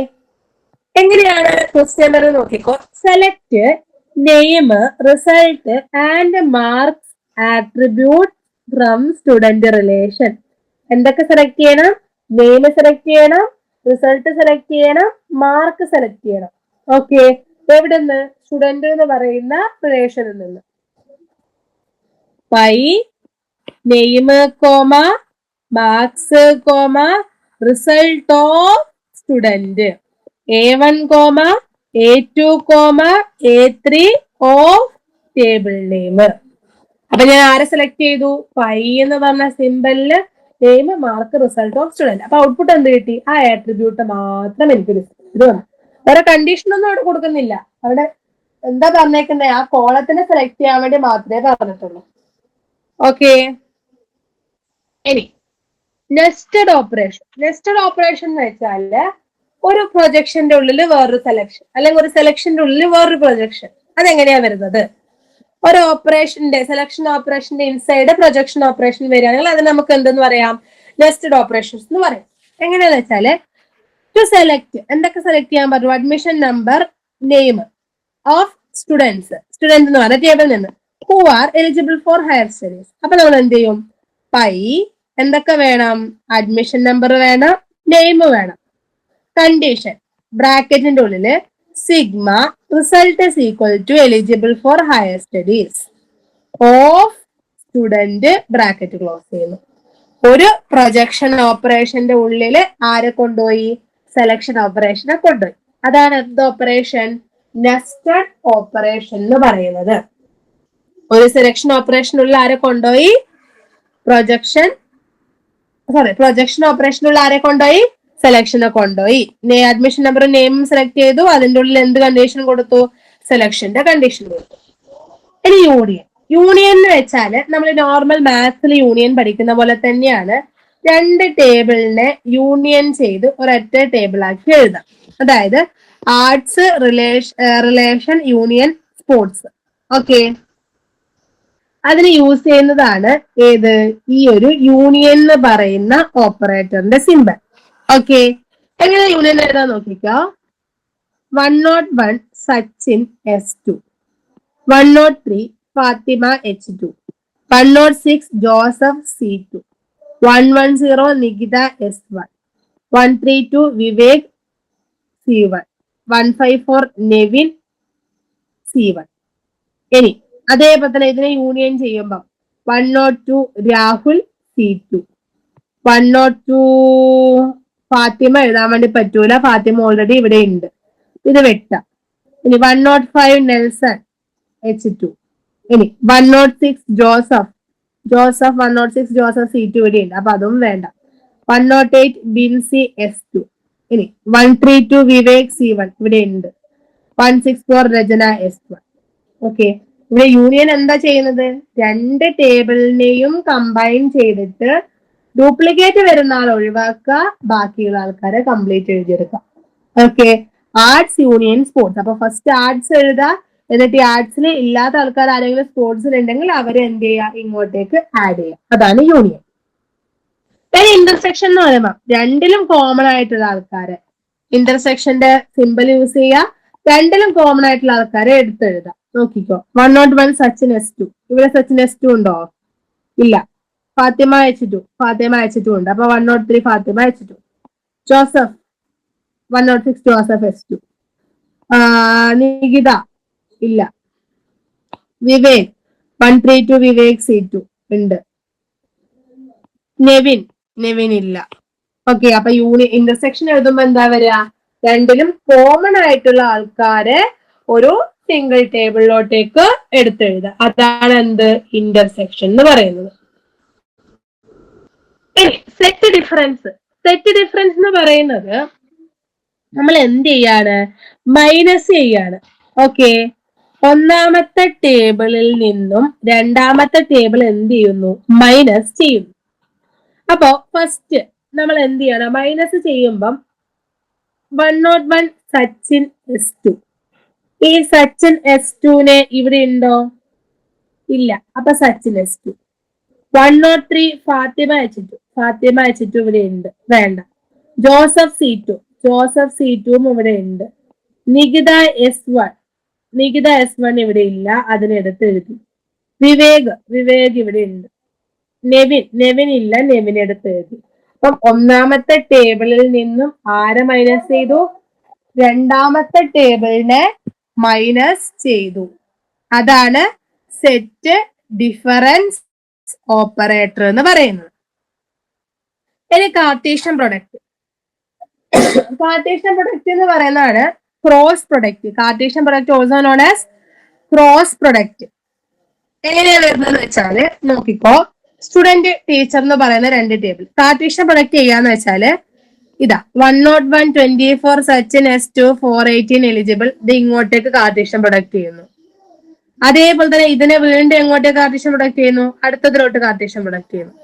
എങ്ങനെയാണ് ക്വസ്റ്റ്യൻ എന്ന് നോക്കിക്കോ. Select name, result and marks attribute from student relation. എന്തൊക്കെ സെലക്ട് ചെയ്യണം? നെയിം സെലക്ട് ചെയ്യണം, റിസൾട്ട് സെലക്ട് ചെയ്യണം, മാർക്ക് സെലക്ട് ചെയ്യണം. ഓക്കെ, എവിടെ നിന്ന്? സ്റ്റുഡന്റ് എന്ന് പറയുന്ന റിലേഷനിൽ നിന്ന്. Pi name, marks, result of student. A1, A2, A3 of table name. അപ്പൊ ഞാൻ ആരെ സെലക്ട് ചെയ്തു? പൈ എന്ന് പറഞ്ഞ സിമ്പലില് name, mark, result of student. അപ്പൊ ഔട്ട്പുട്ട് എന്ത് കിട്ടി? ആ ആട്രിബ്യൂട്ട് മാത്രം എനിക്ക് ഇത് വന്നു. വേറെ കണ്ടീഷൻ ഒന്നും അവിടെ കൊടുക്കുന്നില്ല. അവിടെ എന്താ പറഞ്ഞേക്കുന്നത്? ആ കോളത്തിനെ സെലക്ട് ചെയ്യാൻ വേണ്ടി മാത്രമേ പറഞ്ഞിട്ടുള്ളൂ. ഓക്കെ, ഇനി നെസ്റ്റഡ് ഓപ്പറേഷൻ. നെസ്റ്റഡ് ഓപ്പറേഷൻ എന്ന് വെച്ചാല് ഒരു പ്രൊജക്ഷന്റെ ഉള്ളിൽ വേറൊരു സെലക്ഷൻ, അല്ലെങ്കിൽ ഒരു സെലക്ഷന്റെ ഉള്ളിൽ വേറൊരു പ്രൊജക്ഷൻ. അതെങ്ങനെയാ വരുന്നത്? ഒരു ഓപ്പറേഷന്റെ, സെലക്ഷൻ ഓപ്പറേഷന്റെ ഇൻസൈഡ് പ്രൊജക്ഷൻ ഓപ്പറേഷൻ വരികയാണെങ്കിൽ അത് നമുക്ക് എന്തെന്ന് പറയാം? നെസ്റ്റഡ് ഓപ്പറേഷൻസ് എന്ന് പറയാം. എങ്ങനെയാന്ന് വെച്ചാല് ടു സെലക്ട്, എന്തൊക്കെ സെലക്ട് ചെയ്യാൻ പറഞ്ഞു? Admission number, name of students, student എന്ന് പറഞ്ഞ ടേബിളിൽ നിന്ന്, who are eligible for higher studies. അപ്പൊ നമ്മൾ എന്ത് ചെയ്യും? പൈ എന്തൊക്കെ വേണം? അഡ്മിഷൻ നമ്പർ വേണം, നെയിം വേണം. കണ്ടീഷൻ ബ്രാക്കറ്റിന്റെ ഉള്ളില് sigma result is equal to eligible for higher studies of student bracket close ചെയ്യുന്നു. ഒരു പ്രൊജക്ഷൻ ഓപ്പറേഷന്റെ ഉള്ളില് ആരെ കൊണ്ടുപോയി? സെലക്ഷൻ ഓപ്പറേഷനെ കൊണ്ടുപോയി. അതാണ് എന്ത് ഓപ്പറേഷൻ? നെസ്റ്റഡ് ഓപ്പറേഷൻ എന്ന് പറയുന്നത്. ഒരു സെലക്ഷൻ ഓപ്പറേഷനുള്ള ആരെ കൊണ്ടുപോയി? പ്രൊജക്ഷൻ ഓപ്പറേഷനുള്ള ആരെ കൊണ്ടുപോയി? സെലക്ഷനെ കൊണ്ടുപോയി. അഡ്മിഷൻ നമ്പർ, നെയിം സെലക്ട് ചെയ്തു, അതിന്റെ ഉള്ളിൽ എന്ത് കണ്ടീഷൻ കൊടുത്തു? സെലക്ഷന്റെ കണ്ടീഷൻ കൊടുത്തു. ഇനി യൂണിയൻ. യൂണിയൻ എന്ന് വെച്ചാല് നമ്മൾ നോർമൽ മാത്സിൽ യൂണിയൻ പഠിക്കുന്ന പോലെ തന്നെയാണ്. രണ്ട് ടേബിളിനെ യൂണിയൻ ചെയ്ത് ഒരൊറ്റ ടേബിൾ ആക്കി എഴുതാം. അതായത് arts relation union sports. Okay, അതിന് യൂസ് ചെയ്യുന്നതാണ് ഏത്? ഈ ഒരു യൂണിയൻ എന്ന് പറയുന്ന ഓപ്പറേറ്ററിന്റെ സിമ്പൽ. ഓക്കെ, എങ്ങനെ യൂണിയൻ എഴുതാൻ നോക്കിക്കോ. 101 Sachin S2, 103 Fathima H2, 106 Joseph C2, 110 Nikita S1, 132 Vivek C1, 154 Nevin C1. ഇനി അതേപോലെ തന്നെ ഇതിനെ യൂണിയൻ ചെയ്യുമ്പോൾ 102 രാഹുൽ C2, 102 ഫാത്തിമ എഴുതാൻ വേണ്ടി പറ്റൂല, ഫാത്തിമ ഓൾറെഡി ഇവിടെ ഉണ്ട്, ഇത് വെട്ടാം. ഇനി 105 നെൽസൺ H2. ഇനി 106 ജോസഫ് 106 ജോസഫ് C2 ഇവിടെ ഉണ്ട്, അപ്പൊ അതും വേണ്ട. 108 ബിൻസി S2. ഇനി 132 വിവേക് C1 ഇവിടെ ഉണ്ട്, 164 രചന S1. ഓക്കെ, ഇവിടെ യൂണിയൻ എന്താ ചെയ്യുന്നത്? രണ്ട് ടേബിളിനെയും കമ്പൈൻ ചെയ്തിട്ട് ഡ്യൂപ്ലിക്കേറ്റ് വരുന്ന ആൾ ഒഴിവാക്കുക, ബാക്കിയുള്ള ആൾക്കാരെ കംപ്ലീറ്റ് എഴുതിയെടുക്കാം. Okay, arts union sports. അപ്പൊ ഫസ്റ്റ് ആർട്സ് എഴുതുക, എന്നിട്ട് ഈ ആർട്സിൽ ഇല്ലാത്ത ആൾക്കാർ ആരെങ്കിലും സ്പോർട്സിൽ ഉണ്ടെങ്കിൽ അവരെ എന്ത് ചെയ്യുക? ഇങ്ങോട്ടേക്ക് ആഡ് ചെയ്യുക. അതാണ് യൂണിയൻ. ഇന്റർസെക്ഷൻ എന്ന് പറയുമ്പോൾ രണ്ടിലും കോമൺ ആയിട്ടുള്ള ആൾക്കാരെ, ഇന്റർസെക്ഷന്റെ സിമ്പിൾ യൂസ് ചെയ്യുക, രണ്ടിലും കോമൺ ആയിട്ടുള്ള ആൾക്കാരെ എടുത്തെഴുതാം. നോക്കിക്കോ, 101 സച്ചിൻ S2. ഇവിടെ സച്ചിൻ S2 ഉണ്ടോ? ഇല്ല. ഫാത്തിമ H2 ഉണ്ട്, അപ്പൊ 103 Fathima H2. Joseph 106 Joseph S2. Nikita ഇല്ല. വിവേക് 132 വിവേക് C2 ഉണ്ട്. നെവിൻ ഇല്ല. ഓക്കെ, അപ്പൊ ഇന്റർസെക്ഷൻ എഴുതുമ്പോ എന്താ വരിക? രണ്ടിലും കോമൺ ആയിട്ടുള്ള ആൾക്കാരെ ഒരു സിംഗിൾ ടേബിളിലോട്ടേക്ക് എടുത്തെഴുതുക. അതാണ് എന്ത്? ഇന്റർസെക്ഷൻ എന്ന് പറയുന്നത്. ഇനി സെറ്റ് ഡിഫറൻസ് എന്ന് പറയുന്നത് നമ്മൾ എന്ത് ചെയ്യാണ്? മൈനസ് ചെയ്യാണ്. ഓക്കെ, ഒന്നാമത്തെ ടേബിളിൽ നിന്നും രണ്ടാമത്തെ ടേബിൾ എന്ത് ചെയ്യുന്നു? മൈനസ് ചെയ്യുന്നു. അപ്പോ ഫസ്റ്റ് നമ്മൾ എന്ത് ചെയ്യണം? മൈനസ് ചെയ്യുമ്പം 101 സച്ചിൻ S2. ഈ സച്ചിൻ S2നെ ഇവിടെ ഉണ്ടോ? ഇല്ല. അപ്പൊ സച്ചിൻ S2. 103 ഫാത്തിമ H2 ഇവിടെ ഉണ്ട്, വേണ്ട. ജോസഫ് C2 ഇവിടെ ഉണ്ട്. നികിത S1 ഇവിടെ ഇല്ല, അതിനെടുത്ത് എഴുതി. വിവേക് ഇവിടെ ഉണ്ട്. നെവിൻ ഇല്ല, നെവിനെടുത്ത് എഴുതി. അപ്പം ഒന്നാമത്തെ ടേബിളിൽ നിന്നും ആരെ മൈനസ് ചെയ്തു? രണ്ടാമത്തെ ടേബിളിനെ മൈനസ് ചെയ്തു. അതാണ് സെറ്റ് ഡിഫറൻസ് ഓപ്പറേറ്റർ എന്ന് പറയുന്നത്. ഇനി കാർട്ടീഷ്യൻ പ്രൊഡക്റ്റ് എന്ന് പറയുന്നതാണ് cross product. Cartesian product also known as cross product. എങ്ങനെയാണ് വരുന്നത് വെച്ചാല് നോക്കിക്കോ. സ്റ്റുഡന്റ് ടീച്ചർ എന്ന് പറയുന്ന രണ്ട് ടേബിൾ കാർട്ടീഷ്യൻ പ്രൊഡക്റ്റ് ചെയ്യാന്ന് വെച്ചാല് ഇതാ 101 24 സച്ചിൻ S2 418 എലിജിബിൾ. ഇത് ഇങ്ങോട്ടേക്ക് കാർട്ടീഷ്യൻ പ്രൊഡക്റ്റ് ചെയ്യുന്നു. അതേപോലെ തന്നെ ഇതിനെ വീണ്ടും എങ്ങോട്ടേക്ക് കാർട്ടീഷ്യൻ പ്രൊഡക്റ്റ് ചെയ്യുന്നു? അടുത്തതിലോട്ട് കാർട്ടീഷ്യൻ പ്രൊഡക്റ്റ് ചെയ്യുന്നു.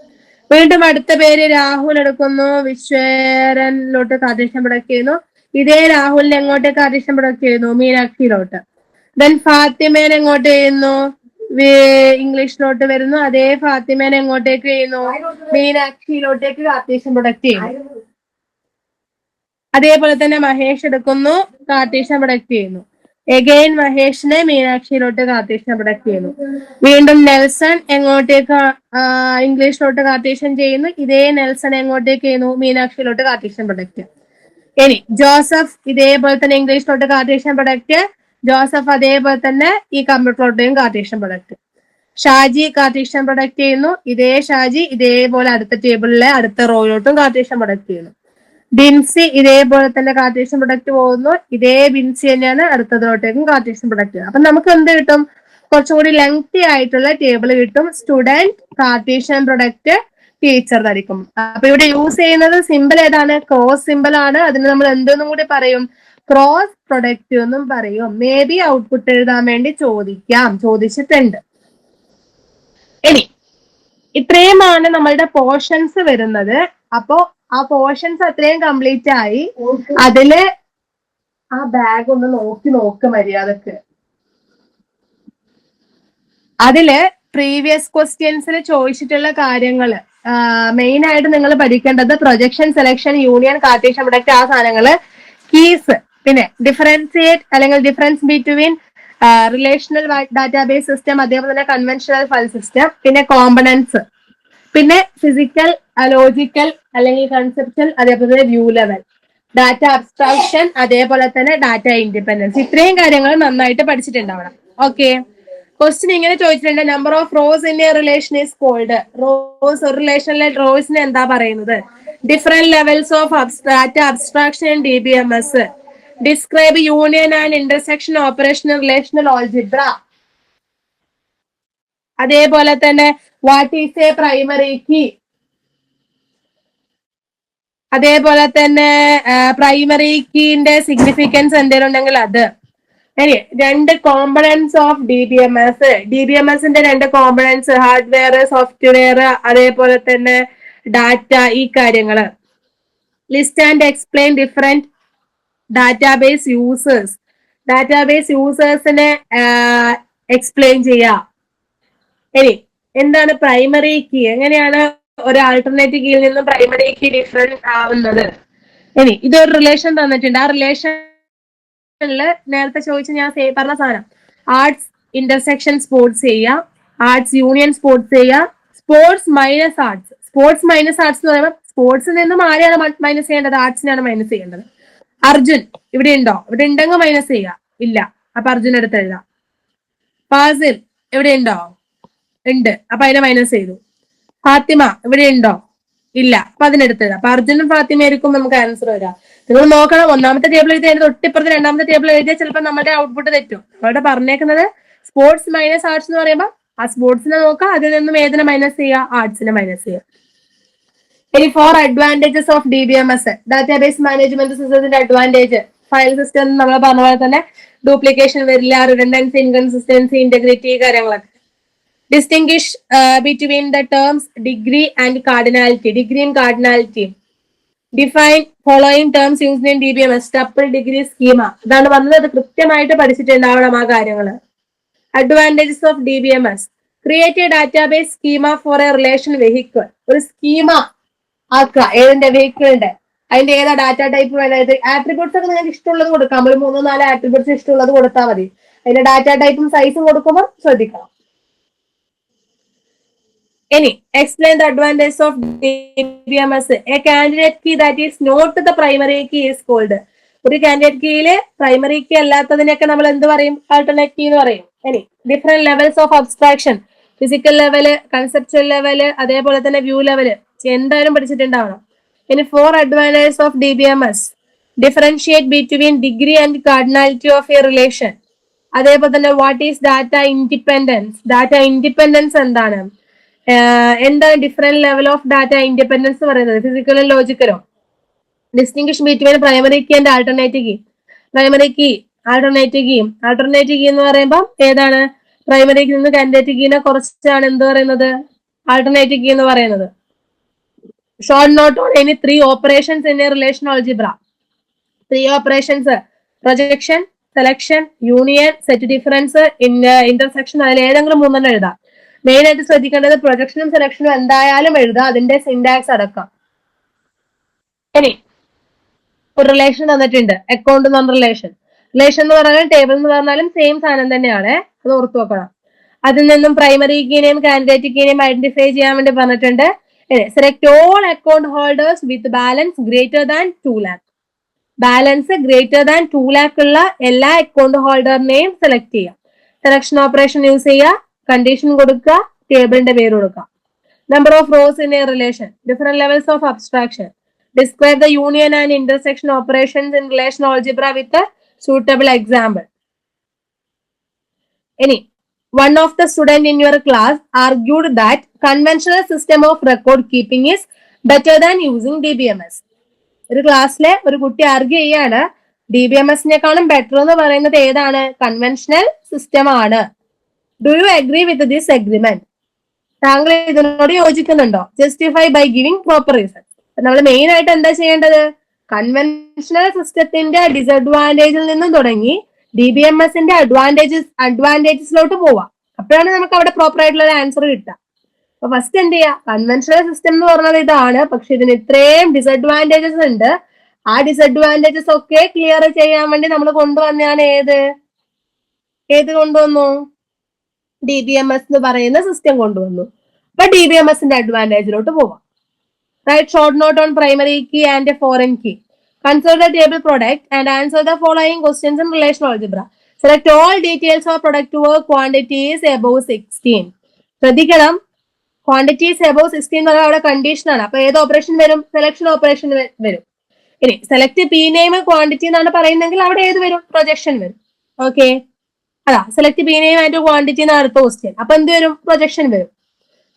വീണ്ടും അടുത്ത പേര് രാഹുൽ എടുക്കുന്നു, വിശ്വേരനിലോട്ട് കാർട്ടീഷ്യൻ പ്രൊഡക്റ്റ് ചെയ്യുന്നു. ഇതേ രാഹുലിനെ എങ്ങോട്ടേക്ക് കാർട്ടീഷ്യൻ പ്രൊഡക്റ്റ് ചെയ്യുന്നു? മീനാക്ഷിയിലോട്ട്. ദെൻ ഫാത്തിമേനെ എങ്ങോട്ട് ചെയ്യുന്നു? ഇംഗ്ലീഷിലോട്ട് വരുന്നു. അതേ ഫാത്തിമേനെ എങ്ങോട്ടേക്ക് ചെയ്യുന്നു? മീനാക്ഷിയിലോട്ടേക്ക് കാർട്ടീഷ്യൻ പ്രൊഡക്റ്റ് ചെയ്യുന്നു. അതേപോലെ തന്നെ മഹേഷ് എടുക്കുന്നു, കാർട്ടീഷ്യൻ പ്രൊഡക്റ്റ് ചെയ്യുന്നു. എഗെയിൻ മഹേഷിനെ മീനാക്ഷിയിലോട്ട് കാർട്ടീഷ്യൻ പ്രൊഡക്റ്റ് ചെയ്യുന്നു. വീണ്ടും നെൽസൺ എങ്ങോട്ടേക്ക് ഇംഗ്ലീഷിലോട്ട് കാർട്ടീഷ്യൻ ചെയ്യുന്നു. ഇതേ നെൽസൺ എങ്ങോട്ടേക്ക് ചെയ്യുന്നു? മീനാക്ഷിയിലോട്ട് കാർട്ടീഷ്യൻ പ്രൊഡക്റ്റ്. ഇനി ജോസഫ് ഇതേപോലെ തന്നെ ഇംഗ്ലീഷിലോട്ട് കാർട്ടീഷ്യൻ പ്രൊഡക്റ്റ്. ജോസഫ് അതേപോലെ തന്നെ ഈ കമ്പ്യൂട്ടറിലോട്ടും cartesian product. Shaji cartesian product ചെയ്യുന്നു. ഇതേ ഷാജി ഇതേപോലെ അടുത്ത ടേബിളിലെ അടുത്ത റോയിലോട്ടും കാർട്ടീഷ്യൻ പ്രൊഡക്റ്റ് ചെയ്യുന്നു. ബിൻസി ഇതേപോലെ തന്നെ കാർട്ടീഷ്യൻ പ്രൊഡക്റ്റ് പോകുന്നു. ഇതേ ബിൻസി തന്നെയാണ് അടുത്തതിലോട്ടേക്കും കാർട്ടീഷ്യൻ പ്രൊഡക്റ്റ് ചെയ്യുന്നത്. അപ്പൊ നമുക്ക് എന്ത് കിട്ടും? കുറച്ചുകൂടി ലെങ്തി ആയിട്ടുള്ള ടേബിൾ കിട്ടും. സ്റ്റുഡന്റ്, കാർട്ടീഷ്യൻ പ്രൊഡക്റ്റ്, ടീച്ചർ ധരിക്കും. അപ്പൊ ഇവിടെ യൂസ് ചെയ്യുന്നത് സിമ്പിൾ ഏതാണ്? ക്രോസ് സിമ്പിൾ ആണ്. അതിന് നമ്മൾ എന്തെന്നും കൂടി പറയും? ക്രോസ് പ്രൊഡക്റ്റ് എന്നും പറയും. മേ ബി ഔട്ട്പുട്ട് എഴുതാൻ വേണ്ടി ചോദിച്ചിട്ടുണ്ട്. ഇനി ഇത്രയുമാണ് നമ്മളുടെ പോർഷൻസ് വരുന്നത്. അപ്പോ ആ പോർഷൻസ് അത്രയും കംപ്ലീറ്റ് ആയി. അതില് ആ ബാഗ് ഒന്ന് നോക്ക് മര്യാദക്ക്. അതില് പ്രീവിയസ് ക്വസ്റ്റ്യൻസിൽ ചോദിച്ചിട്ടുള്ള കാര്യങ്ങള് മെയിൻ ആയിട്ട് നിങ്ങൾ പഠിക്കേണ്ടത് projection, selection, union, Cartesian product, ആ സാധനങ്ങള്, കീസ്, പിന്നെ ഡിഫറൻസിയേറ്റ് അല്ലെങ്കിൽ difference between relational database system, അതേപോലെ തന്നെ കൺവെൻഷണൽ ഫയൽ സിസ്റ്റം, പിന്നെ കോമ്പണൻസ്, പിന്നെ ഫിസിക്കൽ, ലോജിക്കൽ അല്ലെങ്കിൽ കൺസെപ്റ്റൽ, അതേപോലെ തന്നെ വ്യൂ ലെവൽ, ഡാറ്റ അബ്സ്ട്രാക്ഷൻ, അതേപോലെ തന്നെ ഡാറ്റ ഇൻഡിപെൻഡൻസ്. ഇത്രയും കാര്യങ്ങൾ നന്നായിട്ട് പഠിച്ചിട്ടുണ്ടാവണം. ഓക്കെ. ക്വസ്റ്റ്യൻ ഇങ്ങനെ ചോദിച്ചിട്ടുണ്ട്. Number of rows in a relation is called. Rows, ഒരു റിലേഷനിലെ റോസിനെ എന്താ പറയുന്നത്? Different levels of data abstraction and DBMS. Describe union and intersection operation relational algebra. അതേപോലെ തന്നെ what is a primary key. അതേപോലെ തന്നെ പ്രൈമറി കീന്റെ സിഗ്നിഫിക്കൻസ് എന്തെങ്കിലും ഉണ്ടെങ്കിൽ അത്. ഇനി രണ്ട് കോമ്പണൻസ് ഓഫ് DBMSന്റെ രണ്ട് കോമ്പണൻസ്, ഹാർഡ്വെയർ, സോഫ്റ്റ്വെയർ, അതേപോലെ തന്നെ ഡാറ്റ, ഈ കാര്യങ്ങള്. List and explain different database users. Database യൂസേഴ്സിനെ എക്സ്പ്ലെയിൻ ചെയ്യാം. ഇനി എന്താണ് പ്രൈമറി കീ? എങ്ങനെയാണ് ഒരു ആൾട്ടർനേറ്റീവ് കീയിൽ നിന്നും പ്രൈമറി കീ ഡിഫറെന്റ് ആവുന്നത്? ഇനി ഇതൊരു റിലേഷൻ തന്നിട്ടുണ്ട്. ആ റിലേഷനില് നേരത്തെ ചോദിച്ച ഞാൻ പറഞ്ഞ സാധനം, ആർട്സ് ഇന്റർസെക്ഷൻ സ്പോർട്സ് ചെയ്യാം, ആർട്സ് യൂണിയൻ സ്പോർട്സ് ചെയ്യാം, sports minus arts. Sports minus arts എന്ന് പറയുമ്പോൾ സ്പോർട്സിൽ നിന്നും ആരെയാണ് മൈനസ് ചെയ്യേണ്ടത്? ആർട്സിനാണ് മൈനസ് ചെയ്യേണ്ടത്. അർജുൻ ഇവിടെ ഉണ്ടോ? ഇവിടെ ഉണ്ടെങ്കിൽ മൈനസ് ചെയ്യാം. ഇല്ല, അപ്പൊ അർജുൻ എടുത്ത് എഴുതാം. ഫാസിൽ ഇവിടെ ഉണ്ടോ? ഉണ്ട്, അപ്പൊ അതിനെ മൈനസ് ചെയ്തു. ഫാത്തിമ ഇവിടെ ഉണ്ടോ? ഇല്ല, അപ്പൊ അതിനെടുത്ത് എഴുതാം. അപ്പൊ അർജുനും ഫാത്തിമയായിരിക്കും നമുക്ക് ആൻസർ വരാം. നിങ്ങൾ നോക്കണം, ഒന്നാമത്തെ ടേബിൾ എഴുതിയത് തൊട്ടിപ്പുറത്ത് രണ്ടാമത്തെ ടേബിൾ എഴുതിയാൽ ചിലപ്പോൾ നമ്മുടെ ഔട്ട്പുട്ട് തെറ്റും. അവിടെ പറഞ്ഞേക്കുന്നത് സ്പോർട്സ് മൈനസ് ആർട്സ് എന്ന് പറയുമ്പോൾ ആ സ്പോർട്സിനെ നോക്കാം, അതിൽ നിന്നും ഏതിനെ മൈനസ് ചെയ്യുക? ആർട്സിനെ മൈനസ് ചെയ്യുക. ഇനി 4 advantages of DBMS. Database management സിസ്റ്റത്തിന്റെ അഡ്വാൻറ്റേജ്. ഫയൽ സിസ്റ്റം നമ്മൾ പറഞ്ഞ പോലെ തന്നെ ഡ്യൂപ്ലിക്കേഷൻ വരില്ല, റിഡൻഡൻസി, ഇൻകൺസിസ്റ്റൻസി, ഇന്റഗ്രിറ്റി, കാര്യങ്ങളൊക്കെ. Distinguish between the terms degree and cardinality. ഡിഗ്രിയും കാർഡിനാലിറ്റിയും. Define following terms used in DBMS tuple degree schema. അതാണ് വന്നത്. അത് കൃത്യമായിട്ട് പഠിച്ചിട്ടുണ്ടാവണം ആ കാര്യങ്ങള്. Advantages of DBMS. Create a database schema for a relation vehicle. ഒരു സ്കീമ ആക്കുക ഏതിന്റെ വെഹിക്കിളിന്റെ. അതിന്റെ ഏതാ ഡാറ്റ ടൈപ്പ് വേണ്ടത്. ആട്രിബ്യൂട്ട്സ് ഒക്കെ നിങ്ങൾക്ക് ഇഷ്ടമുള്ളത് കൊടുക്കാം. ഒരു 3-4 ആട്രിബ്യൂട്ട്സ് ഇഷ്ടമുള്ളത് കൊടുത്താൽ മതി. അതിന്റെ ഡാറ്റ ടൈപ്പും സൈസും കൊടുക്കുമ്പോൾ ശ്രദ്ധിക്കണം. ഇനി explain the advantage of DBMS. A candidate key that is not the primary key is called. ഒരു കാൻഡിഡേറ്റ് കീയില് പ്രൈമറി കീ അല്ലാത്തതിനൊക്കെ നമ്മൾ എന്ത് പറയും? ആൾട്ടർനേറ്റ് കീ എന്ന് പറയും. ഇനി different levels of abstraction. Physical level, conceptual level, അതേപോലെ തന്നെ വ്യൂ ലെവല് എന്തായാലും പഠിച്ചിട്ടുണ്ടാവണം. ഇനി 4 advantages of DBMS. Differentiate between degree and cardinality of a relation. അതേപോലെ തന്നെ what is data independence. Data independence എന്താണ്? എന്താണ് different level of data independence പറയുന്നത്? ഫിസിക്കലോ ലോജിക്കലോ? Distinguish between primary key and alternative key. Primary key, alternative key. Alternative key എന്ന് പറയുമ്പോൾ ഏതാണ്? പ്രൈമറി കീ നിന്ന് കാൻഡിഡേറ്റ് കീനെ കുറച്ചാണ് എന്ത് പറയുന്നത്? ആൾട്ടർനേറ്റീവ് കീ എന്ന് പറയുന്നത്. Short note on any 3 operations in a relation algebra. 3 operations: projection, selection, union, set difference, intersection. അതിൽ ഏതെങ്കിലും 3 എഴുതാം. മെയിൻ ആയിട്ട് ശ്രദ്ധിക്കേണ്ടത് പ്രൊജക്ഷനും സെലക്ഷനും എന്തായാലും എഴുതാം, അതിന്റെ സിന്റാക്സ് അടക്കം. ഇനി ഒരു റിലേഷൻ തന്നിട്ടുണ്ട്, അക്കൗണ്ട് എന്ന് പറഞ്ഞ റിലേഷൻ. റിലേഷൻ എന്ന് പറഞ്ഞാലും ടേബിൾ എന്ന് പറഞ്ഞാലും സെയിം സാധനം തന്നെയാണ്, അത് ഓർത്തു വെക്കണം. അതിൽ നിന്നും പ്രൈമറി കീനെയും കാൻഡിഡേറ്റ് കീനെയും ഐഡന്റിഫൈ ചെയ്യാൻ വേണ്ടി പറഞ്ഞിട്ടുണ്ട്. Select all account holders with balance greater than 2 lakh. Balance greater than 2 lakh ഉള്ള എല്ലാ അക്കൗണ്ട് ഹോൾഡറിനെയും സെലക്ട് ചെയ്യാം. സെലക്ഷൻ ഓപ്പറേഷൻ യൂസ് ചെയ്യുക, കണ്ടീഷൻ കൊടുക്കുക, ടേബിളിന്റെ പേര് കൊടുക്കുക. Number of rows in a relation. Different levels of abstraction. Describe the union and intersection operations in relational algebra with a suitable example. Any one of the student in your class argued that conventional system of record keeping is better than using DBMS. ഒരു ക്ലാസ്സിലെ ഒരു കുട്ടി ആർഗ്യൂ ചെയ്യാണ് DBMS-നേക്കാളും ബെറ്റർ എന്ന് പറയുന്നത് ഏതാണ്? കൺവെൻഷണൽ സിസ്റ്റം ആണ്. Do you agree with this agreement? താങ്കൾ ഇതിനോട് യോജിക്കുന്നുണ്ടോ? Justify by giving proper reason. നമ്മൾ മെയിൻ ആയിട്ട് എന്താ ചെയ്യേണ്ടത്? കൺവെൻഷണൽ സിസ്റ്റത്തിന്റെ ഡിസഡ്വാൻറ്റേജിൽ നിന്നും തുടങ്ങി DBMS-ന്റെ അഡ്വാൻറ്റേജസിലോട്ട് പോവാം. അപ്പോഴാണ് നമുക്ക് അവിടെ പ്രോപ്പർ ആയിട്ടുള്ള ഒരു ആൻസർ കിട്ടുക. അപ്പൊ ഫസ്റ്റ് എന്ത് ചെയ്യാം? കൺവെൻഷണൽ സിസ്റ്റം എന്ന് പറഞ്ഞത് ഇതാണ്, പക്ഷെ ഇതിന് ഇത്രയും ഡിസഡ്വാൻറ്റേജസ് ഉണ്ട്. ആ ഡിസഡ്വാൻറ്റേജസ് ഒക്കെ ക്ലിയർ ചെയ്യാൻ വേണ്ടി നമ്മൾ കൊണ്ടുവന്നാണ് ഏത് കൊണ്ടുവന്നു? DBMS എന്ന് പറയുന്ന സിസ്റ്റം കൊണ്ടുവന്നു. അപ്പൊ DBMS-ന്റെ അഡ്വാൻറ്റേജിലോട്ട് പോവാം. Write short note on primary key and a foreign key. Consider the table product and answer the following questions in relational algebra. Select all details of product where quantities above 16. ശ്രദ്ധിക്കണം, ക്വാണ്ടിറ്റീസ് above 16 എന്ന് പറഞ്ഞാൽ അവിടെ കണ്ടീഷൻ ആണ്. അപ്പൊ ഏത് ഓപ്പറേഷൻ വരും? സെലക്ഷൻ ഓപ്പറേഷൻ വരും. ഇനി സെലക്ട് പി നെയിം ക്വാണ്ടിറ്റി എന്നാണ് പറയുന്നെങ്കിൽ അവിടെ ഏത് വരും? പ്രൊജക്ഷൻ വരും. ഓക്കെ, അതാ select P name and quantity എന്ന് അടുത്ത ക്വസ്റ്റ്യൻ. അപ്പൊ എന്ത് വരും? പ്രൊജക്ഷൻ വരും.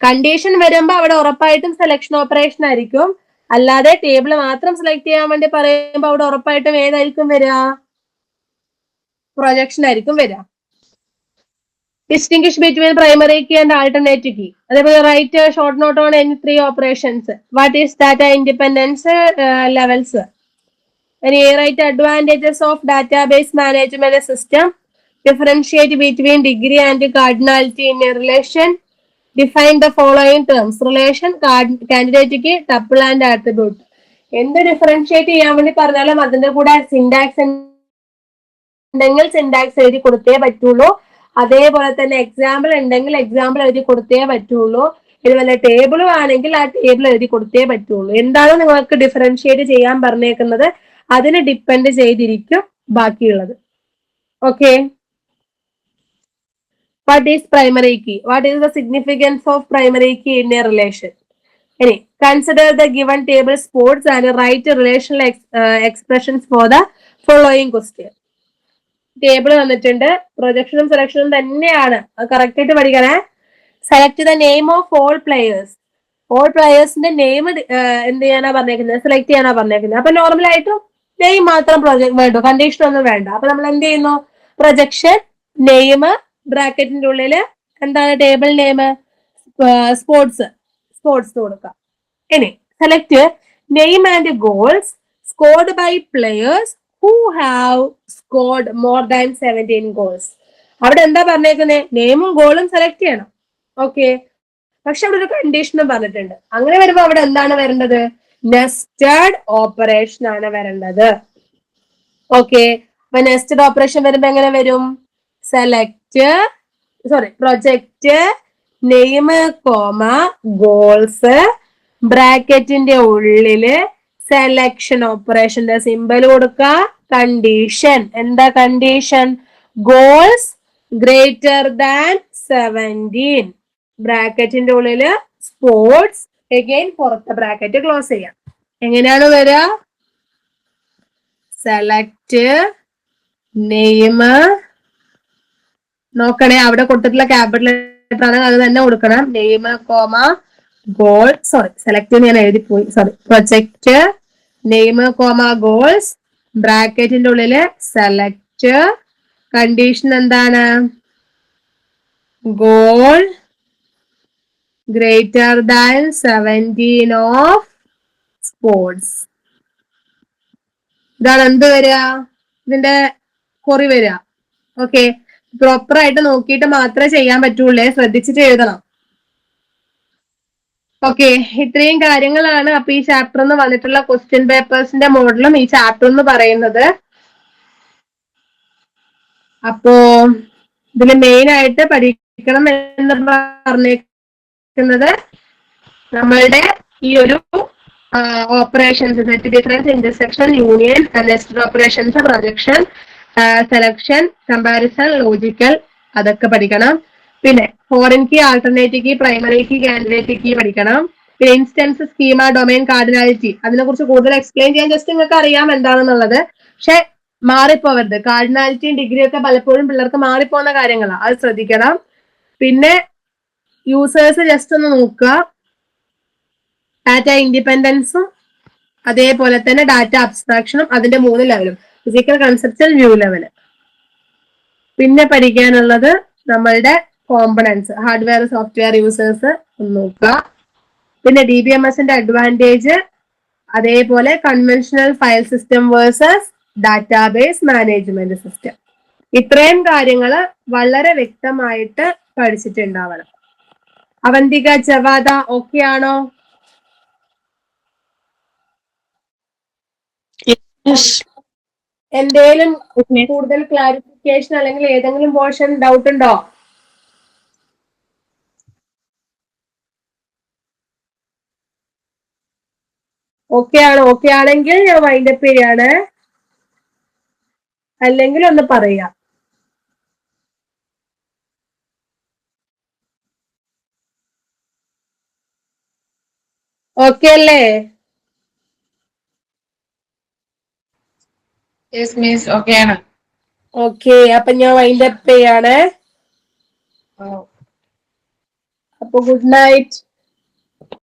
കണ്ടീഷൻ വരുമ്പോ അവിടെ ഉറപ്പായിട്ടും സെലക്ഷൻ ഓപ്പറേഷൻ ആയിരിക്കും. അല്ലാതെ ടേബിൾ മാത്രം സെലക്ട് ചെയ്യാൻ വേണ്ടി പറയുമ്പോൾ അവിടെ ഉറപ്പായിട്ടും ഏതായിരിക്കും വരിക? പ്രൊജക്ഷൻ ആയിരിക്കും വരിക. Distinguish between primary key and alternative key. അതേപോലെ write short note on any 3 operations. What is data independence levels. Write advantages of database management system. Differentiate between degree and cardinality in a relation. Define the following terms: relation, candidate key, tuple and attribute. എന്ത് ഡിഫറൻഷിയേറ്റ് ചെയ്യാൻ വേണ്ടി പറഞ്ഞാലും അതിന്റെ കൂടെ സിന്റാക്സ് ഉണ്ടെങ്കിൽ സിന്റാക്സ് എഴുതി കൊടുത്തേ പറ്റുള്ളൂ. അതേപോലെ തന്നെ എക്സാമ്പിൾ ഉണ്ടെങ്കിൽ എക്സാമ്പിൾ എഴുതി കൊടുത്തേ പറ്റുള്ളൂ. ഇതുപോലെ ടേബിളും ആണെങ്കിൽ ആ ടേബിൾ എഴുതി കൊടുത്തേ പറ്റുള്ളൂ. എന്താണോ നിങ്ങൾക്ക് ഡിഫറൻഷിയേറ്റ് ചെയ്യാൻ പറഞ്ഞേക്കുന്നത് അതിന് ഡിപ്പെൻഡ് ചെയ്തിരിക്കും ബാക്കിയുള്ളത്. Okay, what is primary key? What is the significance of primary key in a relation? Any consider the given table sports and write relational expressions for the following question. Table വന്നിട്ടുണ്ട്, പ്രൊജക്ഷനും സെലക്ഷനും തന്നെയാണ്, കറക്റ്റ് ആയിട്ട് പഠിക്കണേ. Select the name of all players. All പ്ലേയേഴ്സിന്റെ നെയിം എന്ത് ചെയ്യാനാ പറഞ്ഞേക്കുന്നത്? സെലക്ട് ചെയ്യാനാ പറഞ്ഞേക്കുന്നത്. അപ്പൊ നോർമൽ ആയിട്ടും നെയിം മാത്രം വേണ്ടു, കണ്ടീഷൻ ഒന്നും വേണ്ട. അപ്പൊ നമ്മൾ എന്ത് ചെയ്യുന്നു? പ്രൊജക്ഷൻ, നെയിം, ബ്രാക്കറ്റിന്റെ ഉള്ളില് എന്താണ് ടേബിൾ നെയിം? സ്പോർട്സ് കൊടുക്കാം. ഇനി select name and goals scored by players who have scored more than 17 goals. അവിടെ എന്താ പറഞ്ഞേക്കുന്നത്? നെയിമും ഗോളും സെലക്ട് ചെയ്യണം. ഓക്കെ, പക്ഷെ അവിടെ ഒരു കണ്ടീഷനും പറഞ്ഞിട്ടുണ്ട്. അങ്ങനെ വരുമ്പോ അവിടെ എന്താണ് വരേണ്ടത്? നെസ്റ്റഡ് ഓപ്പറേഷൻ ആണ് വരേണ്ടത്. ഓക്കെ, അപ്പൊ നെസ്റ്റഡ് ഓപ്പറേഷൻ വരുമ്പോ എങ്ങനെ വരും? പ്രൊജക്റ്റ് നെയിം കോമ ഗോൾസ് ബ്രാക്കറ്റിന്റെ ഉള്ളില് സെലക്ഷൻ ഓപ്പറേഷന്റെ സിമ്പൽ കൊടുക്ക. കണ്ടീഷൻ എന്താ? കണ്ടീഷൻ ഗോൾസ് ഗ്രേറ്റർ ദാൻ 17 ബ്രാക്കറ്റിന്റെ ഉള്ളില് സ്പോർട്സ് അഗൈൻ പുറത്തെ ബ്രാക്കറ്റ് ക്ലോസ് ചെയ്യാം. എങ്ങനെയാണ് വരിക? സെലക്ട് നെയിം, നോക്കണേ അവിടെ കൊടുത്തിട്ടുള്ള ക്യാപിറ്റൽ ലെറ്റർ ആണ്, അത് തന്നെ കൊടുക്കണം. നെയിം കോമ ഗോൾ, സെലക്ട് ഞാൻ എഴുതിപ്പോയി, പ്രൊജക്റ്റ് നെയിം കോമ ഗോൾസ് ബ്രാക്കറ്റിന്റെ ഉള്ളില് സെലക്ട്, കണ്ടീഷൻ എന്താണ്? Goal greater than 17 of sports. ഇതാണ് എന്ത് വരിക? ഇതിന്റെ കുറി വരിക. ഓക്കെ, പ്രോപ്പർ ആയിട്ട് നോക്കിയിട്ട് മാത്രമേ ചെയ്യാൻ പറ്റുള്ളൂ, ശ്രദ്ധിച്ചിട്ട് എഴുതണം. ഓക്കെ, ഇത്രയും കാര്യങ്ങളാണ് അപ്പൊ ഈ ചാപ്റ്റർ എന്ന് വന്നിട്ടുള്ള ക്വസ്റ്റ്യൻ പേപ്പേഴ്സിന്റെ മോഡലും ഈ ചാപ്റ്റർ എന്ന് പറയുന്നത്. അപ്പോ ഇതിൽ മെയിൻ ആയിട്ട് പഠിക്കണം എന്ന് പറഞ്ഞിരിക്കുന്നത് നമ്മളുടെ ഈ ഒരു operations, set difference, intersection, union, nested operations, projection, selection, comparison, logical, അതൊക്കെ പഠിക്കണം. പിന്നെ foreign key, alternative key, primary key, candidate key പഠിക്കണം. പിന്നെ ഇൻസ്റ്റൻസ്, സ്കീമ, ഡൊമൈൻ, കാർഡിനാലിറ്റി, അതിനെ കുറിച്ച് കൂടുതൽ എക്സ്പ്ലെയിൻ ചെയ്യാൻ ജസ്റ്റ് നിങ്ങൾക്ക് അറിയാം എന്താണെന്നുള്ളത്. പക്ഷെ മാറിപ്പോവരുത്. കാർഡിനാലിറ്റിയും ഡിഗ്രിയും ഒക്കെ പലപ്പോഴും പിള്ളേർക്ക് മാറിപ്പോകുന്ന കാര്യങ്ങളാണ്, അത് ശ്രദ്ധിക്കണം. പിന്നെ യൂസേഴ്സ് ജസ്റ്റ് ഒന്ന് നോക്കുക. ഡാറ്റ ഇൻഡിപെൻഡൻസും അതേപോലെ തന്നെ ഡാറ്റ അബ്സ്ട്രാക്ഷനും അതിന്റെ 3 ലെവലും, ഫിസിക്കൽ, കൺസെപ്റ്റൽ, വ്യൂ ലെവല്. പിന്നെ പഠിക്കാനുള്ളത് നമ്മളുടെ കോമ്പണൻസ്, ഹാർഡ്വെയർ, സോഫ്റ്റ്വെയർ യൂസേഴ്സ് ഒന്ന് നോക്കുക. പിന്നെ DBMSന്റെ അഡ്വാൻറ്റേജ്, അതേപോലെ conventional file system versus database management system. ഇത്രയും കാര്യങ്ങൾ വളരെ വ്യക്തമായിട്ട് പഠിച്ചിട്ടുണ്ടാവണം. അവന്തിക, ജവാദ ഓക്കെ ആണോ? എന്തേലും കൂടുതൽ ക്ലാരിഫിക്കേഷൻ അല്ലെങ്കിൽ ഏതെങ്കിലും പോർഷൻ ഡൗട്ട് ഉണ്ടോ? ഓക്കെ ആണോ? ഓക്കെ ആണെങ്കിൽ ഞാൻ വൈൻഡപ്പ് ചെയ്യാണ്, അല്ലെങ്കിൽ ഒന്ന് പറയാം. ഓക്കെ അല്ലേ? ഓക്കെ ആണ്. ഓക്കെ, അപ്പൊ ഞാൻ വൈൻഡപ്പ് ചെയ്യാണ്. അപ്പൊ ഗുഡ് നൈറ്റ്.